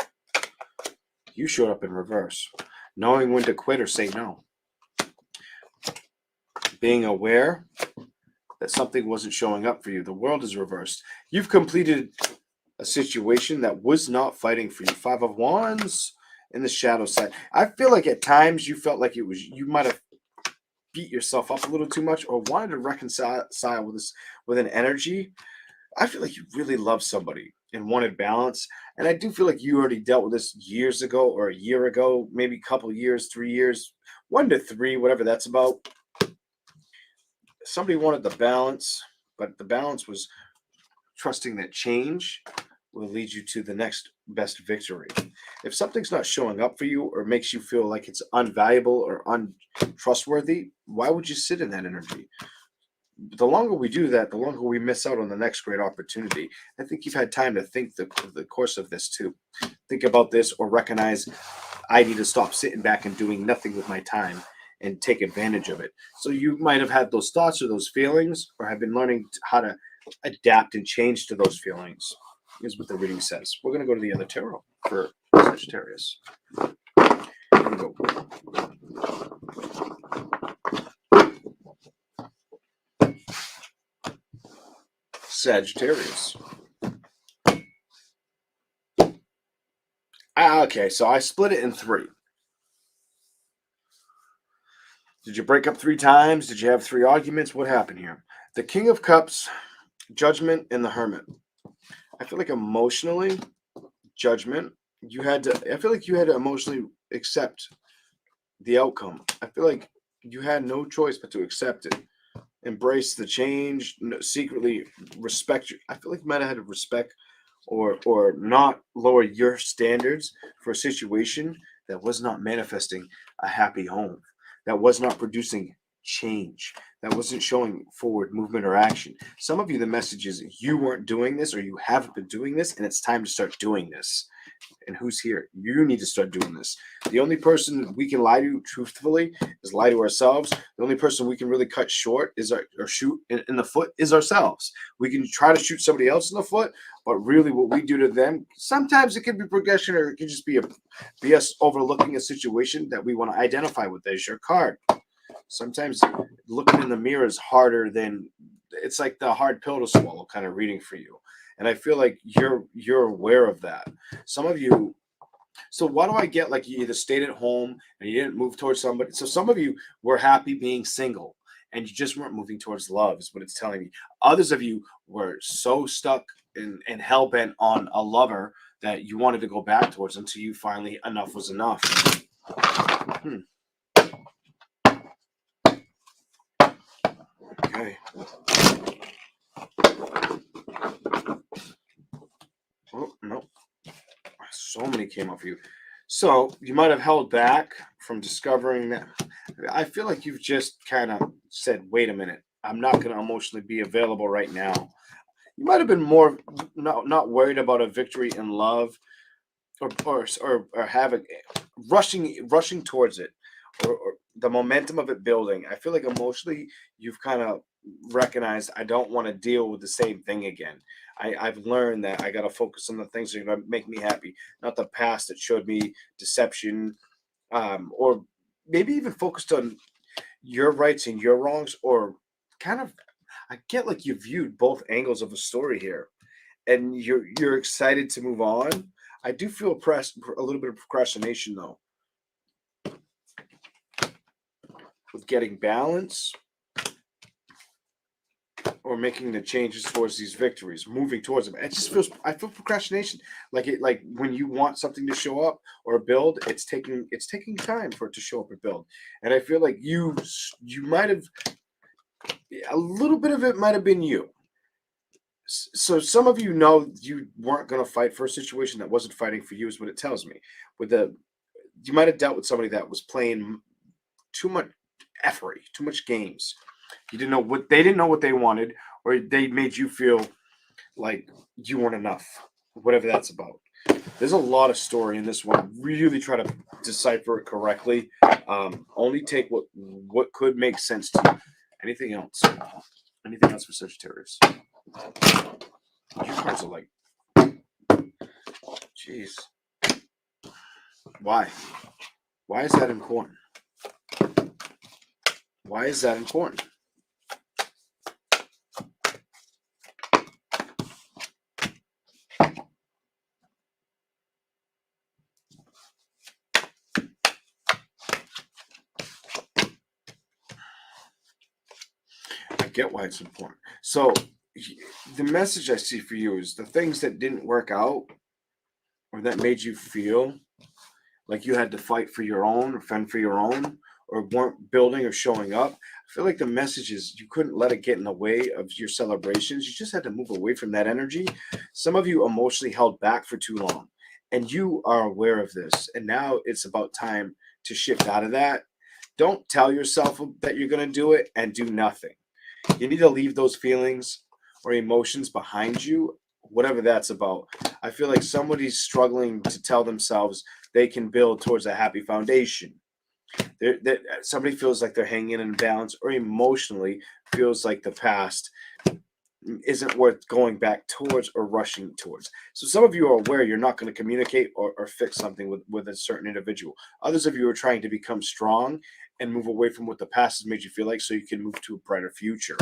A: You showed up in reverse. Knowing when to quit or say no. Being aware that something wasn't showing up for you. The world is reversed. You've completed a situation that was not fighting for you. Five of Wands in the shadow side. I feel like at times you felt like you might have beat yourself up a little too much or wanted to reconcile with an energy. I feel like you really love somebody and wanted balance. And I do feel like you already dealt with this years ago or a year ago, maybe a couple years, 3 years, 1 to 3, whatever that's about. Somebody wanted the balance, but the balance was trusting that change will lead you to the next best victory. If something's not showing up for you or makes you feel like it's unvaluable or untrustworthy, why would you sit in that energy? The longer we do that, the longer we miss out on the next great opportunity. I think you've had time to think the course of this too. Think about this or recognize I need to stop sitting back and doing nothing with my time and take advantage of it. So you might have had those thoughts or those feelings or have been learning how to adapt and change to those feelings is what the reading says. We're going to go to the other tarot for Sagittarius. Here we go. Sagittarius. Okay, so I split it in 3. Did you break up 3 times? Did you have 3 arguments? What happened here? The King of Cups, Judgment, and the Hermit. I feel like emotionally, Judgment, I feel like you had to emotionally accept the outcome. I feel like you had no choice but to accept it. embrace the change, secretly respect you. I feel like you might have had to respect or not lower your standards for a situation that was not manifesting a happy home, that was not producing change, that wasn't showing forward movement or action. Some of you, the message is you weren't doing this or you haven't been doing this, and it's time to start doing this. And who's here? You need to start doing this. The only person we can lie to truthfully is lie to ourselves. The only person we can really cut short is or shoot in the foot is ourselves. We can try to shoot somebody else in the foot, but really what we do to them, sometimes it can be progression or it can just be us overlooking a situation that we want to identify with as your card. Sometimes looking in the mirror is harder than it's like the hard pill to swallow kind of reading for you. And I feel like you're aware of that. Some of you, so why do I get like you either stayed at home and you didn't move towards somebody? So some of you were happy being single and you just weren't moving towards love, is what it's telling me. Others of you were so stuck and hell bent on a lover that you wanted to go back towards until you finally enough was enough. Hmm. Okay. Oh no. So many came up for you. So you might have held back from discovering that. I feel like you've just kind of said, wait a minute, I'm not going to emotionally be available right now. You might have been more not worried about a victory in love or having rushing towards it or the momentum of it building. I feel like emotionally you've kind of recognized I don't want to deal with the same thing again. I've learned that I got to focus on the things that are going to make me happy, not the past that showed me deception, or maybe even focused on your rights and your wrongs, or kind of. I get like you viewed both angles of a story here, and you're excited to move on. I do feel a little bit of procrastination though with getting balance or making the changes towards these victories, moving towards them. It just feels I feel procrastination. Like when you want something to show up or build, it's taking time for it to show up or build. And I feel like you might have a little bit of it might have been you. So some of you know you weren't going to fight for a situation that wasn't fighting for you is what it tells me. With the you might have dealt with somebody that was playing too much effery, too much games. You didn't know what they didn't know what they wanted, or they made you feel like you weren't enough, whatever that's about. There's a lot of story in this one. Really try to decipher it correctly. Only take what could make sense to you. Anything else? Anything else for Sagittarius? Your cards are like, jeez. Why? Why is that important? Why is that important? I get why it's important. So the message I see for you is the things that didn't work out or that made you feel like you had to fight for your own or fend for your own or weren't building or showing up. I feel like the message is you couldn't let it get in the way of your celebrations. You just had to move away from that energy. Some of you emotionally held back for too long, and you are aware of this. And now it's about time to shift out of that. Don't tell yourself that you're going to do it and do nothing. You need to leave those feelings or emotions behind you, whatever that's about. I feel like somebody's struggling to tell themselves they can build towards a happy foundation. Somebody feels like they're hanging in balance or emotionally feels like the past isn't worth going back towards or rushing towards. So some of you are aware you're not going to communicate or fix something with a certain individual. Others of you are trying to become strong and move away from what the past has made you feel like so you can move to a brighter future.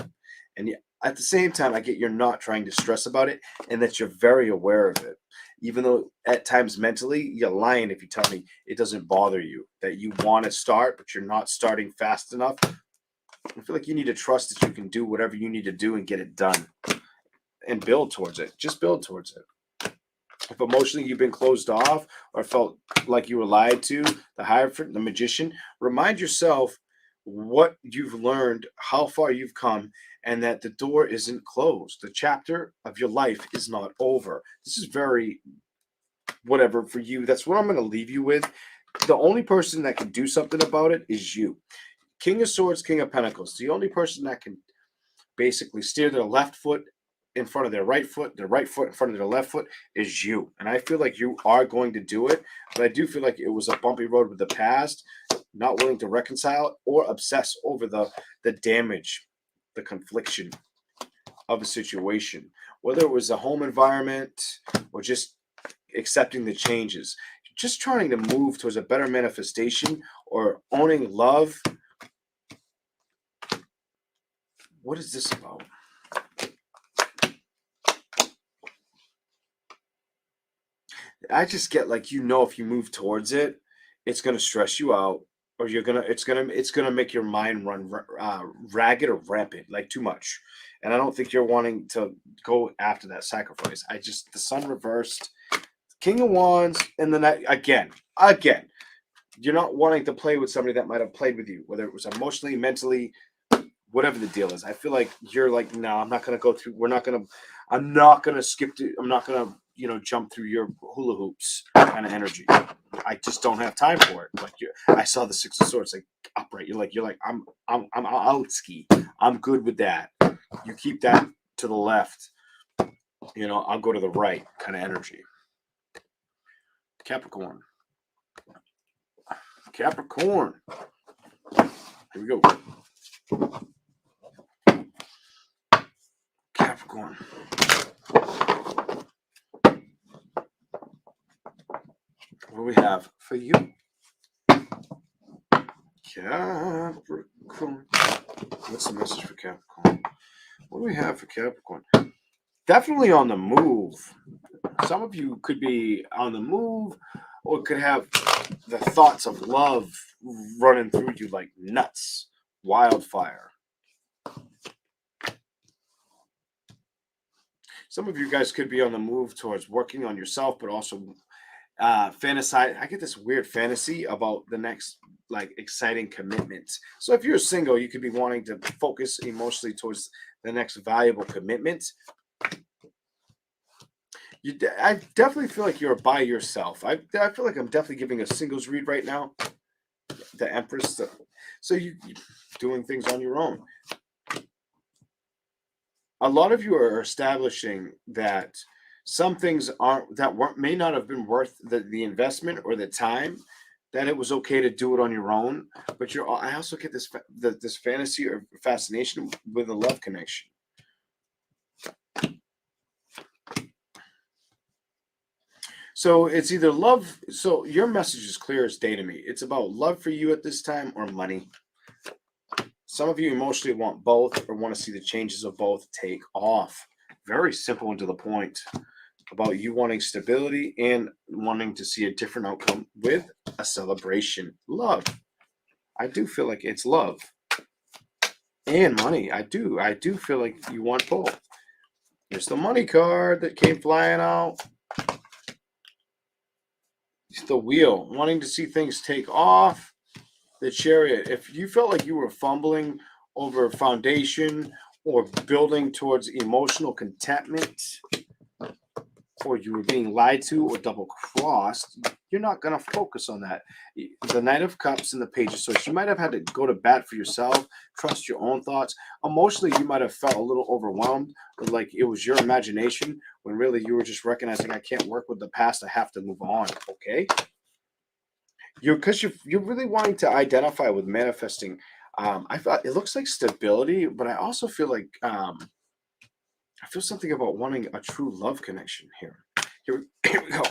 A: And at the same time, I get you're not trying to stress about it and that you're very aware of it. Even though at times mentally you're lying if you tell me it doesn't bother you, that you want to start, but you're not starting fast enough. I feel like you need to trust that you can do whatever you need to do and get it done and build towards it. Just build towards it. If emotionally you've been closed off or felt like you were lied to, the Hierophant, the Magician, remind yourself what you've learned, how far you've come, and that the door isn't closed. The chapter of your life is not over. This is very whatever for you. That's what I'm going to leave you with. The only person that can do something about it is you. King of Swords, King of Pentacles. The only person that can basically steer their left foot in front of their right foot in front of their left foot is you. And I feel like you are going to do it, but I do feel like it was a bumpy road with the past, not willing to reconcile or obsess over the damage, the confliction of a situation, whether it was a home environment or just accepting the changes, just trying to move towards a better manifestation or owning love. What is this about? I just get like, if you move towards it, it's gonna stress you out, or it's gonna make your mind run ragged or rampant, like too much. And I don't think you're wanting to go after that sacrifice. The sun reversed, King of Wands, and then again, you're not wanting to play with somebody that might have played with you, whether it was emotionally, mentally, whatever the deal is. I feel like you're like, no, I'm not gonna go through. I'm not gonna skip. I'm not gonna, jump through your hula hoops kind of energy. I just don't have time for it. Like I saw the Six of Swords, like upright. You're like, I'm out ski. I'm good with that. You keep that to the left. I'll go to the right kind of energy. Capricorn. Here we go. Capricorn. What do we have for you? Capricorn. What's the message for Capricorn? What do we have for Capricorn? Definitely on the move. Some of you could be on the move or could have the thoughts of love running through you like nuts. Wildfire. Some of you guys could be on the move towards working on yourself, but also fantasize. I get this weird fantasy about the next exciting commitment. So if you're single, you could be wanting to focus emotionally towards the next valuable commitment. I definitely feel like you're by yourself. I feel like I'm definitely giving a singles read right now. The Empress. So you doing things on your own. A lot of you are establishing that some things may not have been worth the investment or the time, that it was okay to do it on your own. But I also get this fantasy or fascination with a love connection. So it's either love. So your message is clear as day to me. It's about love for you at this time or money. Some of you emotionally want both or want to see the changes of both take off. Very simple and to the point about you wanting stability and wanting to see a different outcome with a celebration. Love. I do feel like it's love and money. I do feel like you want both. Here's the money card that came flying out. It's the Wheel, wanting to see things take off. The Chariot. If you felt like you were fumbling over foundation or building towards emotional contentment, or you were being lied to or double crossed, you're not going to focus on that. The Knight of Cups and the Page of Swords, you might have had to go to bat for yourself, trust your own thoughts. Emotionally, you might have felt a little overwhelmed, like it was your imagination, when really you were just recognizing, I can't work with the past, I have to move on. Okay? Because you're really wanting to identify with manifesting. I thought it looks like stability, but I also feel like I feel something about wanting a true love connection here. Here we go.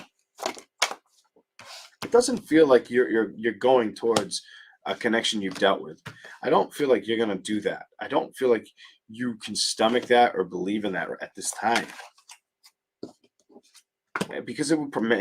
A: It doesn't feel like you're going towards a connection you've dealt with. I don't feel like you're gonna do that. I don't feel like you can stomach that or believe in that at this time. Because it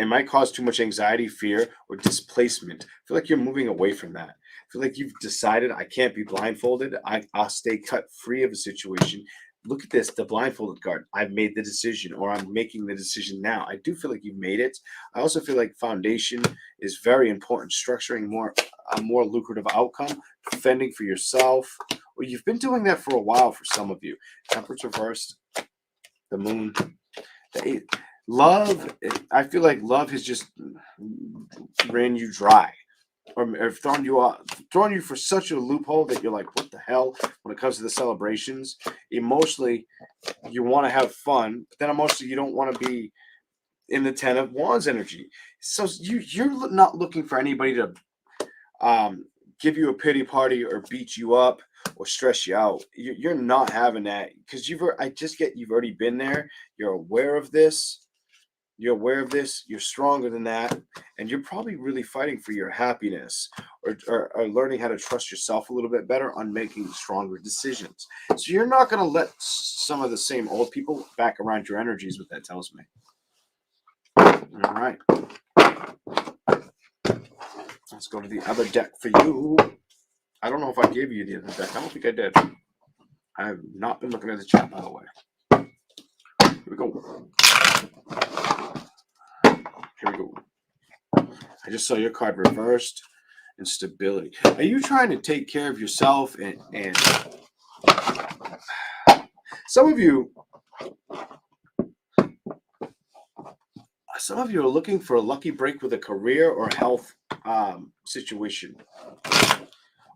A: might cause too much anxiety, fear, or displacement. I feel like you're moving away from that. I feel like you've decided, I can't be blindfolded. I'll stay cut free of a situation. Look at this, the blindfolded card. I've made the decision, or I'm making the decision now. I do feel like you've made it. I also feel like foundation is very important. Structuring more a more lucrative outcome, fending for yourself. Well, you've been doing that for a while for some of you. Temperance reversed, the moon, the eighth. Love, I feel like love has just ran you dry, or thrown you for such a loophole that you're like, what the hell? When it comes to the celebrations, emotionally, you want to have fun, but then emotionally, you don't want to be in the Ten of Wands energy. So you're not looking for anybody to give you a pity party or beat you up or stress you out. You're not having that because you've already been there. You're aware of this. You're aware of this. You're stronger than that, and you're probably really fighting for your happiness or learning how to trust yourself a little bit better on making stronger decisions. So you're not going to let some of the same old people back around your energies. What that tells me. All right. Let's go to the other deck for you. I don't know if I gave you the other deck. I don't think I did. I have not been looking at the chat, by the way. Here we go. Here we go. I just saw your card reversed and stability. Are you trying to take care of yourself and some of you are looking for a lucky break with a career or health situation,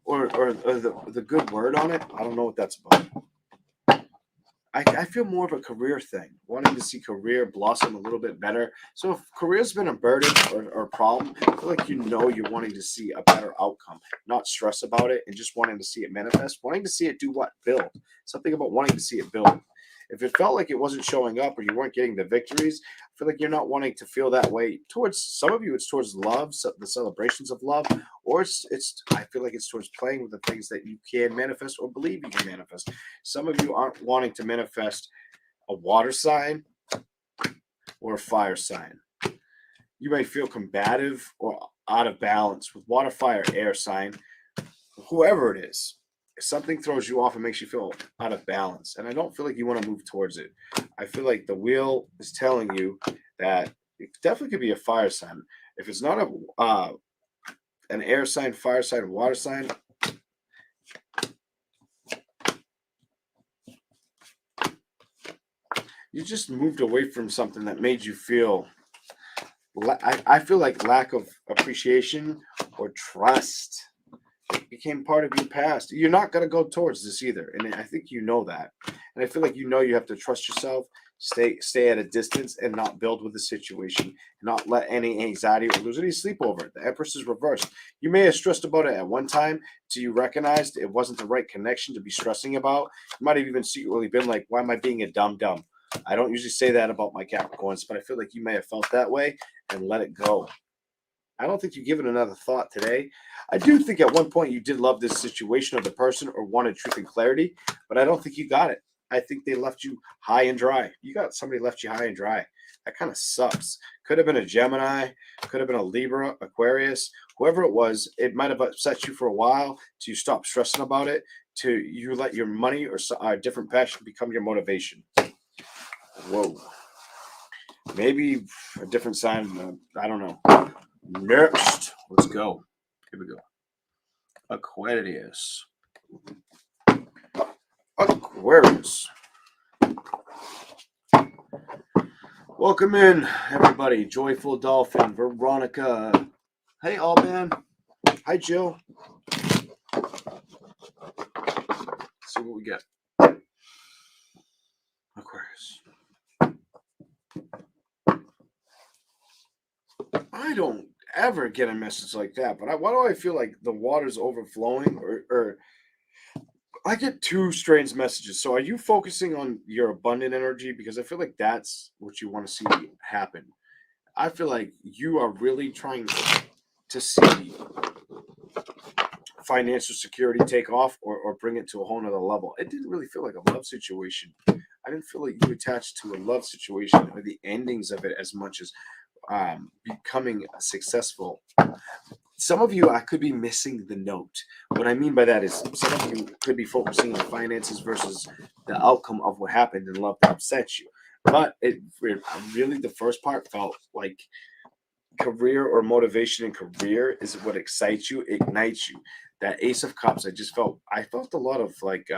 A: or the good word on it. I don't know what that's about. I feel more of a career thing, wanting to see career blossom a little bit better. So if career's been a burden or a problem, I feel like you're wanting to see a better outcome, not stress about it, and just wanting to see it manifest, wanting to see it do what? Build. Something about wanting to see it build. If it felt like it wasn't showing up or you weren't getting the victories, I feel like you're not wanting to feel that way towards some of you. It's towards love, the celebrations of love, or I feel like it's towards playing with the things that you can manifest or believe you can manifest. Some of you aren't wanting to manifest a water sign or a fire sign. You may feel combative or out of balance with water, fire, air sign, whoever it is. If something throws you off and makes you feel out of balance, and I don't feel like you want to move towards it. I feel like the wheel is telling you that it definitely could be a fire sign. If it's not an air sign, fire sign, water sign, you just moved away from something that made you feel. I feel like lack of appreciation or trust became part of your past. You're not going to go towards this either, and I think you know that. And I feel like you have to trust yourself, stay at a distance, and not build with the situation, and not let any anxiety or lose any sleep over it. The Empress is reversed. You may have stressed about it at one time till you recognized it wasn't the right connection to be stressing about. You might have even secretly been like, "Why am I being a dumb?" I don't usually say that about my Capricorns, but I feel like you may have felt that way and let it go. I don't think you give it another thought today. I do think at one point you did love this situation or the person or wanted truth and clarity, but I don't think you got it. I think they left you high and dry. Somebody left you high and dry. That kind of sucks. Could have been a Gemini, could have been a Libra, Aquarius, whoever it was. It might have upset you for a while till you stop stressing about it, till you let your money or a different passion become your motivation. Whoa. Maybe a different sign. I don't know. Next, let's go. Here we go. Aquarius. Welcome in, everybody. Joyful Dolphin, Veronica. Hey, Alban. Hi, Jill. Let's see what we get. Aquarius. I don't ever get a message like that, but why do I feel like the water's overflowing or I get two strange messages. So are you focusing on your abundant energy? Because I feel like that's what you want to see happen. I feel like you are really trying to see financial security take off or bring it to a whole nother level. It didn't really feel like a love situation. I didn't feel like you attached to a love situation or the endings of it as much as becoming successful. Some of you, I could be missing the note. What I mean by that is some of you could be focusing on finances versus the outcome of what happened in love that upset you. But it really, the first part felt like career or motivation in career is what excites you, ignites you. That Ace of Cups, I felt a lot of like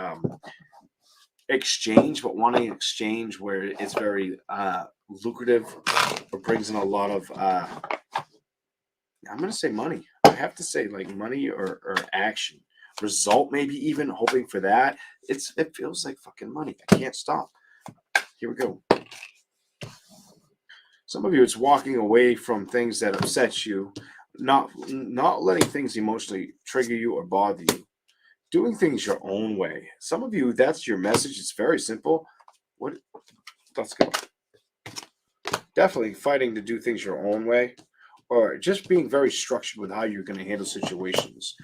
A: exchange, but wanting exchange where it's very lucrative or brings in a lot of I'm gonna say money. I have to say like money or action. Result, maybe even hoping for that. It feels like fucking money. I can't stop. Here we go. Some of you, it's walking away from things that upset you, not letting things emotionally trigger you or bother you, doing things your own way. Some of you, that's your message. It's very simple. What? Let's go. Definitely fighting to do things your own way, or just being very structured with how you're going to handle situations.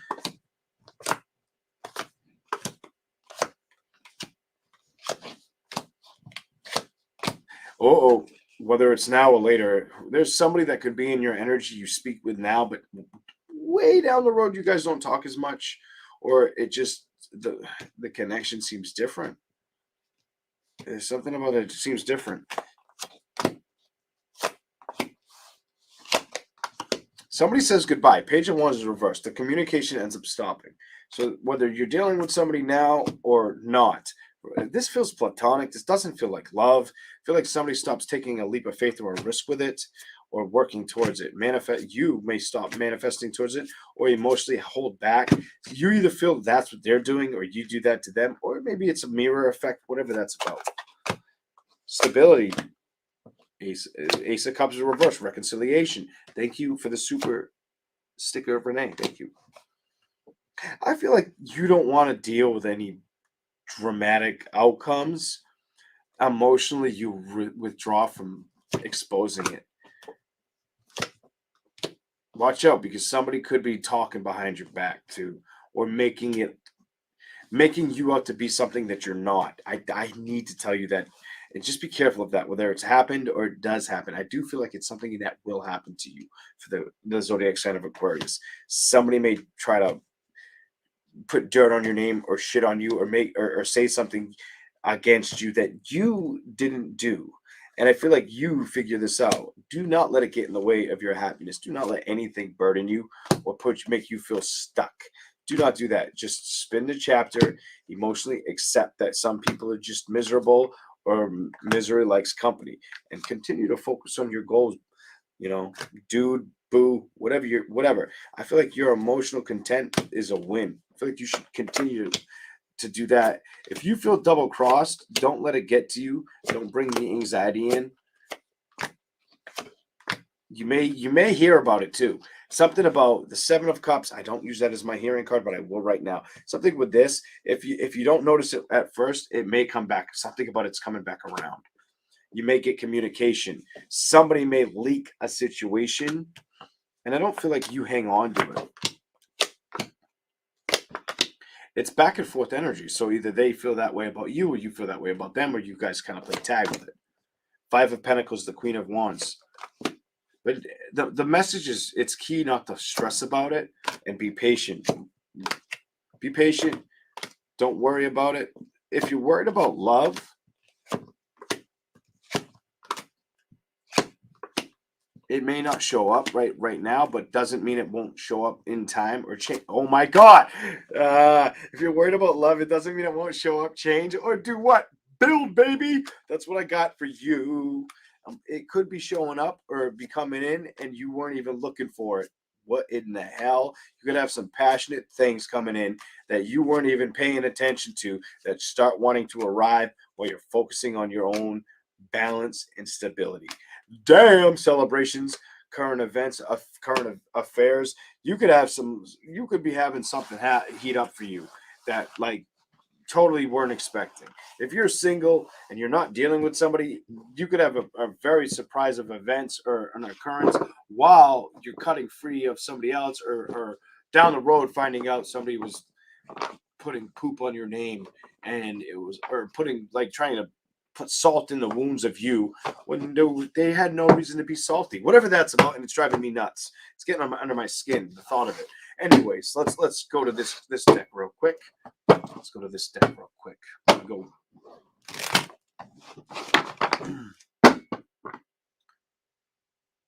A: Oh, whether it's now or later, there's somebody that could be in your energy you speak with now, but way down the road, you guys don't talk as much, or it just the connection seems different. There's something about it seems different. Somebody says goodbye. Page of Wands is reversed. The communication ends up stopping. So whether you're dealing with somebody now or not, this feels platonic. This doesn't feel like love. I feel like somebody stops taking a leap of faith or a risk with it or working towards it. You may stop manifesting towards it or emotionally hold back. You either feel that's what they're doing or you do that to them, or maybe it's a mirror effect, whatever that's about. Stability. Ace of Cups is reverse. Reconciliation. Thank you for the super sticker of Renee. Thank you. I feel like you don't want to deal with any dramatic outcomes. Emotionally, you withdraw from exposing it. Watch out, because somebody could be talking behind your back too, or making you out to be something that you're not. I need to tell you that. And just be careful of that, whether it's happened or it does happen. I do feel like it's something that will happen to you for the zodiac sign of Aquarius. Somebody may try to put dirt on your name or shit on you or or say something against you that you didn't do. And I feel like you figure this out. Do not let it get in the way of your happiness. Do not let anything burden you or make you feel stuck. Do not do that. Just spin the chapter, emotionally accept that some people are just miserable or misery likes company, and continue to focus on your goals. Dude, boo, whatever. I feel like your emotional content is a win. I feel like you should continue to do that. If you feel double crossed, don't let it get to you. Don't bring the anxiety in. You may hear about it too. Something about the Seven of Cups. I don't use that as my hearing card, but I will right now. Something with this. If you don't notice it at first, it may come back. Something about it's coming back around. You may get communication. Somebody may leak a situation, and I don't feel like you hang on to it. It's back and forth energy. So either they feel that way about you, or you feel that way about them, or you guys kind of play tag with it. Five of Pentacles, the Queen of Wands. But the message is, it's key not to stress about it and be patient. Be patient. Don't worry about it. If you're worried about love, it may not show up right now, but doesn't mean it won't show up in time or change. Oh my God. If you're worried about love, it doesn't mean it won't show up, change, or do what? Build, baby. That's what I got for you. It could be showing up or be coming in and you weren't even looking for it. What in the hell? You could have some passionate things coming in that you weren't even paying attention to that start wanting to arrive while you're focusing on your own balance and stability. Damn, celebrations, current events, current affairs. You could be having something heat up for you that like totally weren't expecting. If you're single and you're not dealing with somebody, you could have a very surprise of events or an occurrence while you're cutting free of somebody else, or down the road finding out somebody was putting poop on your name, and it was, or putting, like, trying to put salt in the wounds of you when they had no reason to be salty. Whatever that's about, and it's driving me nuts. It's getting under my skin, the thought of it. Anyways, let's go to this deck real quick. Let's go to this deck real quick. Go.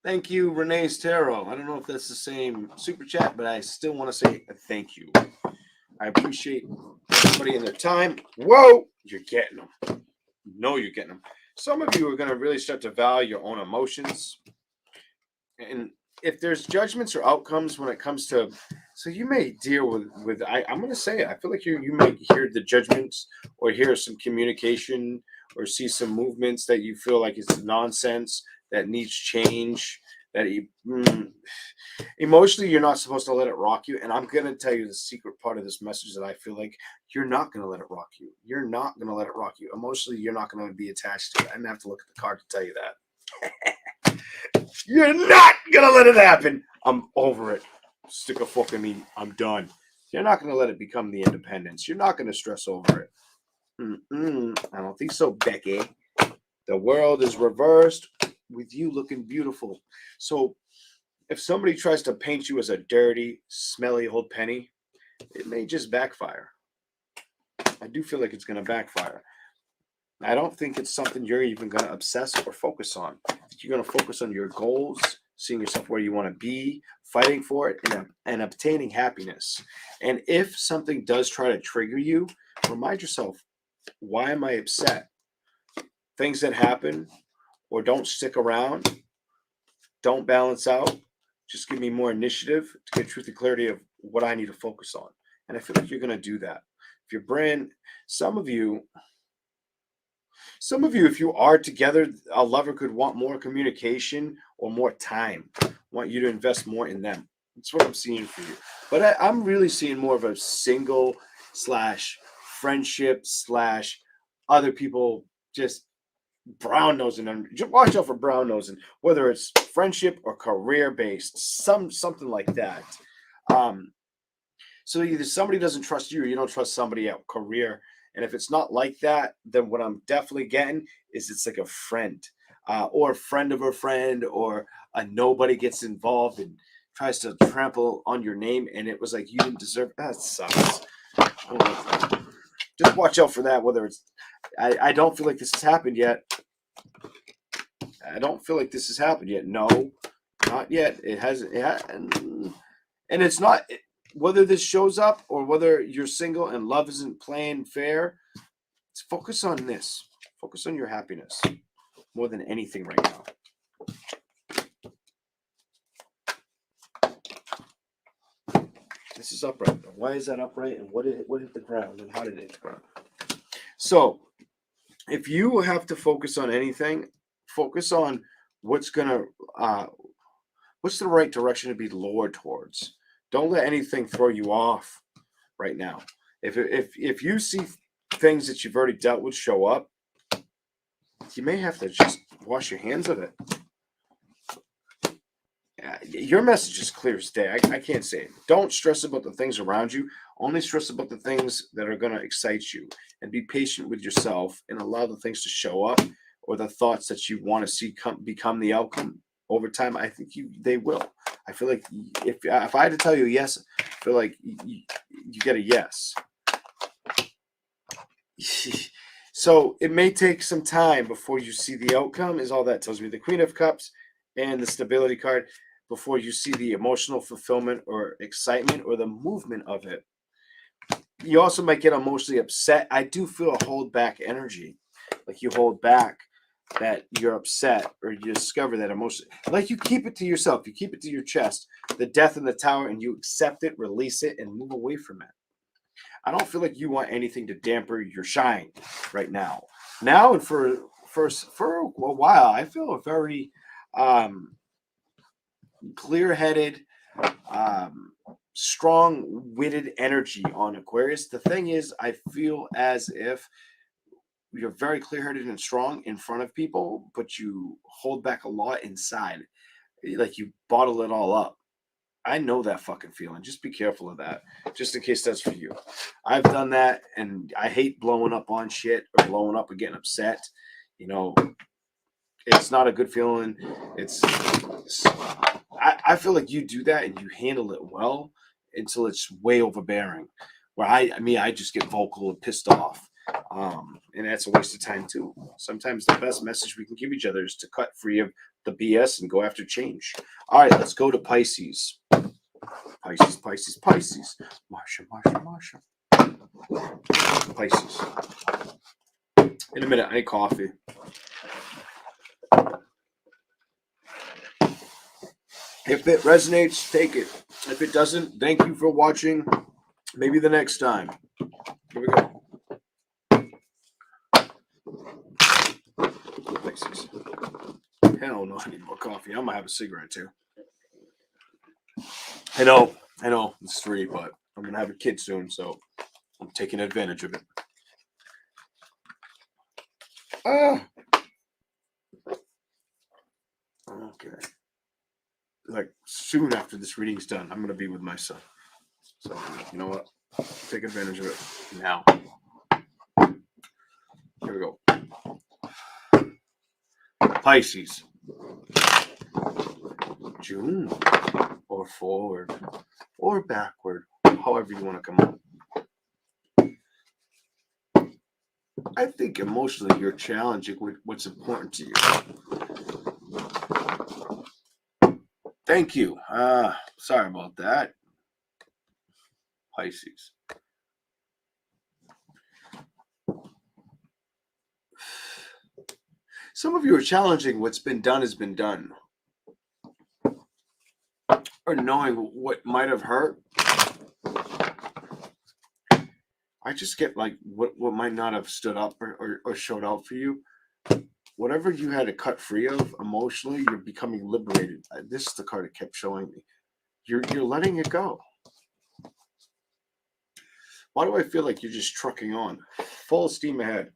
A: Thank you, Renee's Tarot. I don't know if that's the same super chat, but I still want to say thank you. I appreciate everybody in their time. Whoa, you're getting them. No, you're getting them. Some of you are going to really start to value your own emotions. And if there's judgments or outcomes when it comes to, so you may deal with I'm going to say it. I feel like you may hear the judgments or hear some communication or see some movements that you feel like it's nonsense that needs change. That emotionally you're not supposed to let it rock you. And I'm going to tell you the secret part of this message that I feel like you're not going to let it rock you. You're not going to let it rock you. Emotionally, you're not going to be attached to it. I didn't have to look at the card to tell you that. You're not going to let it happen. I'm over it. Stick a fork in me. I'm done. You're not going to let it become the independence. You're not going to stress over it. I don't think so, Becky. The world is reversed with you looking beautiful. So if somebody tries to paint you as a dirty, smelly old penny, it may just backfire. I do feel like it's going to backfire. I don't think it's something you're even going to obsess or focus on. You're going to focus on your goals, seeing yourself where you want to be, fighting for it, and obtaining happiness. And if something does try to trigger you, remind yourself, why am I upset? Things that happen or don't stick around, don't balance out, just give me more initiative to get truth and clarity of what I need to focus on. And I feel like you're going to do that. If your brand, some of you, if you are together, a lover could want more communication or more time, want you to invest more in them. That's what I'm seeing for you. But I'm really seeing more of a single / friendship / other people just brown nosing them. Just watch out for brown nosing, whether it's friendship or career based, something like that. So either somebody doesn't trust you or you don't trust somebody at career. And if it's not like that, then what I'm definitely getting is it's like a friend or a friend of a friend or a nobody gets involved and tries to trample on your name. And it was like, you didn't deserve that. Sucks. I don't know. Just watch out for that. Whether it's, I don't feel like this has happened yet. I don't feel like this has happened yet. No, not yet. It hasn't. And it's not. Whether this shows up or whether you're single and love isn't playing fair, let's focus on this. Focus on your happiness more than anything right now. This is upright. Why is that upright? And what hit the ground? And how did it hit the ground? So, if you have to focus on anything, focus on what's the right direction to be lured towards. Don't let anything throw you off right now. If you see things that you've already dealt with show up, you may have to just wash your hands of it. Your message is clear as day. I can't say it. Don't stress about the things around you. Only stress about the things that are going to excite you. And be patient with yourself and allow the things to show up or the thoughts that you want to see become the outcome. Over time, I think they will. I feel like if I had to tell you yes, I feel like you get a yes. So it may take some time before you see the outcome, is all that tells me. The Queen of Cups and the Stability card, before you see the emotional fulfillment or excitement or the movement of it. You also might get emotionally upset. I do feel a hold back energy. Like you hold back that you're upset or you discover that emotion. Like you keep it to yourself. You keep it to your chest. The Death in the Tower, and you accept it, release it, and move away from it. I don't feel like you want anything to damper your shine right now. Now and for a while, I feel a very clear-headed, strong-witted energy on Aquarius. The thing is, I feel as if you're very clear-headed and strong in front of people, but you hold back a lot inside. Like you bottle it all up. I know that fucking feeling. Just be careful of that, just in case that's for you. I've done that, and I hate blowing up on shit or blowing up and getting upset. You know, it's not a good feeling. I feel like you do that and you handle it well until it's way overbearing. Where I just get vocal and pissed off. And that's a waste of time too. Sometimes the best message we can give each other is to cut free of the BS and go after change. All right, let's go to Pisces. Pisces, Pisces, Pisces. Marsha. Pisces. In a minute, I need coffee. If it resonates, take it. If it doesn't, thank you for watching. Maybe the next time. Here we go. Pisces. Hell no, I need more coffee. I'm gonna have a cigarette too. I know, it's 3, but I'm gonna have a kid soon, so I'm taking advantage of it. Okay. Like soon after this reading's done, I'm gonna be with my son. So you know what? Take advantage of it now. Here we go. Pisces. June. Or forward. Or backward. However you want to come up. I think emotionally you're challenging with what's important to you. Thank you. Sorry about that. Pisces. Some of you are challenging what's been done has been done. Or knowing what might have hurt. I just get like what might not have stood up or showed out for you. Whatever you had to cut free of emotionally, you're becoming liberated. This is the card it kept showing me. You're letting it go. Why do I feel like you're just trucking on? Full steam ahead.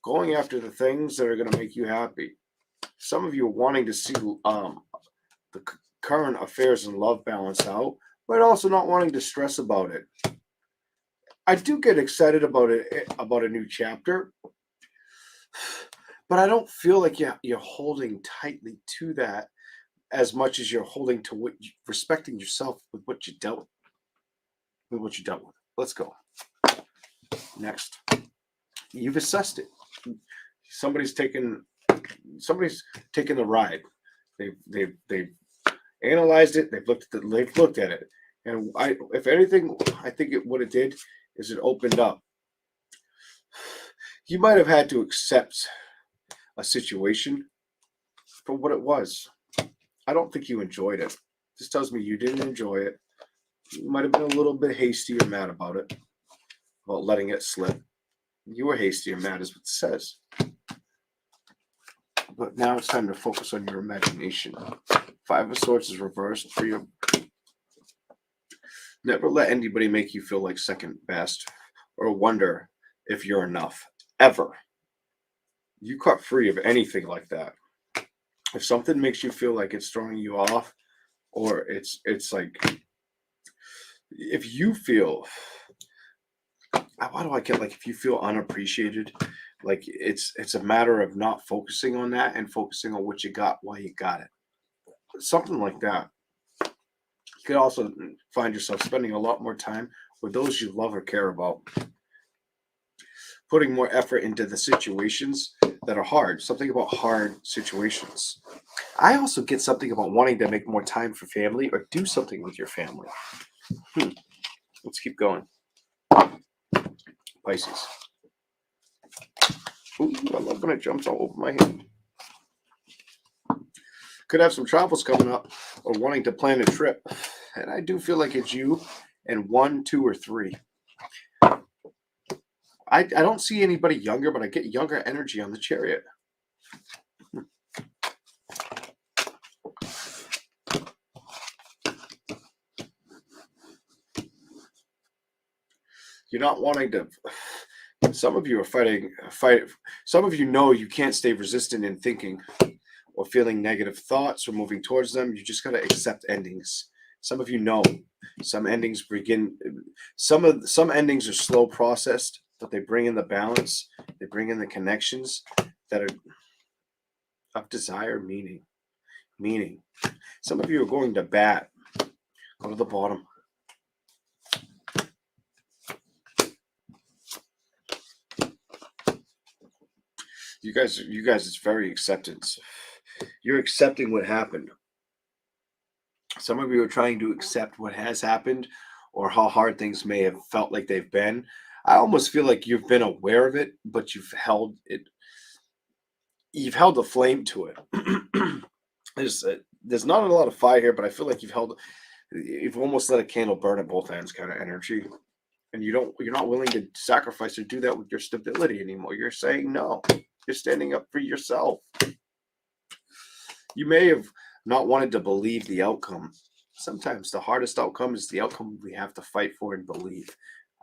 A: Going after the things that are going to make you happy. Some of you are wanting to see the current affairs and love balance out, but also not wanting to stress about it. I do get excited about it, about a new chapter, but I don't feel like you're holding tightly to that as much as you're holding to what respecting yourself with what you dealt with. Let's go. Next. You've assessed it. Somebody's taken the ride. They've analyzed it. They've looked at it. And if anything, I think what it did is it opened up. You might have had to accept a situation for what it was. I don't think you enjoyed it. This tells me you didn't enjoy it. You might have been a little bit hasty or mad about it, about letting it slip. You were hasty or mad is what it says. But now it's time to focus on your imagination. 5 of Swords is reversed for you. Never let anybody make you feel like second best or wonder if you're enough. Ever. You cut free of anything like that. If something makes you feel like it's throwing you off, or it's like, if you feel, why do I get like if you feel unappreciated, like it's a matter of not focusing on that and focusing on what you got while you got it. Something like that. You could also find yourself spending a lot more time with those you love or care about. Putting more effort into the situations that are hard. Something about hard situations. I also get something about wanting to make more time for family or do something with your family. Let's keep going. Pisces. Ooh, I love when it jumps all over my head. Could have some travels coming up or wanting to plan a trip. And I do feel like it's you and 1, 2, or 3. I don't see anybody younger, but I get younger energy on the Chariot. You're not wanting to. Some of you are fighting. Some of you know you can't stay resistant in thinking or feeling negative thoughts or moving towards them. You just got to accept endings. Some of you know some endings begin. Some endings are slow processed, but they bring in the balance. They bring in the connections that are of desire, meaning. Some of you are going to bat. Go to the bottom. You guys, it's very acceptance. You're accepting what happened. Some of you are trying to accept what has happened or how hard things may have felt like they've been. I almost feel like you've been aware of it, but you've held a flame to it. There's not a lot of fire here, but I feel like you've almost let a candle burn at both ends kind of energy. And you're not willing to sacrifice or do that with your stability anymore. You're saying no. You're standing up for yourself. You may have not wanted to believe the outcome. Sometimes the hardest outcome is the outcome we have to fight for and believe.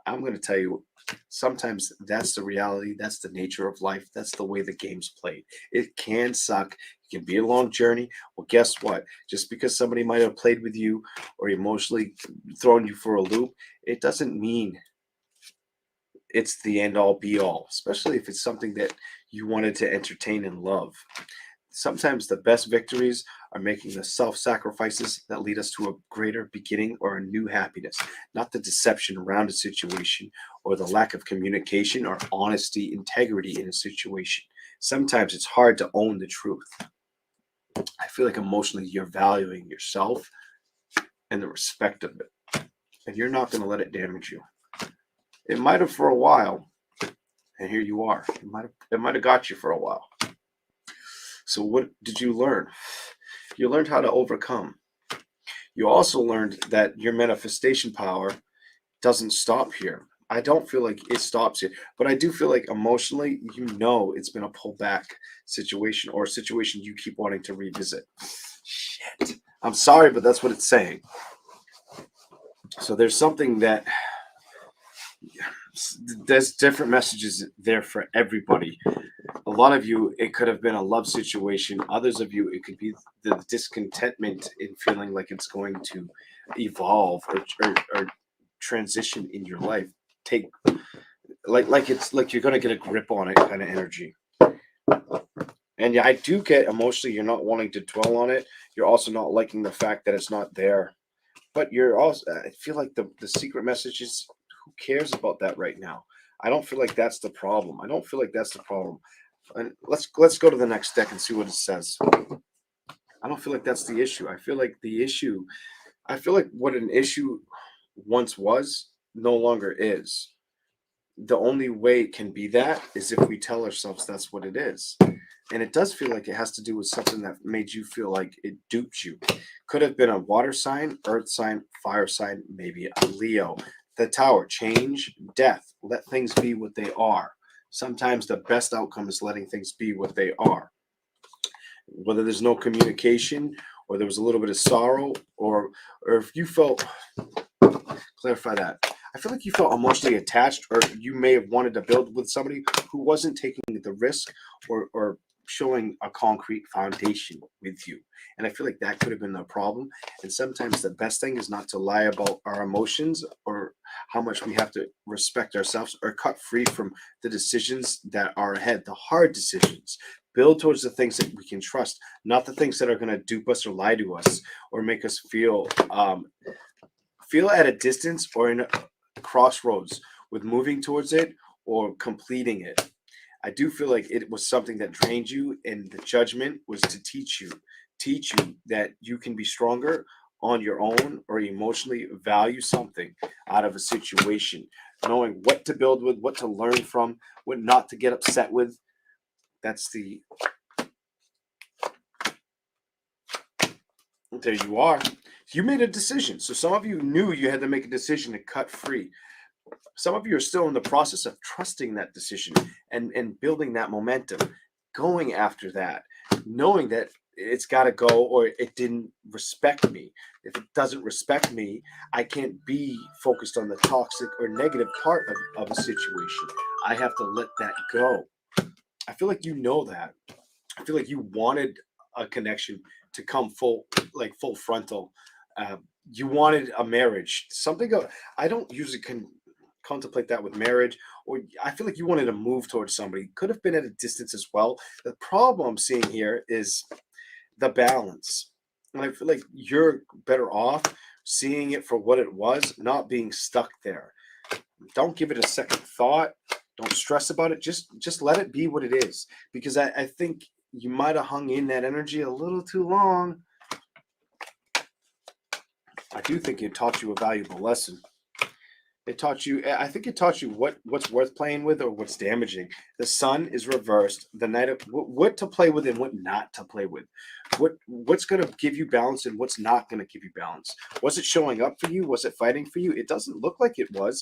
A: I'm going to tell you, sometimes that's the reality. That's the nature of life. That's the way the game's played. It can suck. It can be a long journey. Well, guess what? Just because somebody might have played with you or emotionally thrown you for a loop, it doesn't mean it's the end all be all, especially if it's something that you wanted to entertain and love. Sometimes the best victories are making the self sacrifices that lead us to a greater beginning or a new happiness, not the deception around a situation or the lack of communication or honesty, integrity in a situation. Sometimes it's hard to own the truth. I feel like emotionally you're valuing yourself and the respect of it, and you're not going to let it damage you. It might have for a while, and here you are. It might have got you for a while. So what did you learn? You learned how to overcome. You also learned that your manifestation power doesn't stop here. I don't feel like it stops here, but I do feel like emotionally, it's been a pullback situation or a situation you keep wanting to revisit. Shit. I'm sorry, but that's what it's saying. So there's different messages there for everybody. A lot of you, it could have been a love situation. Others of you, it could be the discontentment in feeling like it's going to evolve or transition in your life. Take like it's like you're going to get a grip on it kind of energy. And yeah, I do get emotionally you're not wanting to dwell on it. You're also not liking the fact that it's not there. But you're also, I feel like the secret message is, who cares about that right now? I don't feel like that's the problem. I don't feel like that's the problem. And let's go to the next deck and see what it says. I don't feel like that's the issue. I feel like what an issue once was no longer is. The only way it can be that is if we tell ourselves that's what it is. And it does feel like it has to do with something that made you feel like it duped you. Could have been a water sign, earth sign, fire sign, maybe a Leo. The tower, change, death. Let things be what they are. Sometimes the best outcome is letting things be what they are. Whether there's no communication or there was a little bit of sorrow or if you felt, clarify that. I feel like you felt emotionally attached, or you may have wanted to build with somebody who wasn't taking the risk or showing a concrete foundation with you. And I feel like that could have been the problem. And sometimes the best thing is not to lie about our emotions or how much we have to respect ourselves or cut free from the decisions that are ahead, the hard decisions. Build towards the things that we can trust, not the things that are going to dupe us or lie to us or make us feel at a distance or in a crossroads with moving towards it or completing it. I do feel like it was something that drained you, and the judgment was to teach you that you can be stronger on your own or emotionally value something out of a situation, knowing what to build with, what to learn from, what not to get upset with. That's there you are. You made a decision. So some of you knew you had to make a decision to cut free. Some of you are still in the process of trusting that decision and building that momentum, going after that, knowing that it's got to go or it didn't respect me. If it doesn't respect me, I can't be focused on the toxic or negative part of a situation. I have to let that go. I feel like you know that. I feel like you wanted a connection to come full frontal. Uh, you wanted a marriage. I don't usually contemplate that with marriage, or I feel like you wanted to move towards somebody. Could have been at a distance as well. The problem I'm seeing here is the balance. And I feel like you're better off seeing it for what it was, not being stuck there. Don't give it a second thought. Don't stress about it. Just let it be what it is. Because I think you might have hung in that energy a little too long. I do think it taught you a valuable lesson. I think it taught you what's worth playing with or what's damaging. The sun is reversed. The night of what to play with and what not to play with. What's going to give you balance and what's not going to give you balance. Was it showing up for you? Was it fighting for you? It doesn't look like it was.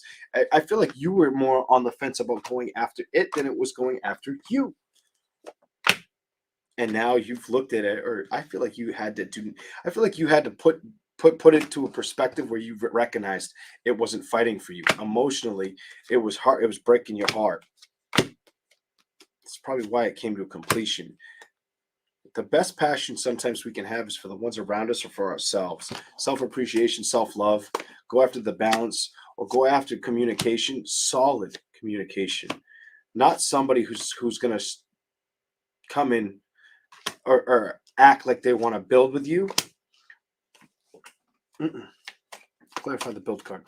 A: I feel like you were more on the fence about going after it than it was going after you. And now you've looked at it, or I feel like you had to do. I feel like you had to put it to a perspective where you recognized it wasn't fighting for you emotionally. It was hard. It was breaking your heart. It's probably why it came to a completion. The best passion sometimes we can have is for the ones around us or for ourselves. Self-appreciation, self-love. Go after the balance, or go after communication, solid communication. Not somebody who's going to come in or act like they want to build with you. Clarify the build card.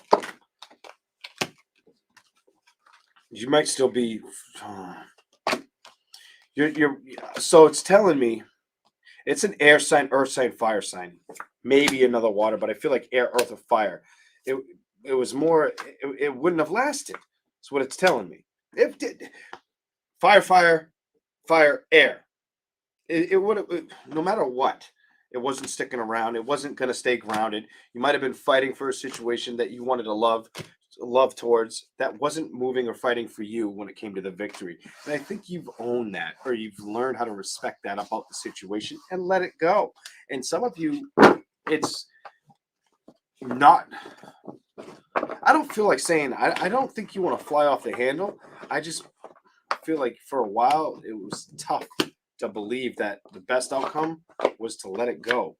A: You might still be. You're. So it's telling me, it's an air sign, earth sign, fire sign. Maybe another water, but I feel like air, earth, or fire. It was more. It wouldn't have lasted. That's what it's telling me. It did. Fire, air. It would have. No matter what. It wasn't sticking around. It wasn't going to stay grounded. You might have been fighting for a situation that you wanted to love towards, that wasn't moving or fighting for you when it came to the victory. And I think you've owned that, or you've learned how to respect that about the situation and let it go. And some of you, it's not. I don't feel like saying. I don't think you want to fly off the handle. I just feel like for a while it was tough to believe that the best outcome was to let it go.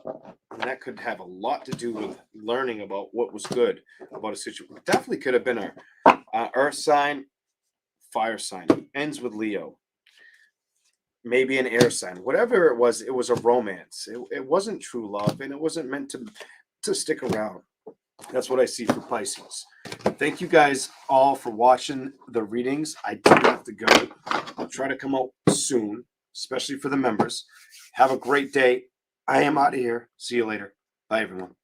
A: And that could have a lot to do with learning about what was good about a situation. Definitely could have been a earth sign, fire sign. Ends with Leo. Maybe an air sign. Whatever it was a romance. It wasn't true love, and it wasn't meant to stick around. That's what I see for Pisces. Thank you guys all for watching the readings. I do have to go. I'll try to come out soon, especially for the members. Have a great day. I am out of here. See you later. Bye, everyone.